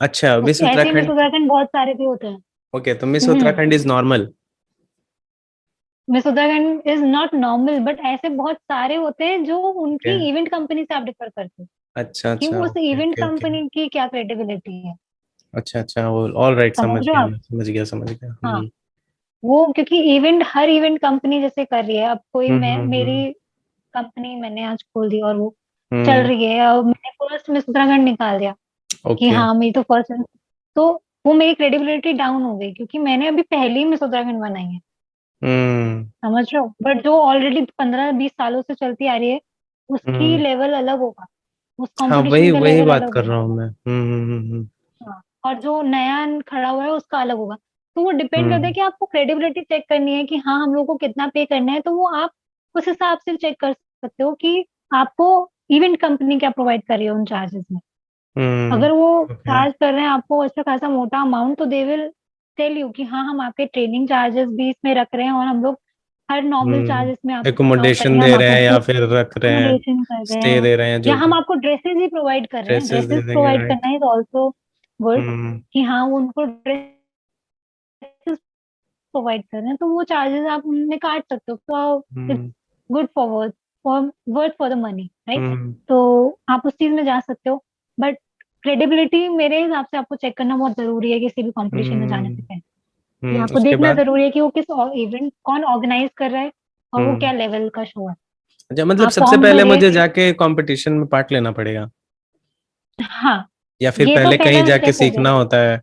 Speaker 2: अच्छा, मिस
Speaker 1: ऐसे ही मिस
Speaker 2: उत्तराखंड।
Speaker 1: उत्तराखंड बहुत सारे भी होते हैं।
Speaker 2: ओके, तो miss
Speaker 1: hmm.
Speaker 2: Uttarakhand is normal?
Speaker 1: Miss Uttarakhand is not normal, but ऐसे बहुत सारे होते हैं जो
Speaker 2: ओके,
Speaker 1: उनकी इवेंट कंपनी से आप डिफर करते हो
Speaker 2: अच्छा
Speaker 1: कि
Speaker 2: अच्छा,
Speaker 1: वो उस
Speaker 2: okay
Speaker 1: event
Speaker 2: okay okay.
Speaker 1: Company की क्या क्रेडिबिलिटी है।
Speaker 2: अच्छा अच्छा, वो ऑल राइट,
Speaker 1: समझ
Speaker 2: समझ
Speaker 1: रहे हो
Speaker 2: गया
Speaker 1: आप?
Speaker 2: मैं, समझ गया समझ गया।
Speaker 1: हाँ। वो क्योंकि इवेंट हर इवेंट कंपनी जैसे कर रही है, अब कोई मैं
Speaker 2: हम्म।
Speaker 1: मेरी कंपनी मैंने आज खोल दी और वो चल
Speaker 2: हम्म।
Speaker 1: रही है, और मैंने फर्स्ट मिस उत्तराखंड निकाल दिया कि
Speaker 2: ओके।
Speaker 1: हाँ मेरी तो फर्स्ट, तो वो मेरी क्रेडिबिलिटी डाउन हो गई क्योंकि मैंने अभी पहली मिस उत्तराखंड बनाई है।
Speaker 2: हम्म।
Speaker 1: समझ रहे हो? बट जो ऑलरेडी 15-20 सालों से चलती आ रही है उसकी
Speaker 2: हम्म।
Speaker 1: लेवल अलग होगा, उस
Speaker 2: हाँ, वही
Speaker 1: कंपटीशन का
Speaker 2: वही
Speaker 1: लेवल
Speaker 2: बात
Speaker 1: अलग
Speaker 2: कर
Speaker 1: होगा।
Speaker 2: रहा हूँ मैं। हम्म।
Speaker 1: हाँ। और जो नया खड़ा हुआ है उसका अलग होगा। तो वो डिपेंड करता है
Speaker 2: हम्म।
Speaker 1: कि आपको क्रेडिबिलिटी चेक करनी है कि हाँ हम लोग को कितना पे करना है, तो वो आप उस हिसाब से चेक कर सकते हो कि आपको इवेंट कंपनी क्या प्रोवाइड कर रही है उन चार्जेस में।
Speaker 2: हम्म।
Speaker 1: अगर वो
Speaker 2: ओके।
Speaker 1: चार्ज कर रहे हैं आपको अच्छा खासा मोटा अमाउंट, तो दे विल टेल यू कि हाँ हम आपके ट्रेनिंग चार्जेस भी इसमें रख रहे हैं, और हम लोग हर नॉर्मल चार्जेस में आपको कवर
Speaker 2: एकोमोडेशन
Speaker 1: करेंगे, हम
Speaker 2: दे रहे
Speaker 1: आपको
Speaker 2: हैं या
Speaker 1: फूड
Speaker 2: फिर रख रहे हैं,
Speaker 1: अकोमोडेशन कर रहे
Speaker 2: स्टे
Speaker 1: हैं,
Speaker 2: दे रहे हैं,
Speaker 1: या
Speaker 2: जो
Speaker 1: हम
Speaker 2: भी।
Speaker 1: आपको ड्रेसेस ही प्रोवाइड कर रहे हैं।
Speaker 2: ड्रेसेस दे
Speaker 1: ड्रेसेस
Speaker 2: देंगे,
Speaker 1: प्रोवाइड
Speaker 2: राइट।
Speaker 1: करना इज ऑल्सो गुड
Speaker 2: हम्म।
Speaker 1: कि हाँ वो उनको ड्रेसेस प्रोवाइड कर रहे हैं, तो वो चार्जेस आप उनमें काट सकते हो, तो it's
Speaker 2: hmm.
Speaker 1: Good for worth for the money, right?
Speaker 2: Hmm.
Speaker 1: तो आप उस चीज में जा सकते हो, बट क्रेडिबिलिटी मेरे हिसाब से आपको चेक करना बहुत जरूरी है किसी भी कंपटीशन में जाने से
Speaker 2: हम्म।
Speaker 1: पहले। ये आपको
Speaker 2: उसके
Speaker 1: देखना
Speaker 2: बाद?
Speaker 1: जरूरी है कि वो किस इवेंट कौन ऑर्गेनाइज कर रहा है और वो
Speaker 2: हम्म।
Speaker 1: क्या लेवल का शो है।
Speaker 2: अच्छा, मतलब
Speaker 1: आप
Speaker 2: सबसे
Speaker 1: फॉर्म
Speaker 2: पहले
Speaker 1: भरे
Speaker 2: मुझे
Speaker 1: फिर।
Speaker 2: जाके कंपटीशन में पार्ट लेना पड़ेगा,
Speaker 1: हाँ,
Speaker 2: या फिर
Speaker 1: ये तो
Speaker 2: पहले कहीं
Speaker 1: पहला
Speaker 2: जाके
Speaker 1: स्टेप हो
Speaker 2: सीखना
Speaker 1: गया।
Speaker 2: होता है?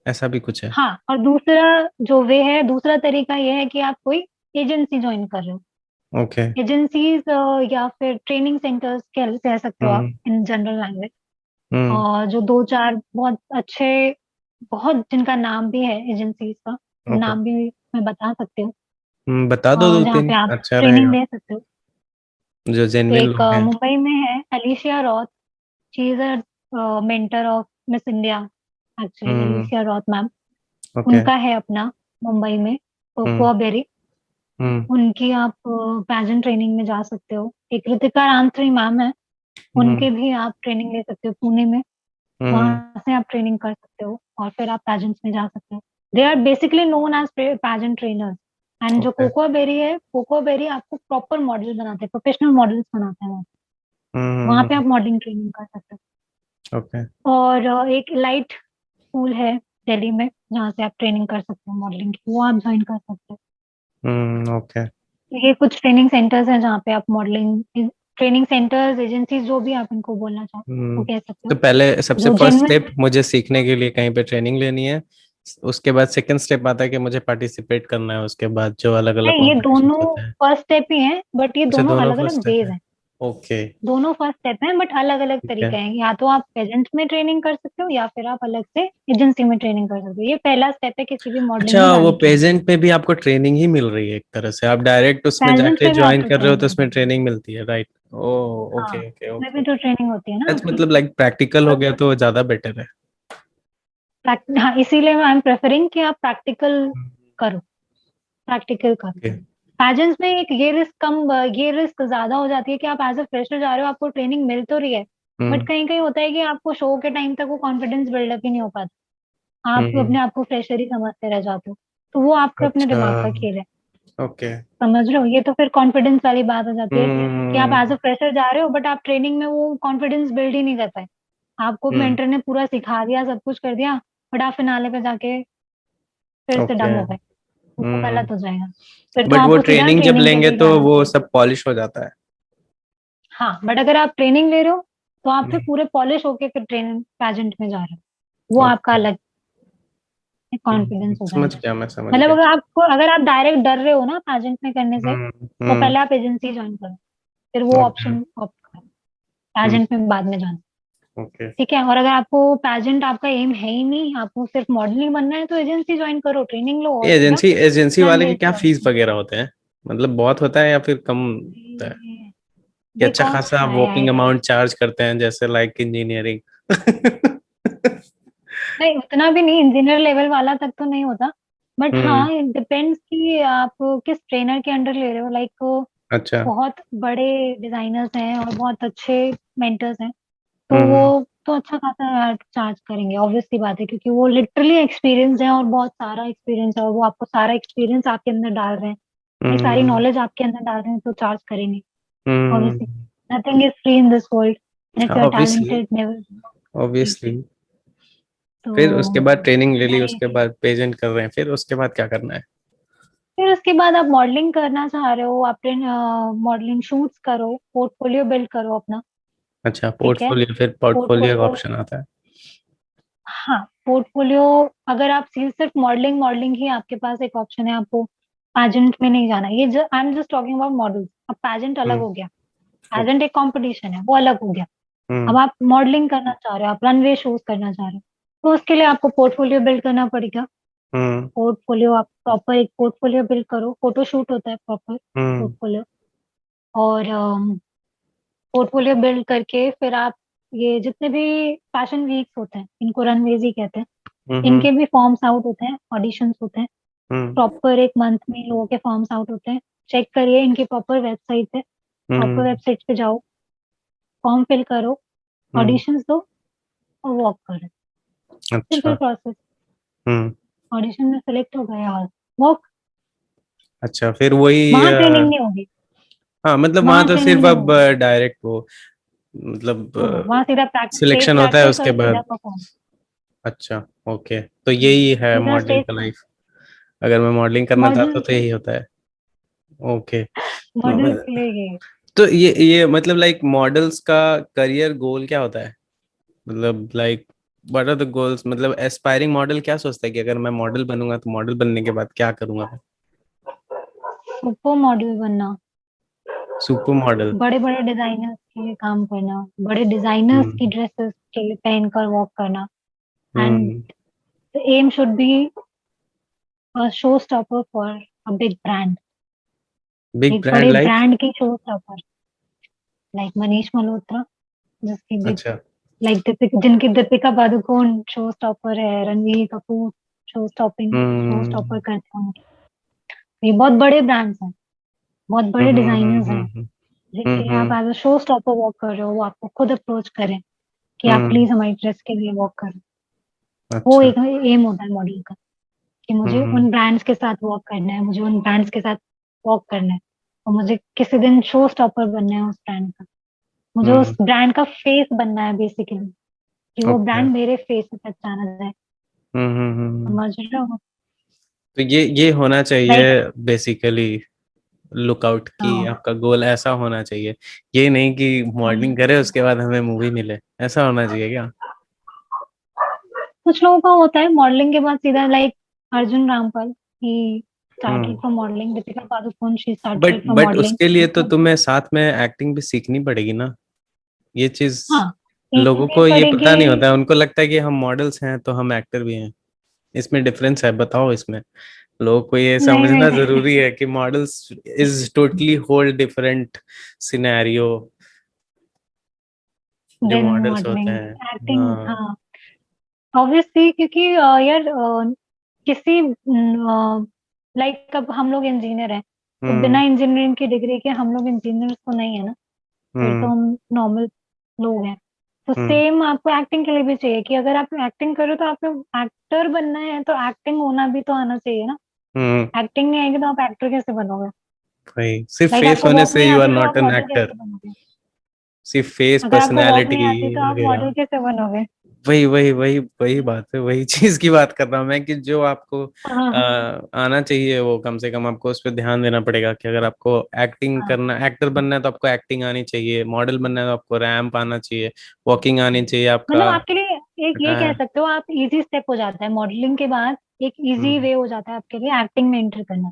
Speaker 2: ऐसा भी कुछ है?
Speaker 1: हाँ, और दूसरा जो वे है, दूसरा तरीका ये है कि आप कोई एजेंसी ज्वाइन कर रहे हो।
Speaker 2: ओके।
Speaker 1: एजेंसीज या फिर ट्रेनिंग सेंटर्स कह सकते हो आप
Speaker 2: हम्म।
Speaker 1: In general language.
Speaker 2: हम्म।
Speaker 1: और जो दो चार बहुत अच्छे, बहुत जिनका नाम भी है एजेंसीज का, वो
Speaker 2: ओके।
Speaker 1: नाम भी मैं बता सकती हूँ,
Speaker 2: बता दो दो
Speaker 1: जहाँ
Speaker 2: तीन,
Speaker 1: पे आप
Speaker 2: अच्छा
Speaker 1: ट्रेनिंग
Speaker 2: रहेगा,
Speaker 1: ले सकते हो।
Speaker 2: जो जेन्युइन
Speaker 1: एक
Speaker 2: लोग हैं।
Speaker 1: मुंबई में है Alicia Roth, she is a mentor of Miss India, actually
Speaker 2: hmm.
Speaker 1: Alicia Roth ma'am.
Speaker 2: Okay.
Speaker 1: उनका है अपना मुंबई में
Speaker 2: हम्म।
Speaker 1: कोकोआ बेरी,
Speaker 2: हम्म।
Speaker 1: उनकी आप पैजन ट्रेनिंग में जा सकते हो। एक कृतिका रामश्री मैम है,
Speaker 2: हम्म।
Speaker 1: उनके भी आप ट्रेनिंग ले सकते हो पुणे में,
Speaker 2: हम्म।
Speaker 1: वहां से आप ट्रेनिंग कर सकते हो और फिर आप पैजेंट्स में जा सकते हो। They are basically known as pageant trainers. And जो
Speaker 2: ओके।
Speaker 1: कोकोआ बेरी है, कोकोआ बेरी आपको प्रॉपर मॉडल बनाते हैं, प्रोफेशनल मॉडल्स बनाते हैं वहाँ पे
Speaker 2: हम्म।
Speaker 1: आप मॉडलिंग ट्रेनिंग कर सकते
Speaker 2: ओके।
Speaker 1: हो। और एक लाइट स्कूल है दिल्ली में जहाँ से आप ट्रेनिंग कर सकते हो मॉडलिंग की, वो आप ज्वाइन कर सकते हो।
Speaker 2: ओके।
Speaker 1: तो ये कुछ ट्रेनिंग सेंटर्स हैं जहाँ पे आप मॉडलिंग, ट्रेनिंग सेंटर्स, एजेंसीज, जो भी आप इनको बोलना चाहो वो कह सकते
Speaker 2: तो
Speaker 1: हो,
Speaker 2: पहले सबसे
Speaker 1: जो
Speaker 2: फर्स्ट
Speaker 1: जेन्युइन।
Speaker 2: स्टेप मुझे सीखने के लिए कहीं पे ट्रेनिंग लेनी है, उसके बाद सेकंड स्टेप आता है कि मुझे पार्टिसिपेट करना है, उसके बाद जो अलग अलग
Speaker 1: नहीं, ये
Speaker 2: कॉम्पिटिशन
Speaker 1: दोनों
Speaker 2: होते हैं।
Speaker 1: फर्स्ट स्टेप ही हैं, बट ये
Speaker 2: अच्छा,
Speaker 1: दोनों
Speaker 2: दोनों
Speaker 1: अलग
Speaker 2: फर्स्ट
Speaker 1: अलग
Speaker 2: स्टेप
Speaker 1: वेज
Speaker 2: है।
Speaker 1: हैं।
Speaker 2: ओके।
Speaker 1: दोनों फर्स्ट स्टेप हैं बट अलग अलग
Speaker 2: ठीक है।
Speaker 1: तरीका है। या तो आप पेजेंट में ट्रेनिंग कर सकते हो या फिर आप अलग से एजेंसी में ट्रेनिंग कर सकते हो। ये पहला स्टेप है किसी भी
Speaker 2: अच्छा,
Speaker 1: मॉडलिंग में
Speaker 2: वो
Speaker 1: जाने के लिए।
Speaker 2: पेजेंट में भी आपको ट्रेनिंग ही मिल रही है एक तरह से? आप डायरेक्ट उसमें
Speaker 1: पेजेंट्स
Speaker 2: जाके
Speaker 1: में भी
Speaker 2: ज्वाइन
Speaker 1: आपको
Speaker 2: कर रहे हो तो
Speaker 1: ट्रेनिंग
Speaker 2: उसमें
Speaker 1: होती है।
Speaker 2: ट्रेनिंग मिलती है, राइट? ओ,
Speaker 1: हाँ,
Speaker 2: ओके ओके
Speaker 1: उसमें
Speaker 2: ओके।
Speaker 1: भी तो ट्रेनिंग होती है ना
Speaker 2: दैट्स
Speaker 1: आपकी।
Speaker 2: मतलब लाइक प्रैक्टिकल हो
Speaker 1: और
Speaker 2: गया तो ज्यादा बेटर है।
Speaker 1: हाँ, इसीलिए आई एम प्रेफरिंग कि आप प्रैक्टिकल करो, प्रैक्टिकल करो।
Speaker 2: ओके।
Speaker 1: पेजेंट्स में एक ये रिस्क ज्यादा हो जाती है कि आप एज अ फ्रेशर जा रहे हो, आपको ट्रेनिंग मिल तो रही है, बट
Speaker 2: हम्म।
Speaker 1: कहीं कहीं होता है कि आपको शो के टाइम तक वो कॉन्फिडेंस बिल्डअप ही नहीं हो पाता, आप
Speaker 2: हम्म।
Speaker 1: अपने आप को फ्रेशर ही समझते रह जाते हो। तो वो आपके अपने
Speaker 2: अच्छा।
Speaker 1: दिमाग का खेल है।
Speaker 2: ओके।
Speaker 1: समझ रहे हो? ये तो फिर कॉन्फिडेंस वाली बात हो जाती है कि आप एज अ
Speaker 2: हम्म।
Speaker 1: फ्रेशर जा रहे हो बट आप ट्रेनिंग में वो कॉन्फिडेंस बिल्ड ही नहीं कर पाए। आपको
Speaker 2: हम्म।
Speaker 1: मेंटर ने पूरा सिखा दिया, सब कुछ कर दिया, बट आप फिनाले पे जाके फिर से
Speaker 2: ओके।
Speaker 1: डम हो गए, तो वो
Speaker 2: हम्म।
Speaker 1: गलत हो जाएगा। फिर तो
Speaker 2: बट वो
Speaker 1: आपको सीधा
Speaker 2: ट्रेनिंग जब
Speaker 1: ट्रेनिंग के
Speaker 2: लेंगे
Speaker 1: लिए ही
Speaker 2: तो
Speaker 1: जाना
Speaker 2: वो
Speaker 1: चाहिए।
Speaker 2: सब पॉलिश हो जाता है?
Speaker 1: हाँ, बट अगर आप ट्रेनिंग ले रहे हो तो आप फिर
Speaker 2: हम्म।
Speaker 1: पूरे पॉलिश होके फिर ट्रेनिंग पैजेंट में जा रहे हो, वो आपका
Speaker 2: ओके।
Speaker 1: अलग कॉन्फिडेंस हो
Speaker 2: समझ
Speaker 1: जाएगा।
Speaker 2: गया, मैं समझ
Speaker 1: मतलब
Speaker 2: गया।
Speaker 1: अगर आप डायरेक्ट डर रहे हो ना पैजेंट में करने से, तो
Speaker 2: हम्म।
Speaker 1: पहले आप एजेंसी ज्वाइन करो, फिर वो
Speaker 2: ओके।
Speaker 1: ऑप्शन ऑप्ट करो,
Speaker 2: हम्म।
Speaker 1: पैजेंट में बाद में जाना।
Speaker 2: ओके।
Speaker 1: ठीक है, और अगर आपको पैजेंट आपका एम है ही नहीं, आपको सिर्फ मॉडलिंग बनना है, तो एजेंसी ज्वाइन करो, ट्रेनिंग लो और
Speaker 2: ये
Speaker 1: सीधा
Speaker 2: एजेंसी वाले के
Speaker 1: रनवे
Speaker 2: क्या
Speaker 1: पे
Speaker 2: फीस
Speaker 1: आओ।
Speaker 2: वगैरह होते हैं? मतलब बहुत होता है या फिर कम होता है?
Speaker 1: ये
Speaker 2: कि
Speaker 1: दे
Speaker 2: अच्छा
Speaker 1: कॉस्ट
Speaker 2: खासा
Speaker 1: हाई आई
Speaker 2: वॉकिंग
Speaker 1: गेस।
Speaker 2: अमाउंट चार्ज करते हैं जैसे लाइक इंजीनियरिंग?
Speaker 1: नहीं, उतना भी नहीं, इंजीनियर लेवल वाला तक तो नहीं होता। बट
Speaker 2: हम्म।
Speaker 1: हाँ, इट डिपेंड्स कि आप किस ट्रेनर के अंडर ले रहे हो। लाइक
Speaker 2: अच्छा।
Speaker 1: बहुत बड़े डिजाइनर्स हैं और बहुत अच्छे मेंटर्स हैं, तो वो
Speaker 2: हम्म।
Speaker 1: तो अच्छा खासा चार्ज करेंगे, ऑब्वियस सी बात है, क्योंकि वो लिटरली एक्सपीरियंस है और बहुत सारा एक्सपीरियंस है, और वो आपको सारा एक्सपीरियंस आपके अंदर डाल रहे हैं, ये सारी
Speaker 2: हम्म।
Speaker 1: नॉलेज आपके अंदर डाल रहे हैं, तो चार्ज करेंगे
Speaker 2: hmm.
Speaker 1: Obviously. Nothing is free in this world, if you are
Speaker 2: obviously.
Speaker 1: Talented never.
Speaker 2: Obviously.
Speaker 1: तो
Speaker 2: फिर उसके बाद ट्रेनिंग ले ली,
Speaker 1: वही
Speaker 2: उसके
Speaker 1: है।
Speaker 2: बाद पेजेंट कर रहे हैं, फिर उसके बाद क्या करना है?
Speaker 1: फिर उसके बाद आप मॉडलिंग करना चाह रहे हो, अपने मॉडलिंग शूट्स करो, पोर्टफोलियो बिल्ड करो अपना।
Speaker 2: अच्छा,
Speaker 1: ठीक है,
Speaker 2: पोर्टफोलियो, फिर पोर्टफोलियो का
Speaker 1: पोर्टफोलियो।
Speaker 2: ऑप्शन आता है।
Speaker 1: हाँ, पोर्टफोलियो। अगर आप सिर्फ मॉडलिंग मॉडलिंग ही आपके पास एक ऑप्शन है, आपको पैजेंट में नहीं जाना। ये I am just talking about models. अब पैजेंट अलग
Speaker 2: हम्म।
Speaker 1: हो गया,
Speaker 2: ओके।
Speaker 1: पैजेंट एक कंपटीशन है, वो अलग हो गया। अब
Speaker 2: हम्म।
Speaker 1: आप मॉडलिंग करना चाह रहे हो, आप रनवे शोज करना चाह रहे हो, तो उसके लिए आपको पोर्टफोलियो बिल्ड करना पड़ेगा।
Speaker 2: हम्म।
Speaker 1: पोर्टफोलियो, आप प्रॉपर एक पोर्टफोलियो बिल्ड करो, फोटो शूट होता है प्रॉपर
Speaker 2: हम्म।
Speaker 1: पोर्टफोलियो। और पोर्टफोलियो बिल्ड करके फिर आप ये जितने भी फैशन वीक्स होते हैं, इनको रनवेज ही कहते हैं,
Speaker 2: हम्म।
Speaker 1: इनके भी फॉर्म्स आउट होते हैं, ऑडिशंस होते हैं।
Speaker 2: हम्म।
Speaker 1: प्रॉपर एक मंथ में लोगों के फॉर्म्स आउट होते हैं। चेक करिए इनकी प्रॉपर वेबसाइट पे, प्रॉपर
Speaker 2: हम्म।
Speaker 1: वेबसाइट पे जाओ, फॉर्म फिल करो,
Speaker 2: हम्म।
Speaker 1: ऑडिशंस दो और वॉक करो। सिंपल
Speaker 2: अच्छा।
Speaker 1: प्रोसेस।
Speaker 2: हम्म।
Speaker 1: ऑडिशन में सेलेक्ट हो गए और वॉक।
Speaker 2: अच्छा, फिर वही
Speaker 1: वहां ट्रेनिंग नहीं होगी,
Speaker 2: हाँ, मतलब वहां
Speaker 1: वहां
Speaker 2: तो
Speaker 1: ट्रेनिंग
Speaker 2: सिर्फ
Speaker 1: नहीं
Speaker 2: अब
Speaker 1: होगी।
Speaker 2: डायरेक्ट वो, मतलब
Speaker 1: हाँ, वहां सीधा प्रैक्टिस, स्टेज
Speaker 2: सिलेक्शन होता है
Speaker 1: प्रैक्टिस
Speaker 2: उसके
Speaker 1: और सीधा
Speaker 2: बाद।
Speaker 1: परफॉर्म।
Speaker 2: अच्छा। ओके, तो यही है
Speaker 1: सीधा
Speaker 2: मॉडलिंग
Speaker 1: स्टेज
Speaker 2: का
Speaker 1: पर।
Speaker 2: लाइफ। अगर मैं मॉडलिंग करना चाहता
Speaker 1: मॉडल,
Speaker 2: हूँ तो यही होता है। ओके।
Speaker 1: मॉडल के लिए ये।
Speaker 2: तो ये मतलब लाइक मॉडल्स का करियर गोल क्या होता है? मतलब like what are the goals? मतलब एस्पायरिंग मॉडल क्या सोचता है कि अगर मैं मॉडल बनूंगा तो मॉडल बनने के बाद क्या करूंगा मैं?
Speaker 1: सुपर मॉडल बनना,
Speaker 2: सुपर मॉडल।
Speaker 1: बड़े बड़े डिजाइनर्स के लिए काम करना, बड़े डिजाइनर्स की
Speaker 2: हम्म।
Speaker 1: ड्रेसेस के लिए पहनकर वॉक करना। And
Speaker 2: hmm.
Speaker 1: The aim should be a show stopper for a big brand.
Speaker 2: Big
Speaker 1: एक
Speaker 2: ब्रांड
Speaker 1: बड़े
Speaker 2: लाइक?
Speaker 1: ब्रांड की show stopper, like Manish Malhotra, जिसकी बिग,
Speaker 2: अच्छा।
Speaker 1: लाइक जिनकी दीपिका पादुकोण शो स्टॉपर है, रणवीर कपूर शो
Speaker 2: हम्म।
Speaker 1: स्टॉपर करते हैं। ये बहुत बड़े ब्रांड्स हैं, बहुत बड़े
Speaker 2: हम्म।
Speaker 1: डिजाइनर्स हैं,
Speaker 2: हम्म।
Speaker 1: जिनके लिए आप as a show stopper walk कर रहे हो, वो आपको खुद अप्रोच करें कि आप
Speaker 2: हम्म।
Speaker 1: प्लीज हमारी ड्रेस के लिए वॉक करें। वो
Speaker 2: अच्छा।
Speaker 1: एक एम होता है मॉडल का, कि मुझे
Speaker 2: हम्म।
Speaker 1: उन ब्रांड्स के साथ वॉक करना है, मुझे उन ब्रांड्स के साथ वॉक करना है, और मुझे किसी दिन शो स्टॉपर बनना है उस ब्रांड का। मुझे उस
Speaker 2: हम्म।
Speaker 1: ब्रांड का फेस बनना है बेसिकली, कि वो
Speaker 2: ओके।
Speaker 1: ब्रांड मेरे फेस से पहचाना जाए।
Speaker 2: हम्म।
Speaker 1: समझ रहे हो?
Speaker 2: तो ये होना चाहिए
Speaker 1: लाइक
Speaker 2: बेसिकली। लुकआउट की आपका गोल ऐसा होना चाहिए। ये नहीं कि मॉडलिंग करे उसके बाद हमें मूवी मिले, ऐसा होना चाहिए क्या?
Speaker 1: कुछ लोगों का होता है मॉडलिंग के बाद सीधा, like Arjun Rampal, he started
Speaker 2: hmm.
Speaker 1: From modelling, Deepika Padukone she
Speaker 2: but
Speaker 1: started from
Speaker 2: but
Speaker 1: modelling.
Speaker 2: उसके लिए तो तुम्हें साथ में एक्टिंग भी सीखनी पड़ेगी ना। ये चीज
Speaker 1: हाँ,
Speaker 2: लोगों
Speaker 1: सीखनी
Speaker 2: को ये
Speaker 1: पड़ेगी।
Speaker 2: पता नहीं होता है, उनको लगता है कि हम मॉडल्स हैं तो हम एक्टर भी हैं। इसमें डिफरेंस है, बताओ इसमें। लोगों को ये
Speaker 1: नहीं नहीं
Speaker 2: समझना
Speaker 1: नहीं,
Speaker 2: जरूरी है कि models is totally whole different scenario जो
Speaker 1: देन
Speaker 2: मॉडल्स होते
Speaker 1: मॉडलिंग,
Speaker 2: हैं।
Speaker 1: एक्टिंग,
Speaker 2: हाँ।
Speaker 1: हाँ ऑब्वियसली, क्योंकि यार किसी, लाइक अब हम लोग इंजीनियर हैं, तो
Speaker 2: हम्म।
Speaker 1: बिना इंजीनियरिंग की डिग्री के हम लोग इंजीनियर्स तो नहीं है ना, फिर तो
Speaker 2: हम्म।
Speaker 1: हम नॉर्मल लोग हैं। तो
Speaker 2: हम्म।
Speaker 1: सेम आपको एक्टिंग के लिए भी चाहिए, कि अगर आप एक्टिंग करो तो आपको एक्टर बनना है, तो एक्टिंग होना भी तो आना चाहिए ना।
Speaker 2: हम्म।
Speaker 1: एक्टिंग नहीं आएगी तो आप एक्टर कैसे बनोगे?
Speaker 2: भाई सिर्फ
Speaker 1: लाइक
Speaker 2: फेस
Speaker 1: आपको
Speaker 2: होने
Speaker 1: वॉक
Speaker 2: से
Speaker 1: नहीं
Speaker 2: यू आर
Speaker 1: आती तो
Speaker 2: नॉट
Speaker 1: आप
Speaker 2: एन
Speaker 1: मॉडल
Speaker 2: एक्टर।
Speaker 1: कैसे बनोगे?
Speaker 2: सिर्फ फेस
Speaker 1: अगर आपको वॉक नहीं आती
Speaker 2: पर्सनैलिटी
Speaker 1: तो आप
Speaker 2: वगैरह।
Speaker 1: मॉडल कैसे बनोगे?
Speaker 2: वही वही वही वही बात है, वही चीज की बात कर रहा हूँ मैं कि जो आपको
Speaker 1: हाँ हाँ
Speaker 2: आना चाहिए वो कम से कम आपको उस पर ध्यान देना पड़ेगा कि अगर आपको एक्टिंग
Speaker 1: हाँ।
Speaker 2: करना, एक्टर बनना है तो आपको एक्टिंग आनी चाहिए, मॉडल बनना है तो आपको रैंप आना चाहिए, वॉकिंग आनी चाहिए
Speaker 1: मतलब
Speaker 2: आपका।
Speaker 1: आपके लिए एक ये कह
Speaker 2: हाँ।
Speaker 1: सकते हो, आप इजी स्टेप हो जाता है मॉडलिंग के बाद, एक इजी
Speaker 2: हम्म।
Speaker 1: वे हो जाता है आपके लिए एक्टिंग में एंटर करना।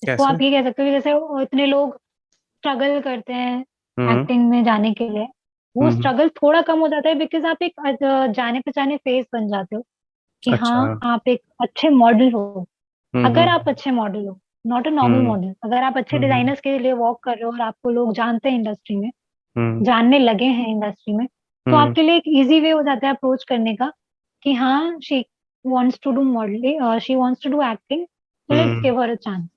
Speaker 1: इसको
Speaker 2: कैसे?
Speaker 1: आप ये कह सकते हो कि जैसे वो इतने लोग स्ट्रगल करते हैं
Speaker 2: हम्म।
Speaker 1: एक्टिंग में जाने के लिए, वो
Speaker 2: हम्म।
Speaker 1: स्ट्रगल थोड़ा कम हो जाता है, बिकॉज आप एक जाने पहचाने फेस बन जाते हो, कि हाँ
Speaker 2: अच्छा।
Speaker 1: आप एक अच्छे मॉडल हो। अगर आप
Speaker 2: हम्म।
Speaker 1: अच्छे मॉडल हो, not a normal
Speaker 2: hmm.
Speaker 1: Model, अगर आप अच्छे
Speaker 2: हम्म।
Speaker 1: डिजाइनर्स के लिए वॉक कर रहे हो और आपको लोग जानते हैं इंडस्ट्री में,
Speaker 2: हम्म।
Speaker 1: जानने लगे हैं इंडस्ट्री में, तो
Speaker 2: हम्म।
Speaker 1: आपके लिए एक इजी वे हो जाता है अप्रोच करने का, कि हाँ she wants to do modelling, she wants to do acting, तो let's give her a chance.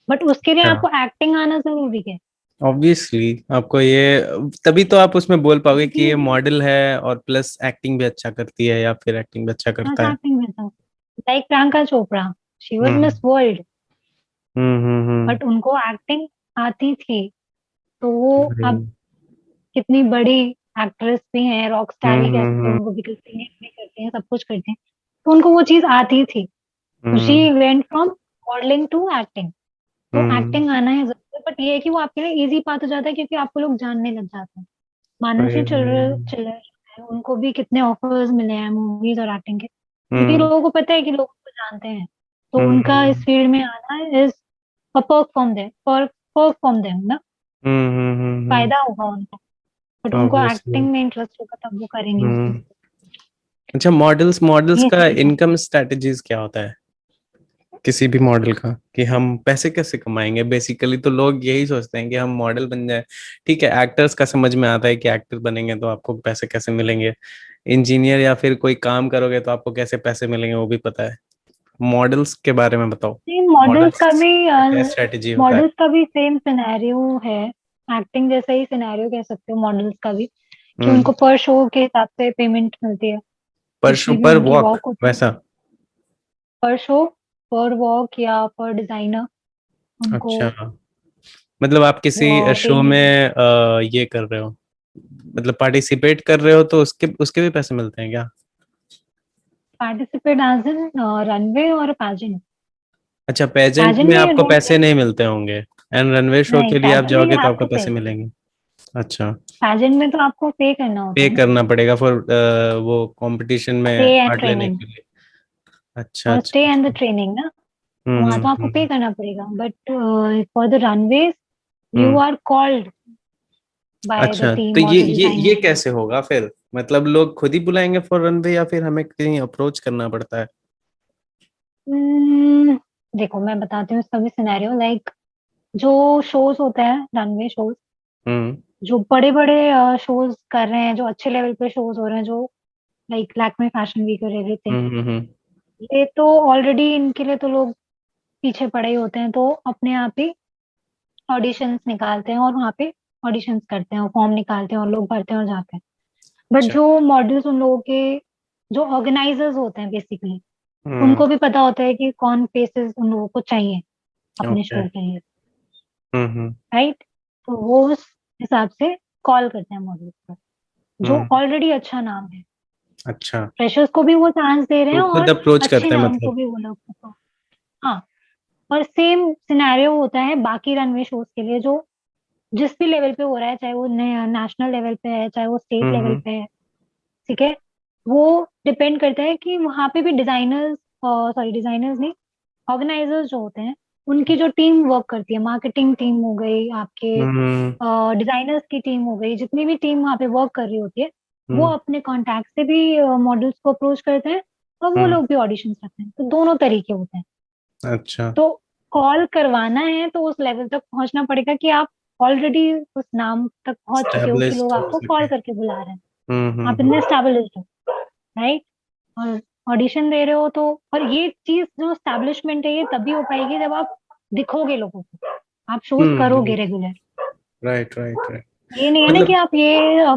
Speaker 1: But उसके लिए आपको एक्टिंग आना जरूरी है।
Speaker 2: ऑब्वियसली आपको ये, तभी तो आप उसमें बोल पाओगे कि ये
Speaker 1: क्योंकि
Speaker 2: मॉडल है और प्लस एक्टिंग भी अच्छा करती है या फिर एक्टिंग भी अच्छा
Speaker 1: बस
Speaker 2: करता है।
Speaker 1: एक्टिंग में था, like Priyanka Chopra, she was
Speaker 2: hmm
Speaker 1: miss world,
Speaker 2: hmm.
Speaker 1: But उनको एक्टिंग आती थी। तो वो अब
Speaker 2: हम्म
Speaker 1: कितनी बड़ी एक्ट्रेस भी हैं, रॉक स्टार ही कह सकते हैं
Speaker 2: हम्म
Speaker 1: उनको, बिकॉज सिंगिंग भी करते हैं, सब कुछ करते हैं। तो उनको वो चीज आती थी। तो she
Speaker 2: hmm
Speaker 1: went from modelling to acting. तो
Speaker 2: हम्म।
Speaker 1: एक्टिंग आना है जरूरी, बट ये है कि वो आपके लिए इजी पाथ हो जाता है, क्योंकि आपको लोग जानने लग जाते हैं। मानसी
Speaker 2: वही वही।
Speaker 1: चिल्लर चिल्लर है, उनको भी कितने ऑफर्स मिले हैं मूवीज और एक्टिंग के, क्योंकि
Speaker 2: हम्म
Speaker 1: लोगों को पता है कि लोग उनको जानते हैं। तो उनका इस
Speaker 2: हम्म
Speaker 1: फील्ड में आना is a perk from them, perk from them ना, फायदा होगा उनको। बट उनको
Speaker 2: ऑब्वियसली।
Speaker 1: एक्टिंग में इंटरेस्ट होगा तब वो करेंगे उस चीज
Speaker 2: हम्म। अच्छा, मॉडल्स मॉडल्स
Speaker 1: ये
Speaker 2: का
Speaker 1: सीन है।
Speaker 2: इनकम स्ट्रेटजीज क्या होता है किसी भी मॉडल का, कि हम पैसे कैसे कमाएंगे? बेसिकली तो लोग यही सोचते हैं कि हम मॉडल बन जाए। ठीक है, एक्टर्स का समझ में आता है कि एक्टर बनेंगे तो आपको पैसे कैसे मिलेंगे, इंजीनियर या फिर कोई काम करोगे तो आपको कैसे पैसे मिलेंगे वो भी पता है। मॉडल्स के बारे में बताओ।
Speaker 1: नहीं, मॉडल्स का
Speaker 2: मॉडल्स
Speaker 1: भी
Speaker 2: का क्या स्ट्रेटेजी होता है?
Speaker 1: मॉडल्स का भी सेम सिनेरियो है। एक्टिंग जैसा ही सिनेरियो कह सकते हो मॉडल्स का भी, कि
Speaker 2: हम्म।
Speaker 1: उनको पर शो के हिसाब से पेमेंट मिलती है।
Speaker 2: पर
Speaker 1: जितनी भी
Speaker 2: पर
Speaker 1: उनकी
Speaker 2: वॉक
Speaker 1: वॉक होती है,
Speaker 2: वैसा?
Speaker 1: पर शो, पर वॉक या पर डिजाइनर, उनको
Speaker 2: अच्छा, मतलब आप किसी शो
Speaker 1: पेमेंट।
Speaker 2: में ये कर रहे हो, मतलब पार्टिसिपेट कर रहे हो तो उसके उसके भी पैसे मिलते हैं क्या?
Speaker 1: पार्टिसिपेट एज इन रनवे और पैजेंट।
Speaker 2: अच्छा, पेजेंट
Speaker 1: पैजेंट
Speaker 2: में
Speaker 1: में यू
Speaker 2: आपको
Speaker 1: डोंट पे।
Speaker 2: पैसे नहीं मिलते होंगे, एंड रनवे शो
Speaker 1: नहीं,
Speaker 2: के लिए आप
Speaker 1: पैजेंट में यू
Speaker 2: जाओगे तो
Speaker 1: हैव
Speaker 2: आपको
Speaker 1: टू
Speaker 2: पैसे
Speaker 1: पे।
Speaker 2: मिलेंगे। अच्छा।
Speaker 1: पैजेंट में तो आपको पे करना होता
Speaker 2: पे
Speaker 1: है ना।
Speaker 2: करना पड़ेगा फॉर वो कंपटीशन
Speaker 1: स्टे
Speaker 2: में
Speaker 1: एंड
Speaker 2: पार्ट लेने
Speaker 1: ट्रेनिंग,
Speaker 2: के लिए? अच्छा
Speaker 1: और
Speaker 2: अच्छा
Speaker 1: स्टे एंड द
Speaker 2: अच्छा।
Speaker 1: ट्रेनिंग ना, वहां तो आपको पे
Speaker 2: हम्म।
Speaker 1: करना पड़ेगा। But for the runways you
Speaker 2: hmm.
Speaker 1: Are called by the
Speaker 2: अच्छा, तो
Speaker 1: टीम और
Speaker 2: ये
Speaker 1: द
Speaker 2: ये
Speaker 1: डिजाइनर।
Speaker 2: कैसे होगा फिर? मतलब लोग खुद ही बुलाएंगे फॉर रनवे या फिर हमें कहीं अप्रोच करना पड़ता है?
Speaker 1: देखो मैं बताती हूँ इसका भी सिनेरियो, लाइक जो शोज होता है रनवे शोज,
Speaker 2: हम्म
Speaker 1: जो बड़े बड़े शोज कर रहे हैं, जो अच्छे लेवल पे शोज हो रहे हैं, जो लाइक लैक्मे फैशन वीक और एवरीथिंग,
Speaker 2: हम्म।
Speaker 1: ये तो ऑलरेडी इनके लिए तो लोग पीछे पड़े ही होते हैं, तो अपने आप ही ऑडिशंस निकालते हैं और वहाँ पे ऑडिशंस करते हैं और फॉर्म निकालते हैं और लोग भरते हैं और जाते हैं। बट
Speaker 2: अच्छा।
Speaker 1: जो मॉडल्स उन लोगों के, जो ऑर्गेनाइजर्स होते हैं बेसिकली,
Speaker 2: हम्म।
Speaker 1: उनको भी पता होता है कि कौन फेसेस उन लोगों को चाहिए अपने
Speaker 2: ओके।
Speaker 1: शो के लिए,
Speaker 2: हम्म।
Speaker 1: राइट। तो वो उस हिसाब से कॉल करते हैं मॉडल्स को, जो
Speaker 2: हम्म।
Speaker 1: ऑलरेडी अच्छा नाम है।
Speaker 2: अच्छा,
Speaker 1: फ्रेशर्स को भी वो चांस दे रहे हैं
Speaker 2: तो खुद
Speaker 1: और
Speaker 2: अप्रोच
Speaker 1: अच्छे
Speaker 2: करते हैं
Speaker 1: नाम को
Speaker 2: मतलब?
Speaker 1: भी वो लोग। हाँ, और सेम सिनेरियो होता है बाकी रनवे शोज के लिए, जो जिस भी लेवल पे हो रहा है, चाहे वो नेशनल लेवल पे है, चाहे वो स्टेट लेवल
Speaker 2: हम्म।
Speaker 1: पे है। ठीक है, वो डिपेंड करता है कि वहां पे भी डिजाइनर्स, सॉरी डिजाइनर्स नहीं, ऑर्गेनाइजर्स जो होते हैं, उनकी जो टीम वर्क करती है, मार्केटिंग टीम हो गई आपके,
Speaker 2: हम्म
Speaker 1: डिजाइनर्स की टीम हो गई, जितनी भी टीम वहां पे वर्क कर रही होती है, वो
Speaker 2: हम्म
Speaker 1: अपने कॉन्टैक्ट से भी मॉडल्स को अप्रोच करते हैं और वो
Speaker 2: हम्म।
Speaker 1: लोग भी ऑडिशंस रखते हैं। तो दोनों तरीके होते हैं।
Speaker 2: अच्छा।
Speaker 1: तो कॉल करवाना है तो उस लेवल तक पहुंचना पड़ेगा कि आप ऑलरेडी उस नाम तक पहुंच चुके हो कि लोग
Speaker 2: स्टैब्लिश्ड हो
Speaker 1: आपको
Speaker 2: सके।
Speaker 1: कॉल करके बुला रहे हैं, आप
Speaker 2: हम्म।
Speaker 1: इतने स्टैब्लिश्ड हो, राइट। और ऑडिशन दे रहे हो तो, और ये चीज जो स्टैब्लिशमेंट है ये तभी हो पाएगी जब आप दिखोगे लोगों को, आप शोज करोगे रेगुलर।
Speaker 2: Right right right.
Speaker 1: ये नहीं है ना कि
Speaker 2: मतलब।
Speaker 1: आप ये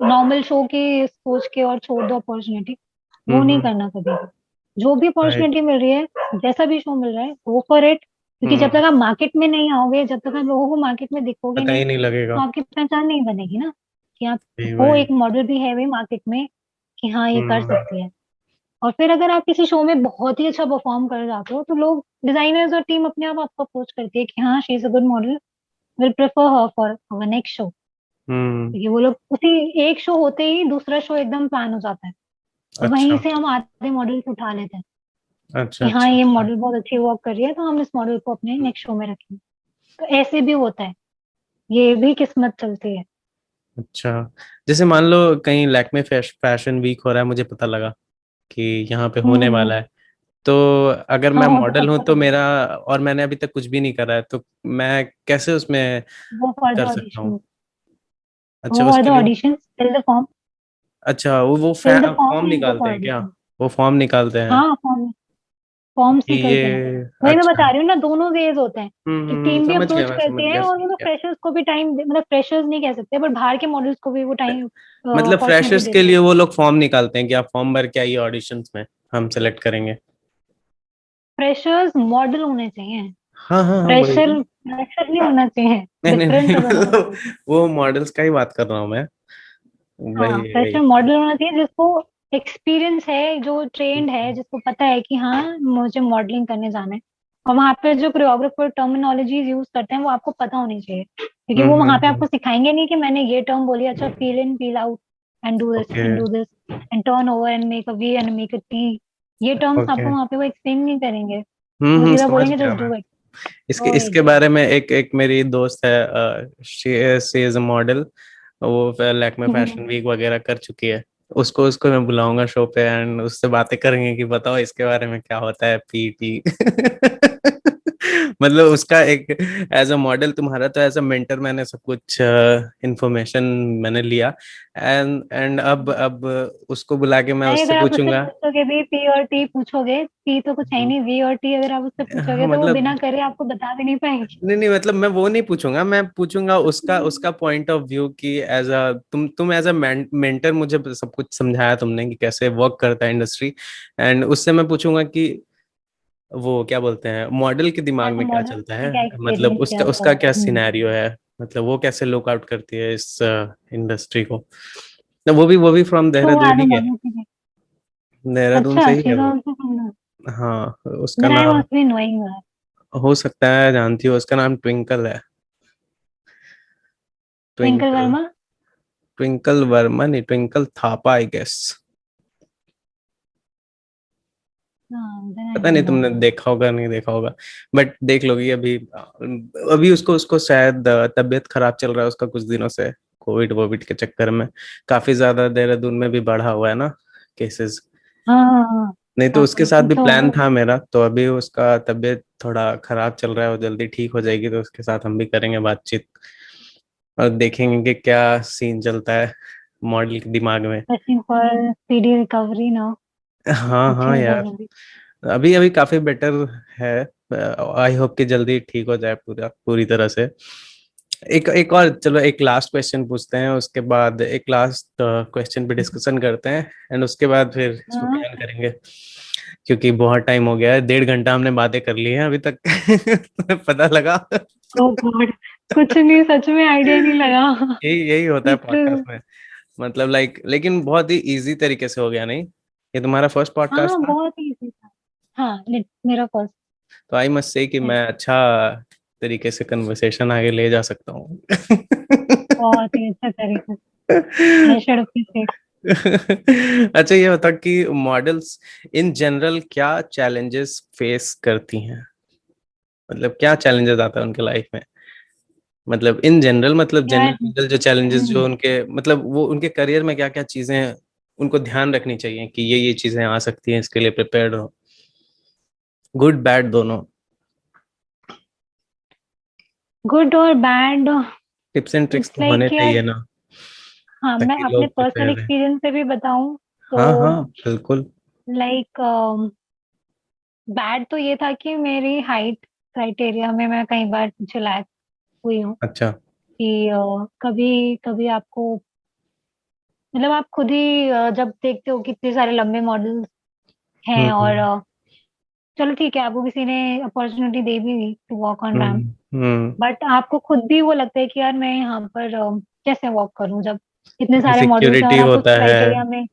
Speaker 1: नॉर्मल शो के सोच के और छोड़ दो अपॉर्चुनिटी, वो नहीं
Speaker 2: हम्म।
Speaker 1: करना कभी भी। जो भी
Speaker 2: राइट।
Speaker 1: अपॉर्चुनिटी मिल रही है, जैसा भी शो मिल रहा है, गो फॉर इट। क्योंकि जब
Speaker 2: हम्म।
Speaker 1: तक आप मार्केट में नहीं आओगे, जब तक आप लोगों को मार्केट में दिखोगे
Speaker 2: पता
Speaker 1: नहीं,
Speaker 2: ही नहीं लगेगा।
Speaker 1: तो आपकी पहचान नहीं बनेगी ना, कि आप
Speaker 2: वही
Speaker 1: हो
Speaker 2: वही।
Speaker 1: एक मॉडल भी है भाई मार्केट में, कि हाँ ये कर
Speaker 2: हम्म
Speaker 1: सकती है। और फिर अगर आप किसी शो में बहुत ही अच्छा परफॉर्म कर जाते हो, तो लोग, डिजाइनर्स और टीम अपने आप आपको अप्रोच करती है कि हाँ she is a good model, will prefer her for our next show.
Speaker 2: Hmm.
Speaker 1: क्योंकि वो लोग उसी एक शो होते ही दूसरा शो एकदम प्लान हो जाता है, तो वहीं
Speaker 2: अच्छा
Speaker 1: से हम आधे मॉडल्स उठा लेते हैं
Speaker 2: अच्छा
Speaker 1: कि हाँ
Speaker 2: अच्छा
Speaker 1: ये
Speaker 2: अच्छा।
Speaker 1: मॉडल बहुत अच्छी वर्क कर रही है, तो हम इस मॉडल को अपने नेक्स्ट शो में रखेंगे। तो ऐसे भी होता है, ये भी किस्मत चलती है।
Speaker 2: अच्छा, जैसे मान लो कहीं लैक्मे फैशन वीक हो रहा है, मुझे पता लगा कि यहाँ पे होने
Speaker 1: हम्म।
Speaker 2: वाला है, तो अगर
Speaker 1: हाँ,
Speaker 2: मैं
Speaker 1: वो तो
Speaker 2: मॉडल हूँ
Speaker 1: सबको
Speaker 2: तो
Speaker 1: पता
Speaker 2: मेरा, और मैंने अभी तक कुछ भी नहीं करा है, तो मैं कैसे उसमें
Speaker 1: है। वो फॉर द
Speaker 2: कर सकता
Speaker 1: ऑडिशन,
Speaker 2: हूँ?
Speaker 1: वो
Speaker 2: अच्छा,
Speaker 1: फॉर द
Speaker 2: उसके लिए।
Speaker 1: ऑडिशन, फिल द फॉर्म,
Speaker 2: अच्छा, वो
Speaker 1: fill the
Speaker 2: form
Speaker 1: form and go
Speaker 2: निकालते
Speaker 1: फॉर
Speaker 2: हैं क्या?
Speaker 1: ऑडिशन।
Speaker 2: वो फॉर्म निकालते हैं?
Speaker 1: हाँ, फॉर्म, फॉर्म सी
Speaker 2: ये
Speaker 1: करके नहीं। वही मैं
Speaker 2: अच्छा।
Speaker 1: बता रही हूँ ना, दोनों वेज होते हैं कि टीम भी
Speaker 2: समझ गया,
Speaker 1: अप्रोच
Speaker 2: मैं समझ
Speaker 1: करती है
Speaker 2: गया,
Speaker 1: और
Speaker 2: समझ
Speaker 1: वो
Speaker 2: गया।
Speaker 1: फ्रेशर्स को भी टाइम, मतलब फ्रेशर्स नहीं कह सकते बट बाहर के मॉडल्स को भी वो टाइम
Speaker 2: मतलब
Speaker 1: अपॉर्चुनिटी
Speaker 2: फ्रेशर्स के
Speaker 1: देते
Speaker 2: लिए
Speaker 1: हैं।
Speaker 2: वो लोग फॉर्म निकालते हैं कि आप फॉर्म भर के आइए ऑडिशंस में, हम सेलेक्ट करेंगे।
Speaker 1: फ्रेशर्स मॉडल होने चाहिए,
Speaker 2: हाँ हाँ हाँ, वही।
Speaker 1: फ्रेशर फ्रेशर नहीं होना चाहिए।
Speaker 2: नहीं नहीं
Speaker 1: डिफरेंस
Speaker 2: नहीं,
Speaker 1: है दोनों में।
Speaker 2: मतलब वो मॉडल्स का ही बात कर रहा हूँ मैं।
Speaker 1: हाँ,
Speaker 2: वही
Speaker 1: फ्रेशर
Speaker 2: वही।
Speaker 1: मॉडल होना चाहिए जिसको एक्सपीरियंस है, जो ट्रेंड है, जिसको पता है कि हाँ मुझे मॉडलिंग करने जाना है। और वहाँ पे जो कोरियोग्राफर टर्मिनोलॉजीज यूज करते हैं वो आपको पता होनी चाहिए, क्योंकि वो वहाँ पे आपको सिखाएंगे नहीं कि मैंने ये टर्म बोली, अच्छा feel in feel out and do this
Speaker 2: okay
Speaker 1: and do this and turn over and make a V and make a T. ये टर्म्स
Speaker 2: ओके।
Speaker 1: आपको वहाँ पे वो एक्सप्लेन नहीं करेंगे। वो सीधा
Speaker 2: समझ
Speaker 1: बोलेंगे
Speaker 2: गया
Speaker 1: जस्ट
Speaker 2: मैं।
Speaker 1: डू इट,
Speaker 2: इसके
Speaker 1: गो
Speaker 2: इसके
Speaker 1: अहेड।
Speaker 2: बारे में एक एक मेरी दोस्त है, शी इज अ मॉडल। वो लैक्मे फैशन वीक वगैरह कर चुकी है। उसको उसको मैं बुलाऊंगा शो पे एंड उससे बातें करेंगे कि बताओ इसके बारे में क्या होता है पीटी। मतलब उसका एक एज अ मॉडल, तुम्हारा तो एज अ मेंटर मैंने सब कुछ इंफॉर्मेशन मैंने लिया। एंड अब उसको बुला के मैं
Speaker 1: नहीं,
Speaker 2: उससे
Speaker 1: अगर आप उससे
Speaker 2: पूछूंगा।
Speaker 1: पूछोगे भी पी और टी पूछोगे, पी तो कुछ है ही नहीं, वी और टी अगर आप उससे
Speaker 2: हाँ
Speaker 1: पूछोगे तो वो
Speaker 2: मतलब,
Speaker 1: बिना करे आपको बता भी नहीं पाएंगे।
Speaker 2: नहीं नहीं, मतलब मैं वो नहीं पूछूंगा, मैं पूछूंगा उसका उसका पॉइंट ऑफ व्यू कि एज अ तुम एज अ मेंटर मुझे सब कुछ समझाया तुमने कि कैसे वर्क करता है इंडस्ट्री। एंड उससे मैं पूछूंगा कि वो क्या बोलते हैं, मॉडल के दिमाग
Speaker 1: एज अ
Speaker 2: में क्या
Speaker 1: मॉडल
Speaker 2: चलता
Speaker 1: उसने
Speaker 2: है,
Speaker 1: क्या
Speaker 2: मतलब
Speaker 1: एक्सपीरियंस
Speaker 2: उसका
Speaker 1: किया होता
Speaker 2: उसका
Speaker 1: है।
Speaker 2: क्या सिनेरियो है, मतलब वो कैसे लुक आउट करती है इस इंडस्ट्री को। तो वो भी फ्रॉम
Speaker 1: तो
Speaker 2: देहरादून
Speaker 1: एज अ
Speaker 2: ही है।
Speaker 1: मॉडल की,
Speaker 2: देहरादून
Speaker 1: अच्छा
Speaker 2: से ही है
Speaker 1: शी इज
Speaker 2: वो।
Speaker 1: Also from that.
Speaker 2: हाँ, उसका
Speaker 1: देन आई
Speaker 2: नाम
Speaker 1: मस्ट बी नोइंग दैट।
Speaker 2: हो सकता है जानती हो, उसका नाम ट्विंकल है।
Speaker 1: Twinkle
Speaker 2: twinkle.
Speaker 1: Verma.
Speaker 2: Twinkle Verma नहीं, ट्विंकल थापा आई गेस।
Speaker 1: हाँ, देन आई
Speaker 2: पता
Speaker 1: डोंट
Speaker 2: नहीं
Speaker 1: नो।
Speaker 2: तुमने देखा होगा नहीं देखा होगा, बट देख लोगी अभी। अभी उसको उसको शायद तबीयत खराब चल रहा है उसका कुछ दिनों से, कोविड वोविड के चक्कर में। काफी ज्यादा देहरादून में भी बढ़ा हुआ है ना केसेस।
Speaker 1: हाँ हाँ हाँ,
Speaker 2: नहीं तो उसके
Speaker 1: काफी
Speaker 2: साथ भी
Speaker 1: तो
Speaker 2: प्लान था मेरा, तो अभी उसका तबीयत थोड़ा खराब चल रहा है, वो जल्दी ठीक हो जाएगी तो उसके साथ हम भी करेंगे बातचीत और देखेंगे कि क्या सीन चलता है मॉडल के दिमाग में।
Speaker 1: सर्चिंग फॉर स्पीडी रिकवरी ना।
Speaker 2: हाँ
Speaker 1: अच्छी
Speaker 2: हाँ यार,
Speaker 1: रिकवरी।
Speaker 2: अभी अभी काफी बेटर है। आई होप कि जल्दी ठीक हो जाए पूरा पूरी तरह से। एक एक और चलो, एक लास्ट क्वेश्चन पूछते हैं, उसके बाद एक लास्ट क्वेश्चन पे डिस्कशन करते हैं एंड उसके बाद फिर इसको
Speaker 1: हाँ,
Speaker 2: कैन करेंगे, क्योंकि बहुत टाइम हो गया है, 1.5 घंटा हमने बातें कर ली हैं अभी तक। तुम्हें पता लगा?
Speaker 1: ओ गॉड, कुछ नहीं, सच में आइडिया नहीं लगा।
Speaker 2: यही यही होता है
Speaker 1: लिटरल।
Speaker 2: पॉडकास्ट में। मतलब लाइक, लेकिन बहुत ही इजी तरीके से हो गया नहीं? ये तुम्हारा फर्स्ट पॉडकास्ट
Speaker 1: हाँ,
Speaker 2: था?
Speaker 1: बहुत इजी था। हाँ, मेरा फर्स्ट
Speaker 2: तो आई मस्ट से कि
Speaker 1: है।
Speaker 2: मैं अच्छा तरीके से कन्वर्सेशन आगे ले जा सकता हूँ।
Speaker 1: बहुत ही अच्छा तरीका। I should appreciate.
Speaker 2: अच्छा, ये बता कि मॉडल्स इन जनरल क्या चैलेंजेस फेस करती हैं, मतलब क्या चैलेंजेस आता है उनके लाइफ में, मतलब इन जनरल, मतलब
Speaker 1: यार,
Speaker 2: जनरल जो चैलेंजेस जो उनके, मतलब वो उनके करियर में क्या क्या चीजें उनको ध्यान रखनी चाहिए कि ये चीजें आ सकती हैं, इसके लिए प्रिपेयर्ड रहो, गुड बैड दोनों।
Speaker 1: गुड और bad,
Speaker 2: tips and tricks
Speaker 1: it's
Speaker 2: तो होने
Speaker 1: लाइक यार।
Speaker 2: चाहिए ना,
Speaker 1: हाँ, मैं
Speaker 2: ताकि
Speaker 1: अपने
Speaker 2: लोग
Speaker 1: पर्सनल
Speaker 2: प्रिपेयर रहे।
Speaker 1: एक्सपीरियंस से भी बताऊं
Speaker 2: हाँ
Speaker 1: तो
Speaker 2: हाँ बिल्कुल।
Speaker 1: लाइक बैड तो ये था कि मेरी हाइट क्राइटेरिया में मैं कई बार पीछे लायक हुई हूँ।
Speaker 2: अच्छा।
Speaker 1: कि कभी कभी आपको, मतलब आप खुद ही जब देखते हो कि इतने सारे लंबे मॉडल्स हैं और
Speaker 2: हम्म
Speaker 1: चलो ठीक है, आपको किसी ने अपॉर्चुनिटी दे भी दी to walk on ramp,
Speaker 2: hmm.
Speaker 1: But आपको खुद भी वो लगता है कि यार मैं यहाँ पर कैसे वॉक करूँ जब इतने सारे मॉडल्स हैं,
Speaker 2: इनसिक्योरिटी
Speaker 1: और आप उस
Speaker 2: होता है।
Speaker 1: क्राइटेरिया में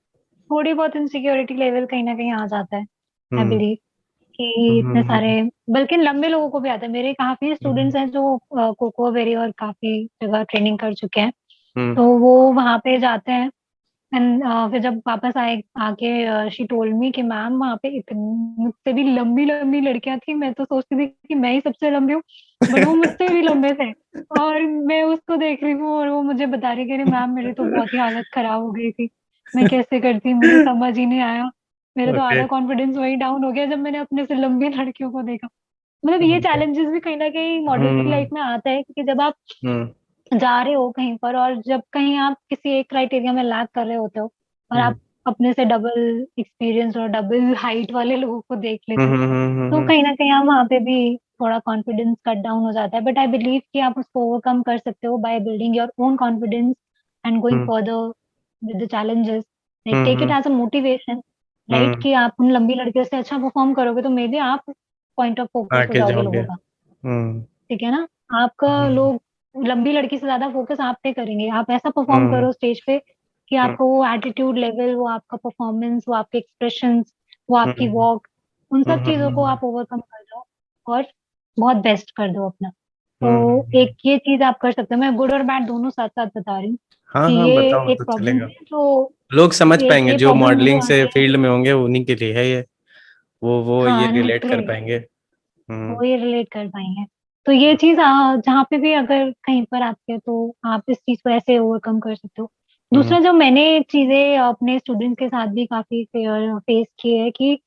Speaker 1: थोड़ी बहुत इनसिक्योरिटी लेवल कहीं ना कहीं आ जाता है। आई
Speaker 2: हम्म
Speaker 1: बिलीव कि इतने
Speaker 2: हम्म
Speaker 1: सारे, बल्कि लंबे लोगों को भी आता है। मेरे काफी
Speaker 2: हम्म
Speaker 1: स्टूडेंट्स हैं जो कोको वेरी और काफी जगह ट्रेनिंग कर चुके हैं,
Speaker 2: हम्म।
Speaker 1: तो वो वहां पे जाते हैं। एंड फिर जब वापस आए आके शी टोल्ड मी कि मैम वहाँ पे इतनी मुझसे भी लंबी लंबी लड़कियां थी, मैं तो सोचती थी कि मैं ही सबसे लंबी हूँ, बट वो मुझसे भी लंबे थे। और मैं उसको देख रही हूँ और वो मुझे बता रही कि अरे मैम मेरी तो बहुत ही हालत खराब हो गई थी, मैं कैसे करती, मुझे समझ ही नहीं आया। मेरा तो
Speaker 2: ओके।
Speaker 1: आधा कॉन्फिडेंस वही डाउन हो गया जब मैंने अपने से लंबी लड़कियों को देखा। मतलब ये
Speaker 2: ओके।
Speaker 1: चैलेंजेस भी कहीं ना कहीं मॉडल्स की
Speaker 2: हम्म
Speaker 1: लाइफ में आता है, क्योंकि जब आप
Speaker 2: हम्म
Speaker 1: जा रहे हो कहीं पर और जब कहीं आप किसी एक क्राइटेरिया में लैग कर रहे होते हो और आप
Speaker 2: हम्म
Speaker 1: अपने से डबल एक्सपीरियंस और डबल हाइट वाले लोगों को देख लेते हैं, तो
Speaker 2: हम्म।
Speaker 1: कहीं ना कहीं आप वहाँ पे भी थोड़ा कॉन्फिडेंस कट डाउन हो जाता है। बट आई बिलीव कि आप उसको ओवरकम कर सकते हो by building your own confidence and going
Speaker 2: hmm
Speaker 1: further with the challenges. Like take it
Speaker 2: hmm
Speaker 1: as a motivation, right,
Speaker 2: hmm,
Speaker 1: कि आप उन लंबी लड़कियों से अच्छा परफॉर्म करोगे तो मे बी आप पॉइंट ऑफ फोकस हो
Speaker 2: आके
Speaker 1: जाओगे
Speaker 2: जाओगे।
Speaker 1: लोगों का।
Speaker 2: हम्म
Speaker 1: ठीक है ना? आपका
Speaker 2: हम्म
Speaker 1: लोग लंबी लड़की से ज्यादा फोकस आप पे करेंगे। आप ऐसा परफॉर्म
Speaker 2: हम्म
Speaker 1: करो स्टेज पे कि
Speaker 2: हम्म
Speaker 1: आपको वो एटीट्यूड लेवल, वो आपका परफॉर्मेंस, वो आपके एक्सप्रेशंस, वो आपकी
Speaker 2: हम्म
Speaker 1: वॉक, उन सब चीजों को
Speaker 2: हम्म
Speaker 1: आप ओवरकम कर दो और बहुत बेस्ट कर दो अपना। तो
Speaker 2: हम्म।
Speaker 1: एक ये चीज आप कर सकते हो। मैं गुड और बैड दोनों साथ साथ बता रही हूँ
Speaker 2: हाँ
Speaker 1: कि
Speaker 2: हाँ,
Speaker 1: ये
Speaker 2: बताओ
Speaker 1: एक
Speaker 2: तो
Speaker 1: प्रॉब्लम
Speaker 2: चलेगा।
Speaker 1: है जो
Speaker 2: लोग समझ
Speaker 1: एक
Speaker 2: पाएंगे
Speaker 1: ये
Speaker 2: जो
Speaker 1: प्रॉब्लम मुझे
Speaker 2: मॉडलिंग से
Speaker 1: आती है।
Speaker 2: फील्ड में होंगे, उन्हीं के लिए है ये। वो ये
Speaker 1: हाँ,
Speaker 2: रिलेट कर
Speaker 1: लिटरली
Speaker 2: पाएंगे। हम्म
Speaker 1: वो ये रिलेट कर पाएंगे। तो ये चीज जहाँ पे भी अगर कहीं पर आती है तो आप इस चीज को ऐसे ओवरकम कर सकते हो।
Speaker 2: हम्म
Speaker 1: दूसरा, जो मैंने चीजें अपने स्टूडेंट्स के साथ भी काफी फेस की है कि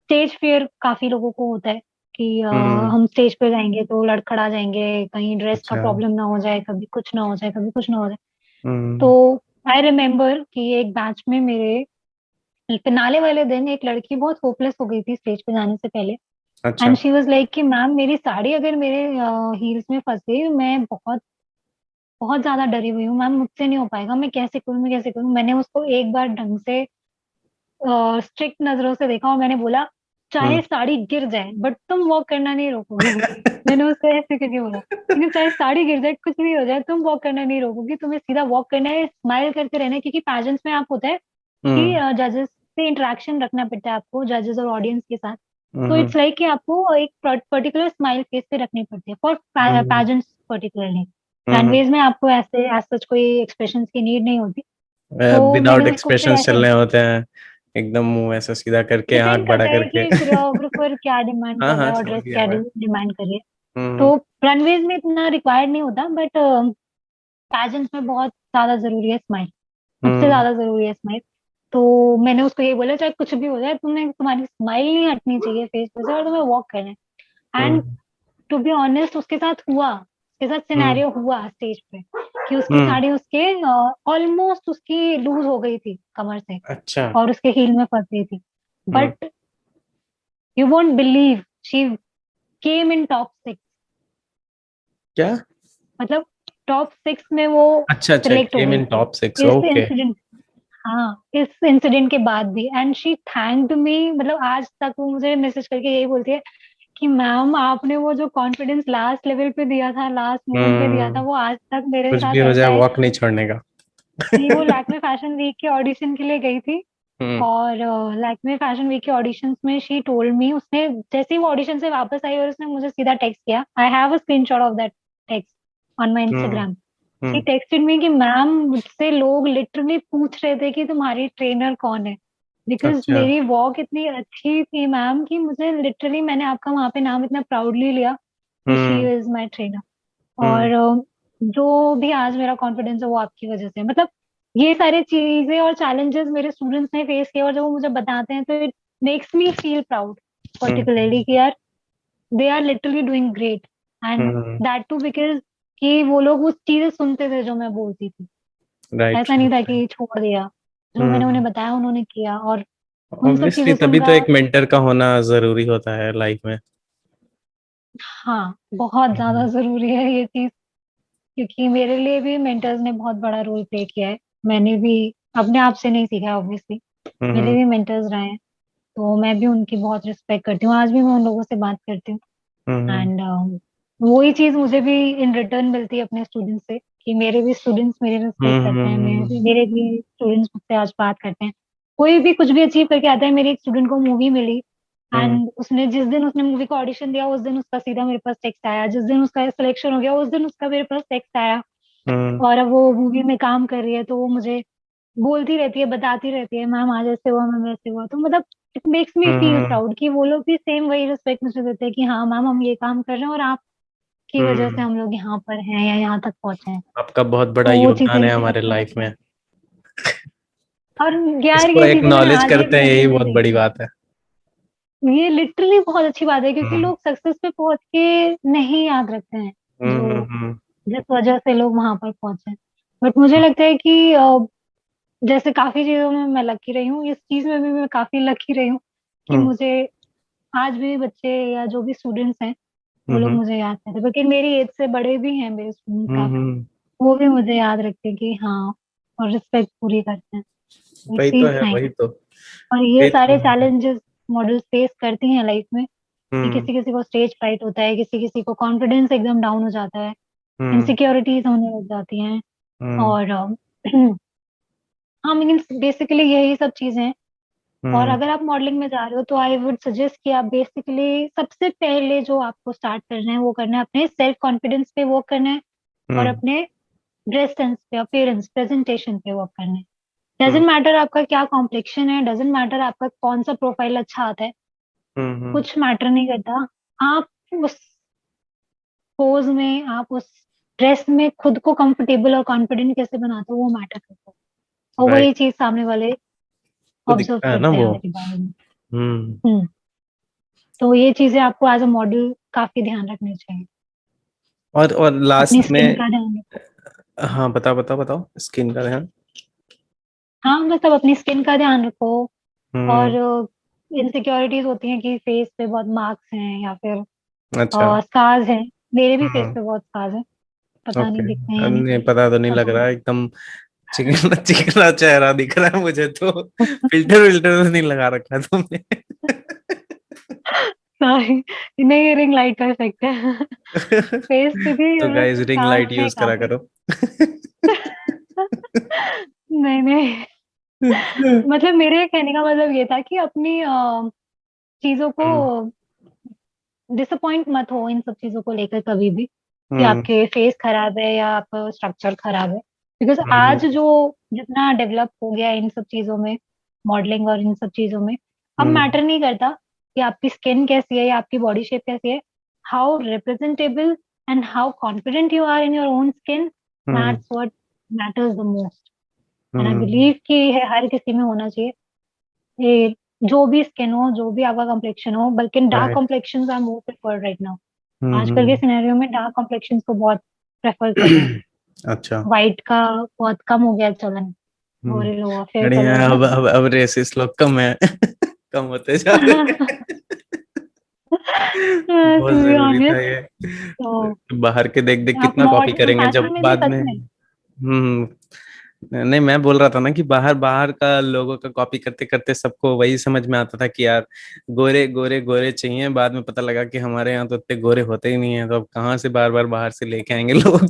Speaker 1: स्टेज फियर काफी लोगों को होता है कि
Speaker 2: हम्म।
Speaker 1: हम स्टेज पे जाएंगे तो लड़खड़ा जाएंगे, कहीं ड्रेस का
Speaker 2: अच्छा।
Speaker 1: प्रॉब्लम ना हो जाए, कभी कुछ ना हो जाए, कभी कुछ ना हो जाए।
Speaker 2: हम्म।
Speaker 1: तो आई रिमेम्बर कि एक बैच में मेरे फिनाले वाले दिन एक लड़की बहुत होपलेस हो गई थी स्टेज पे जाने से पहले।
Speaker 2: अच्छा।
Speaker 1: एंड शी वाज लाइक कि मैम मेरी साड़ी अगर मेरे हील्स में फंस गई, मैं बहुत बहुत ज्यादा डरी हुई हूँ मैम, मुझसे नहीं हो पाएगा, मैं कैसे करूँ, मैं कैसे करूँ। मैंने उसको एक बार ढंग से स्ट्रिक्ट नजरों से देखा और मैंने बोला, चाहे
Speaker 2: हम्म।
Speaker 1: साड़ी गिर जाए बट तुम वॉक करना नहीं रोकोगी। मैंने उसको ऐसे करके बोला, क्योंकि चाहे साड़ी गिर जाए, कुछ भी हो जाए, तुम वॉक करना नहीं रोकोगी, तुम्हें सीधा वॉक करना है, स्माइल करते रहना है। क्योंकि पैजेंट्स में आप होता है कि
Speaker 2: हम्म
Speaker 1: जजेस से इंटरेक्शन रखना पड़ता है आपको, जजेस और ऑडियंस के साथ। तो
Speaker 2: हम्म
Speaker 1: इट्स लाइक कि आपको एक पर्टिकुलर स्माइल फेस पे रखनी पड़ती है for
Speaker 2: hmm
Speaker 1: pageants particularly.
Speaker 2: Hmm.
Speaker 1: Runways में आपको ऐसे एज सच कोई एक्सप्रेशंस की नीड नहीं होती। तो मैंने
Speaker 2: विदाउट
Speaker 1: उसको फिर
Speaker 2: एक्सप्रेशंस
Speaker 1: ऐसे
Speaker 2: चलने होते हैं, एकदम मुंह ऐसा सीधा करके, आंख
Speaker 1: डिपेंड
Speaker 2: बड़ा
Speaker 1: करता है
Speaker 2: करके।
Speaker 1: कि कोरियोग्राफर क्या डिमांड
Speaker 2: हाँ
Speaker 1: कर रहा
Speaker 2: हाँ,
Speaker 1: है और
Speaker 2: समझ
Speaker 1: ड्रेस
Speaker 2: गया
Speaker 1: क्या
Speaker 2: मैं।
Speaker 1: डिमांड कर रही है।
Speaker 2: हम्म
Speaker 1: तो रनवेज में इतना रिक्वायर्ड नहीं होता, बट पैजेंट्स में बहुत ज्यादा जरूरी है स्माइल, सबसे
Speaker 2: हम्म
Speaker 1: ज्यादा जरूरी है स्माइल। तो मैंने उसको ये बोला, चाहे कुछ भी हो जाए, तुम्हारी स्माइल नहीं हटनी चाहिए फेस पे से और तुम्हें वॉक करना है। And
Speaker 2: hmm
Speaker 1: to be honest, उसके साथ हुआ, उसके साथ
Speaker 2: हम्म
Speaker 1: सिनेरियो हुआ स्टेज पे कि उसकी
Speaker 2: हम्म।
Speaker 1: साड़ी उसके ऑलमोस्ट उसकी लूज हो गई थी कमर से
Speaker 2: अच्छा।
Speaker 1: और उसके हील में फंस गई थी।
Speaker 2: Hmm.
Speaker 1: But you won't believe, she came in top 6।
Speaker 2: क्या?
Speaker 1: मतलब टॉप 6 में वो
Speaker 2: अच्छा अच्छा,
Speaker 1: सिलेक्ट हो
Speaker 2: केम
Speaker 1: गई
Speaker 2: इन
Speaker 1: थी
Speaker 2: टॉप सिक्स,
Speaker 1: इस
Speaker 2: ओके।
Speaker 1: इंसिडेंट। हाँ, इस इंसिडेंट के बाद भी। एंड शी थैंक्ड मी, मतलब आज तक वो मुझे मैसेज करके यही बोलती है कि मैम आपने वो जो कॉन्फिडेंस लास्ट लेवल पे दिया था, लास्ट मोमेंट पे दिया था,
Speaker 2: हम्म।
Speaker 1: वो आज तक मेरे
Speaker 2: कुछ भी
Speaker 1: साथ
Speaker 2: हो
Speaker 1: ऐसा
Speaker 2: जाए,
Speaker 1: है
Speaker 2: वॉक नहीं छोड़ने का।
Speaker 1: कि वो लैक्मे फैशन वीक के ऑडिशन के लिए गई थी।
Speaker 2: हम्म
Speaker 1: और लैक्मे फैशन वीक के ऑडिशंस में शी टोल्ड मी, उसने जैसे ही वो ऑडिशन से वापस आई और उसने मुझे सीधा टेक्स्ट किया, I have a screenshot of that text on my
Speaker 2: hmm
Speaker 1: Instagram. She
Speaker 2: hmm.
Speaker 1: Texted मी कि मैम मुझसे लोग लिटरली पूछ रहे थे कि तुम्हारी ट्रेनर कौन है, बिकॉज
Speaker 2: अच्छा।
Speaker 1: मेरी वॉक इतनी अच्छी थी मैम कि मुझे लिटरली, मैंने आपका वहां पे नाम इतना प्राउडली लिया कि she
Speaker 2: hmm
Speaker 1: is my trainer.
Speaker 2: Hmm
Speaker 1: और जो भी आज मेरा कॉन्फिडेंस है वो आपकी वजह से है। मतलब ये सारी चीजें और चैलेंजेस मेरे स्टूडेंट्स ने फेस किए और जब वो मुझे बताते हैं तो it makes me feel proud particularly
Speaker 2: hmm
Speaker 1: कि यार they are literally doing great. And that too because कि वो लोग उस चीजें सुनते थे जो मैं बोलती थी।
Speaker 2: राइट
Speaker 1: ऐसा नहीं था
Speaker 2: राइट।
Speaker 1: कि छोड़ दिया, जो मैंने
Speaker 2: हम्म।
Speaker 1: उन्हें बताया उन्होंने किया। और उन सब
Speaker 2: ऑब्वियसली
Speaker 1: चीजों से
Speaker 2: तभी तो
Speaker 1: उनका,
Speaker 2: एक मेंटर का होना जरूरी होता है लाइफ में।
Speaker 1: हाँ, बहुत ज्यादा
Speaker 2: हम्म
Speaker 1: जरूरी है ये चीज। क्योंकि मेरे लिए भी मेंटर्स ने बहुत बड़ा रोल प्ले किया है। मैंने भी अपने आप से नहीं सीखा ऑब्वियसली, मेरे
Speaker 2: हम्म
Speaker 1: भी मेंटर्स रहे हैं। तो मैं भी उनकी बहुत रिस्पेक्ट करती हूँ, आज भी मैं उन लोगों से बात करती हूँ।
Speaker 2: हम्म
Speaker 1: एंड वही चीज मुझे भी इन रिटर्न मिलती है अपने स्टूडेंट्स से कि मेरे भी स्टूडेंट्स मेरी रिस्पेक्ट करते हैं, मेरे भी स्टूडेंट्स मुझसे आज बात करते हैं। कोई भी कुछ भी अचीव करके आता है। मेरे एक स्टूडेंट को मूवी मिली
Speaker 2: हम्म
Speaker 1: एंड उसने जिस दिन उसने मूवी का ऑडिशन दिया उस दिन उसका सीधा मेरे पास टेक्स्ट आया, जिस दिन उसका सिलेक्शन हो गया उस दिन उसका मेरे पास टेक्स्ट आया।
Speaker 2: हम्म
Speaker 1: और अब वो मूवी में काम कर रही है तो वो मुझे बोलती रहती है, बताती रहती है, मैम आज ऐसे हुआ, मैम वैसे हुआ। तो मतलब it makes me feel
Speaker 2: hmm
Speaker 1: proud कि वो लोग भी सेम वही रिस्पेक्ट मुझे देते हैं कि हाँ मैम हम ये काम कर रहे हैं और आपकी वजह से
Speaker 2: हम्म।
Speaker 1: हम लोग यहाँ पर हैं या यहाँ तक पहुंचे हैं।
Speaker 2: आपका बहुत बड़ा
Speaker 1: तो वो चीजें
Speaker 2: योगदान है
Speaker 1: मुझे
Speaker 2: हमारे
Speaker 1: अच्छा
Speaker 2: लाइफ
Speaker 1: लगता है।
Speaker 2: में।
Speaker 1: और यार
Speaker 2: इसको
Speaker 1: ये चीजें मैंने
Speaker 2: एक्नॉलेज
Speaker 1: आज ही
Speaker 2: करते
Speaker 1: अपनी
Speaker 2: हैं, यही
Speaker 1: जिंदगी में
Speaker 2: बहुत बड़ी
Speaker 1: देखी
Speaker 2: बात है।
Speaker 1: है। ये लिटरली बहुत अच्छी बात है क्योंकि
Speaker 2: हम्म
Speaker 1: लोग सक्सेस पे पहुंच के नहीं याद रखते हैं जो
Speaker 2: हम्म।
Speaker 1: जिस वजह से लोग वहां पर पहुंचे। बट मुझे लगता है कि जैसे काफी चीजों में मैं लकी रही हूँ, इस चीज में भी मैं काफी लकी रही हूँ कि
Speaker 2: हम्म
Speaker 1: मुझे आज भी बच्चे या जो भी स्टूडेंट्स हैं वो लोग
Speaker 2: हम्म
Speaker 1: मुझे याद करते हैं, क्योंकि मेरी एज से बड़े भी हैं मेरे स्टूडेंट्स काफी,
Speaker 2: हम्म।
Speaker 1: वो भी मुझे याद रखते हैं कि हाँ, और रिस्पेक्ट पूरी करते हैं। इट
Speaker 2: वही तो
Speaker 1: फील्स
Speaker 2: है,
Speaker 1: नाइस।
Speaker 2: वही तो।
Speaker 1: और ये
Speaker 2: ये
Speaker 1: सारे
Speaker 2: तो है।
Speaker 1: चैलेंजेस मॉडल फेस करती हैं लाइफ में, कि
Speaker 2: हम्म
Speaker 1: किसी किसी को स्टेज फ्राइट होता है, किसी किसी को कॉन्फिडेंस एकदम डाउन हो जाता है,
Speaker 2: हम्म
Speaker 1: इनसिक्योरिटीज होने लग जाती हैं।
Speaker 2: हम्म
Speaker 1: और हाँ, मीन बेसिकली यही सब चीजें हैं। और
Speaker 2: हम्म
Speaker 1: अगर आप मॉडलिंग में जा रहे हो तो आई वुड सजेस्ट कि आप बेसिकली सबसे पहले जो आपको स्टार्ट करना है वो करना है अपने सेल्फ कॉन्फिडेंस पे वर्क करना है, और
Speaker 2: हम्म
Speaker 1: अपने ड्रेस सेंस पे, अपीयरेंस, प्रेजेंटेशन पे वर्क करना है।
Speaker 2: हम्म
Speaker 1: डजेंट मैटर आपका क्या कॉम्प्लेक्शन है, डजेंट मैटर आपका कौन सा प्रोफाइल अच्छा आता है,
Speaker 2: हम्म।
Speaker 1: कुछ मैटर नहीं करता। आप उस पोज में, आप उस ड्रेस में खुद को कंफर्टेबल और कॉन्फिडेंट कैसे बनाते हो वो मैटर करता है, और
Speaker 2: राइट।
Speaker 1: वही चीज सामने वाले
Speaker 2: तो
Speaker 1: ऑब्जर्व
Speaker 2: दिखता है ना
Speaker 1: करते हैं
Speaker 2: वो।
Speaker 1: हमारे बारे में।
Speaker 2: हम्म।
Speaker 1: हम्म। तो ये चीजें आपको एज अ मॉडल काफी ध्यान रखनी चाहिए।
Speaker 2: और
Speaker 1: अपनी
Speaker 2: लास्ट
Speaker 1: स्किन
Speaker 2: में।
Speaker 1: का ध्यान रखो।
Speaker 2: हाँ, बताओ बताओ बताओ, स्किन का ध्यान।
Speaker 1: हाँ, मतलब अपनी स्किन का ध्यान रखो। और
Speaker 2: हम्म।
Speaker 1: इनसिक्योरिटीज होती हैं कि फेस पे बहुत मार्क्स हैं या फिर
Speaker 2: अच्छा।
Speaker 1: स्कार्स हैं। मेरे भी फेस
Speaker 2: हम्म।
Speaker 1: पे बहुत स्कार्स हैं, पता
Speaker 2: ओके।
Speaker 1: नहीं दिखते हैं या नहीं।
Speaker 2: नहीं, पता तो नहीं लग
Speaker 1: पता
Speaker 2: रहा है, एकदम चिकना चिकना चेहरा दिख रहा है मुझे तो। फिल्टर विल्टर तो नहीं लगा रखा तुमने।
Speaker 1: सॉरी, नहीं, रिंग लाइट का इफेक्ट है। फेस पे भी
Speaker 2: तो गाइस, रिंग
Speaker 1: स्कार्स
Speaker 2: लाइट
Speaker 1: हैं
Speaker 2: यूज करा
Speaker 1: काफी।
Speaker 2: करो।
Speaker 1: नहीं नहीं, मतलब मेरे कहने का मतलब ये था कि अपनी चीजों को
Speaker 2: हम्म
Speaker 1: डिसअपॉइंट मत हो इन सब चीजों को लेकर कभी भी, कि
Speaker 2: हम्म
Speaker 1: आपके फेस खराब है या आपका स्ट्रक्चर खराब है। बिकॉज
Speaker 2: हम्म
Speaker 1: आज जो जितना डेवलप हो गया है इन सब चीजों में, मॉडलिंग और इन सब चीजों में, अब
Speaker 2: हम्म
Speaker 1: मैटर नहीं करता कि आपकी स्किन कैसी है या आपकी बॉडी शेप कैसी है। How representable and how confident you are in your own skin,
Speaker 2: hmm
Speaker 1: that's what matters the most. And I
Speaker 2: hmm
Speaker 1: believe कि ये हर किसी में होना चाहिए। ये जो भी स्किन हो, जो भी आपका कॉम्प्लेक्शन हो, बल्कि dark
Speaker 2: right.
Speaker 1: Complexion are more preferred right now. आजकल के
Speaker 2: हम्म।
Speaker 1: सिनेरियो में डार्क कॉम्प्लेक्शन को बहुत प्रेफर कर रहे हैं।
Speaker 2: अच्छा।
Speaker 1: वाइट का बहुत कम हो गया चलन,
Speaker 2: हम्म।
Speaker 1: गोरे लोग फेयर
Speaker 2: बढ़िया
Speaker 1: कलर
Speaker 2: है,
Speaker 1: में।
Speaker 2: अब रेसिस्ट लोग कम है। कम होते जा रहे हैं।
Speaker 1: टू
Speaker 2: बहुत
Speaker 1: बी
Speaker 2: जरूरी था
Speaker 1: ऑनेस्ट,
Speaker 2: ये।
Speaker 1: तो
Speaker 2: बाहर के देख देख
Speaker 1: आप
Speaker 2: कितना कॉपी
Speaker 1: मॉडल
Speaker 2: करेंगे
Speaker 1: सच
Speaker 2: जब
Speaker 1: में, नहीं
Speaker 2: बाद
Speaker 1: सच
Speaker 2: में।
Speaker 1: में।
Speaker 2: नहीं, मैं बोल रहा था ना कि बाहर बाहर का लोगों का कॉपी करते करते सबको वही समझ में आता था कि यार गोरे गोरे गोरे चाहिए। बाद में पता लगा कि हमारे यहाँ तो इतने गोरे होते ही नहीं है, तो अब कहाँ से बार बार बाहर से लेके आएंगे लोग।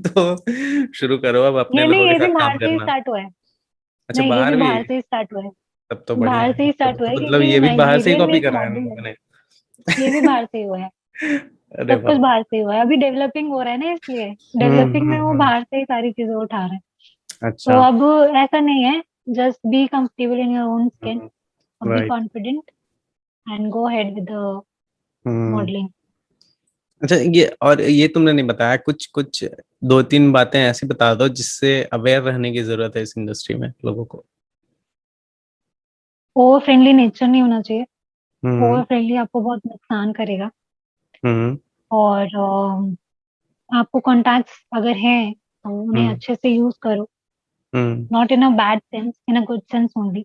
Speaker 2: तो शुरू करो अब अपने
Speaker 1: ये
Speaker 2: लोगों
Speaker 1: नहीं,
Speaker 2: के
Speaker 1: ये भी
Speaker 2: साथ काम
Speaker 1: बाहर से ही
Speaker 2: करना।
Speaker 1: स्टार्ट हुआ है।
Speaker 2: अच्छा,
Speaker 1: नहीं, ये भी
Speaker 2: बाहर भी।
Speaker 1: बाहर से ही स्टार्ट हुआ है।
Speaker 2: तब तो बढ़िया
Speaker 1: बाहर
Speaker 2: है,
Speaker 1: से ही
Speaker 2: तो,
Speaker 1: स्टार्ट हुआ
Speaker 2: तो
Speaker 1: है
Speaker 2: मतलब
Speaker 1: क्योंकि
Speaker 2: ये भी बाहर से ही
Speaker 1: नाइजीरियन में
Speaker 2: कॉपी
Speaker 1: एक
Speaker 2: करा है इन
Speaker 1: मॉडल
Speaker 2: लोगों
Speaker 1: है।
Speaker 2: ने।
Speaker 1: ये भी बाहर से ही हुआ है।
Speaker 2: अरे
Speaker 1: सब कुछ
Speaker 2: वाह।
Speaker 1: बाहर से ही हुआ है, अभी डेवलपिंग हो रहा है ना, इसलिए डेवलपिंग में वो
Speaker 2: हम्म।
Speaker 1: बाहर से ही सारी चीजें उठा रहे हैं। तो
Speaker 2: अच्छा।
Speaker 1: अब ऐसा नहीं है, just be comfortable in your own skin, be
Speaker 2: right.
Speaker 1: Confident and go ahead with the
Speaker 2: hmm.
Speaker 1: modeling.
Speaker 2: अच्छा, ये तुमने नहीं बताया, कुछ कुछ दो तीन बातें ऐसी बता दो जिससे अवेयर रहने की जरूरत है इस इंडस्ट्री में लोगों को।
Speaker 1: ओवर फ्रेंडली नेचर नहीं होना चाहिए।
Speaker 2: हम्म
Speaker 1: ओवर फ्रेंडली आपको बहुत नुकसान करेगा।
Speaker 2: हम्म
Speaker 1: और आपको कॉन्टैक्ट्स अगर हैं तो उन्हें
Speaker 2: हम्म
Speaker 1: अच्छे से यूज करो,
Speaker 2: hmm
Speaker 1: not in a bad sense, in a good sense only.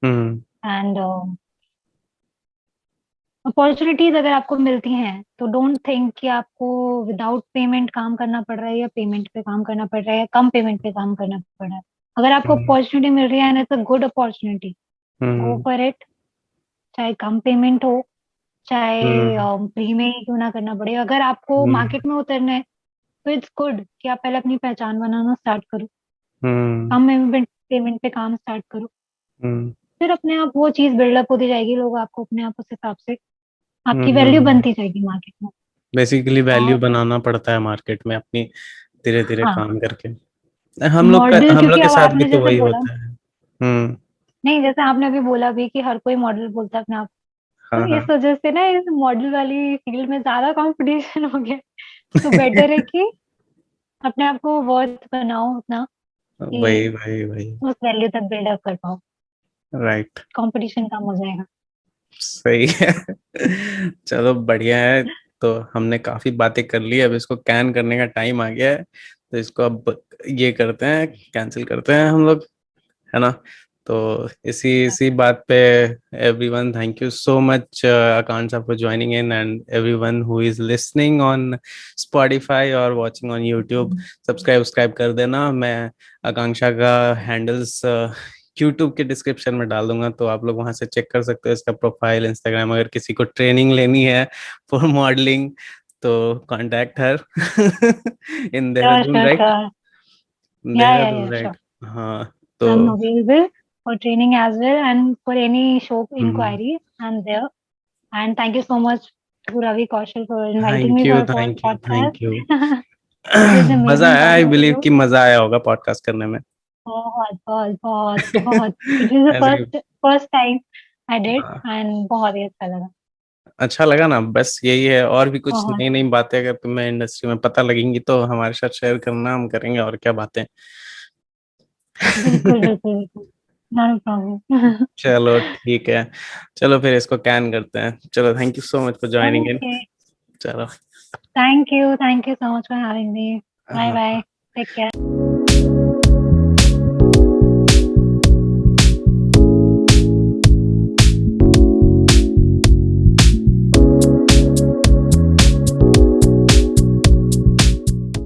Speaker 2: Hmm
Speaker 1: and opportunities अगर आपको मिलती हैं तो डोंट थिंक कि आपको विदाउट पेमेंट काम करना पड़ रहा है, या पेमेंट पे काम करना पड़ रहा है, या कम पेमेंट पे काम करना पड़ रहा है। अगर आपको
Speaker 2: हम्म
Speaker 1: अपॉर्चुनिटी मिल रही है and it's a good opportunity, go
Speaker 2: hmm
Speaker 1: for it. चाहे कम पेमेंट हो, चाहे
Speaker 2: हम्म
Speaker 1: फ्री में ही क्यों ना करना पड़े। अगर आपको
Speaker 2: हम्म
Speaker 1: मार्केट में उतरना है तो इट्स गुड कि आप पहले अपनी पहचान बनाना स्टार्ट करो,
Speaker 2: हम्म
Speaker 1: कम पेमेंट पेमेंट पे काम स्टार्ट करो।
Speaker 2: हम्म
Speaker 1: फिर अपने आप वो चीज बिल्डअप होती जाएगी, लोग आपको अपने आप उस हिसाब से, आपकी वैल्यू
Speaker 2: हम्म।
Speaker 1: बनती जाएगी मार्केट में।
Speaker 2: बेसिकली वैल्यू
Speaker 1: और
Speaker 2: बनाना पड़ता है मार्केट में अपनी, धीरे धीरे
Speaker 1: हाँ,
Speaker 2: काम करके।
Speaker 1: मॉडल,
Speaker 2: हम लोग
Speaker 1: क्योंकि
Speaker 2: के
Speaker 1: अब
Speaker 2: साथ भी
Speaker 1: आपने
Speaker 2: तो
Speaker 1: जैसे
Speaker 2: वही
Speaker 1: बोला,
Speaker 2: होता है। हम्म।
Speaker 1: नहीं जैसे आपने अभी बोला भी कि हर कोई मॉडल बोलता है अपने आप, तो
Speaker 2: हाँ
Speaker 1: इस
Speaker 2: हाँ।
Speaker 1: वजह से ना इस मॉडल वाली फील्ड में ज्यादा कंपटीशन हो गया। तो बेटर है कि अपने आप को वर्थ बनाओ उतना कि
Speaker 2: वही वही वही।
Speaker 1: उस वैल्यू तक बिल्डअप कर पाओ,
Speaker 2: राइट।
Speaker 1: कंपटीशन कम हो जाएगा।
Speaker 2: सही है। चलो बढ़िया है। तो हमने काफी बातें कर ली, अब इसको कैन करने का टाइम आ गया है। तो इसको अब ये करते हैं, कैंसिल करते हैं हम लोग। है ना। तो इसी इसी बात पे everyone, thank you so much Akanksha for joining in, and everyone who is listening on Spotify और वाचिंग ऑन यूट्यूब, सब्सक्राइब कर देना। मैं आकांक्षा का हैंडल्स यूट्यूब के डिस्क्रिप्शन में डाल दूंगा, तो आप लोग वहां से चेक कर सकते हो इसका प्रोफाइल, इंस्टाग्राम। अगर किसी को ट्रेनिंग लेनी है फॉर मॉडलिंग तो कांटेक्ट हर इन
Speaker 1: Sure,
Speaker 2: Dehradun,
Speaker 1: sure,
Speaker 2: right?
Speaker 1: sure.
Speaker 2: Dehradun,
Speaker 1: Yeah,
Speaker 2: right?
Speaker 1: sure.
Speaker 2: हाँ तो
Speaker 1: I'm available for training as well and for any show
Speaker 2: hmm,
Speaker 1: inquiries. I'm there. And thank you so much to Ravi Kaushal for inviting
Speaker 2: thank
Speaker 1: me
Speaker 2: you,
Speaker 1: for a
Speaker 2: thank you,
Speaker 1: podcast.
Speaker 2: Thank you.
Speaker 1: It was
Speaker 2: मजा
Speaker 1: amazing
Speaker 2: आया, आई
Speaker 1: talking to
Speaker 2: believe
Speaker 1: you.
Speaker 2: कि मजा आया होगा podcast करने में।
Speaker 1: बहुत बहुत बहुत बहुत It was the
Speaker 2: ऐसे
Speaker 1: first time I did
Speaker 2: हाँ,
Speaker 1: and बहुत ही अच्छा लगा।
Speaker 2: अच्छा लगा ना। बस यही है, और भी कुछ
Speaker 1: बहुत
Speaker 2: नई नई बातें अगर तुम्हें इंडस्ट्री में पता लगेंगी तो हमारे साथ शेयर करना, हम करेंगे और क्या बातें।
Speaker 1: बिल्कुल बिल्कुल बिल्कुल। Not a problem.
Speaker 2: चलो ठीक है, चलो फिर इसको कैन करते हैं। चलो, thank you so much for joining in.
Speaker 1: Okay.
Speaker 2: चलो।
Speaker 1: Thank you. Thank you so much for having me. Bye
Speaker 2: हाँ।
Speaker 1: bye. Take care.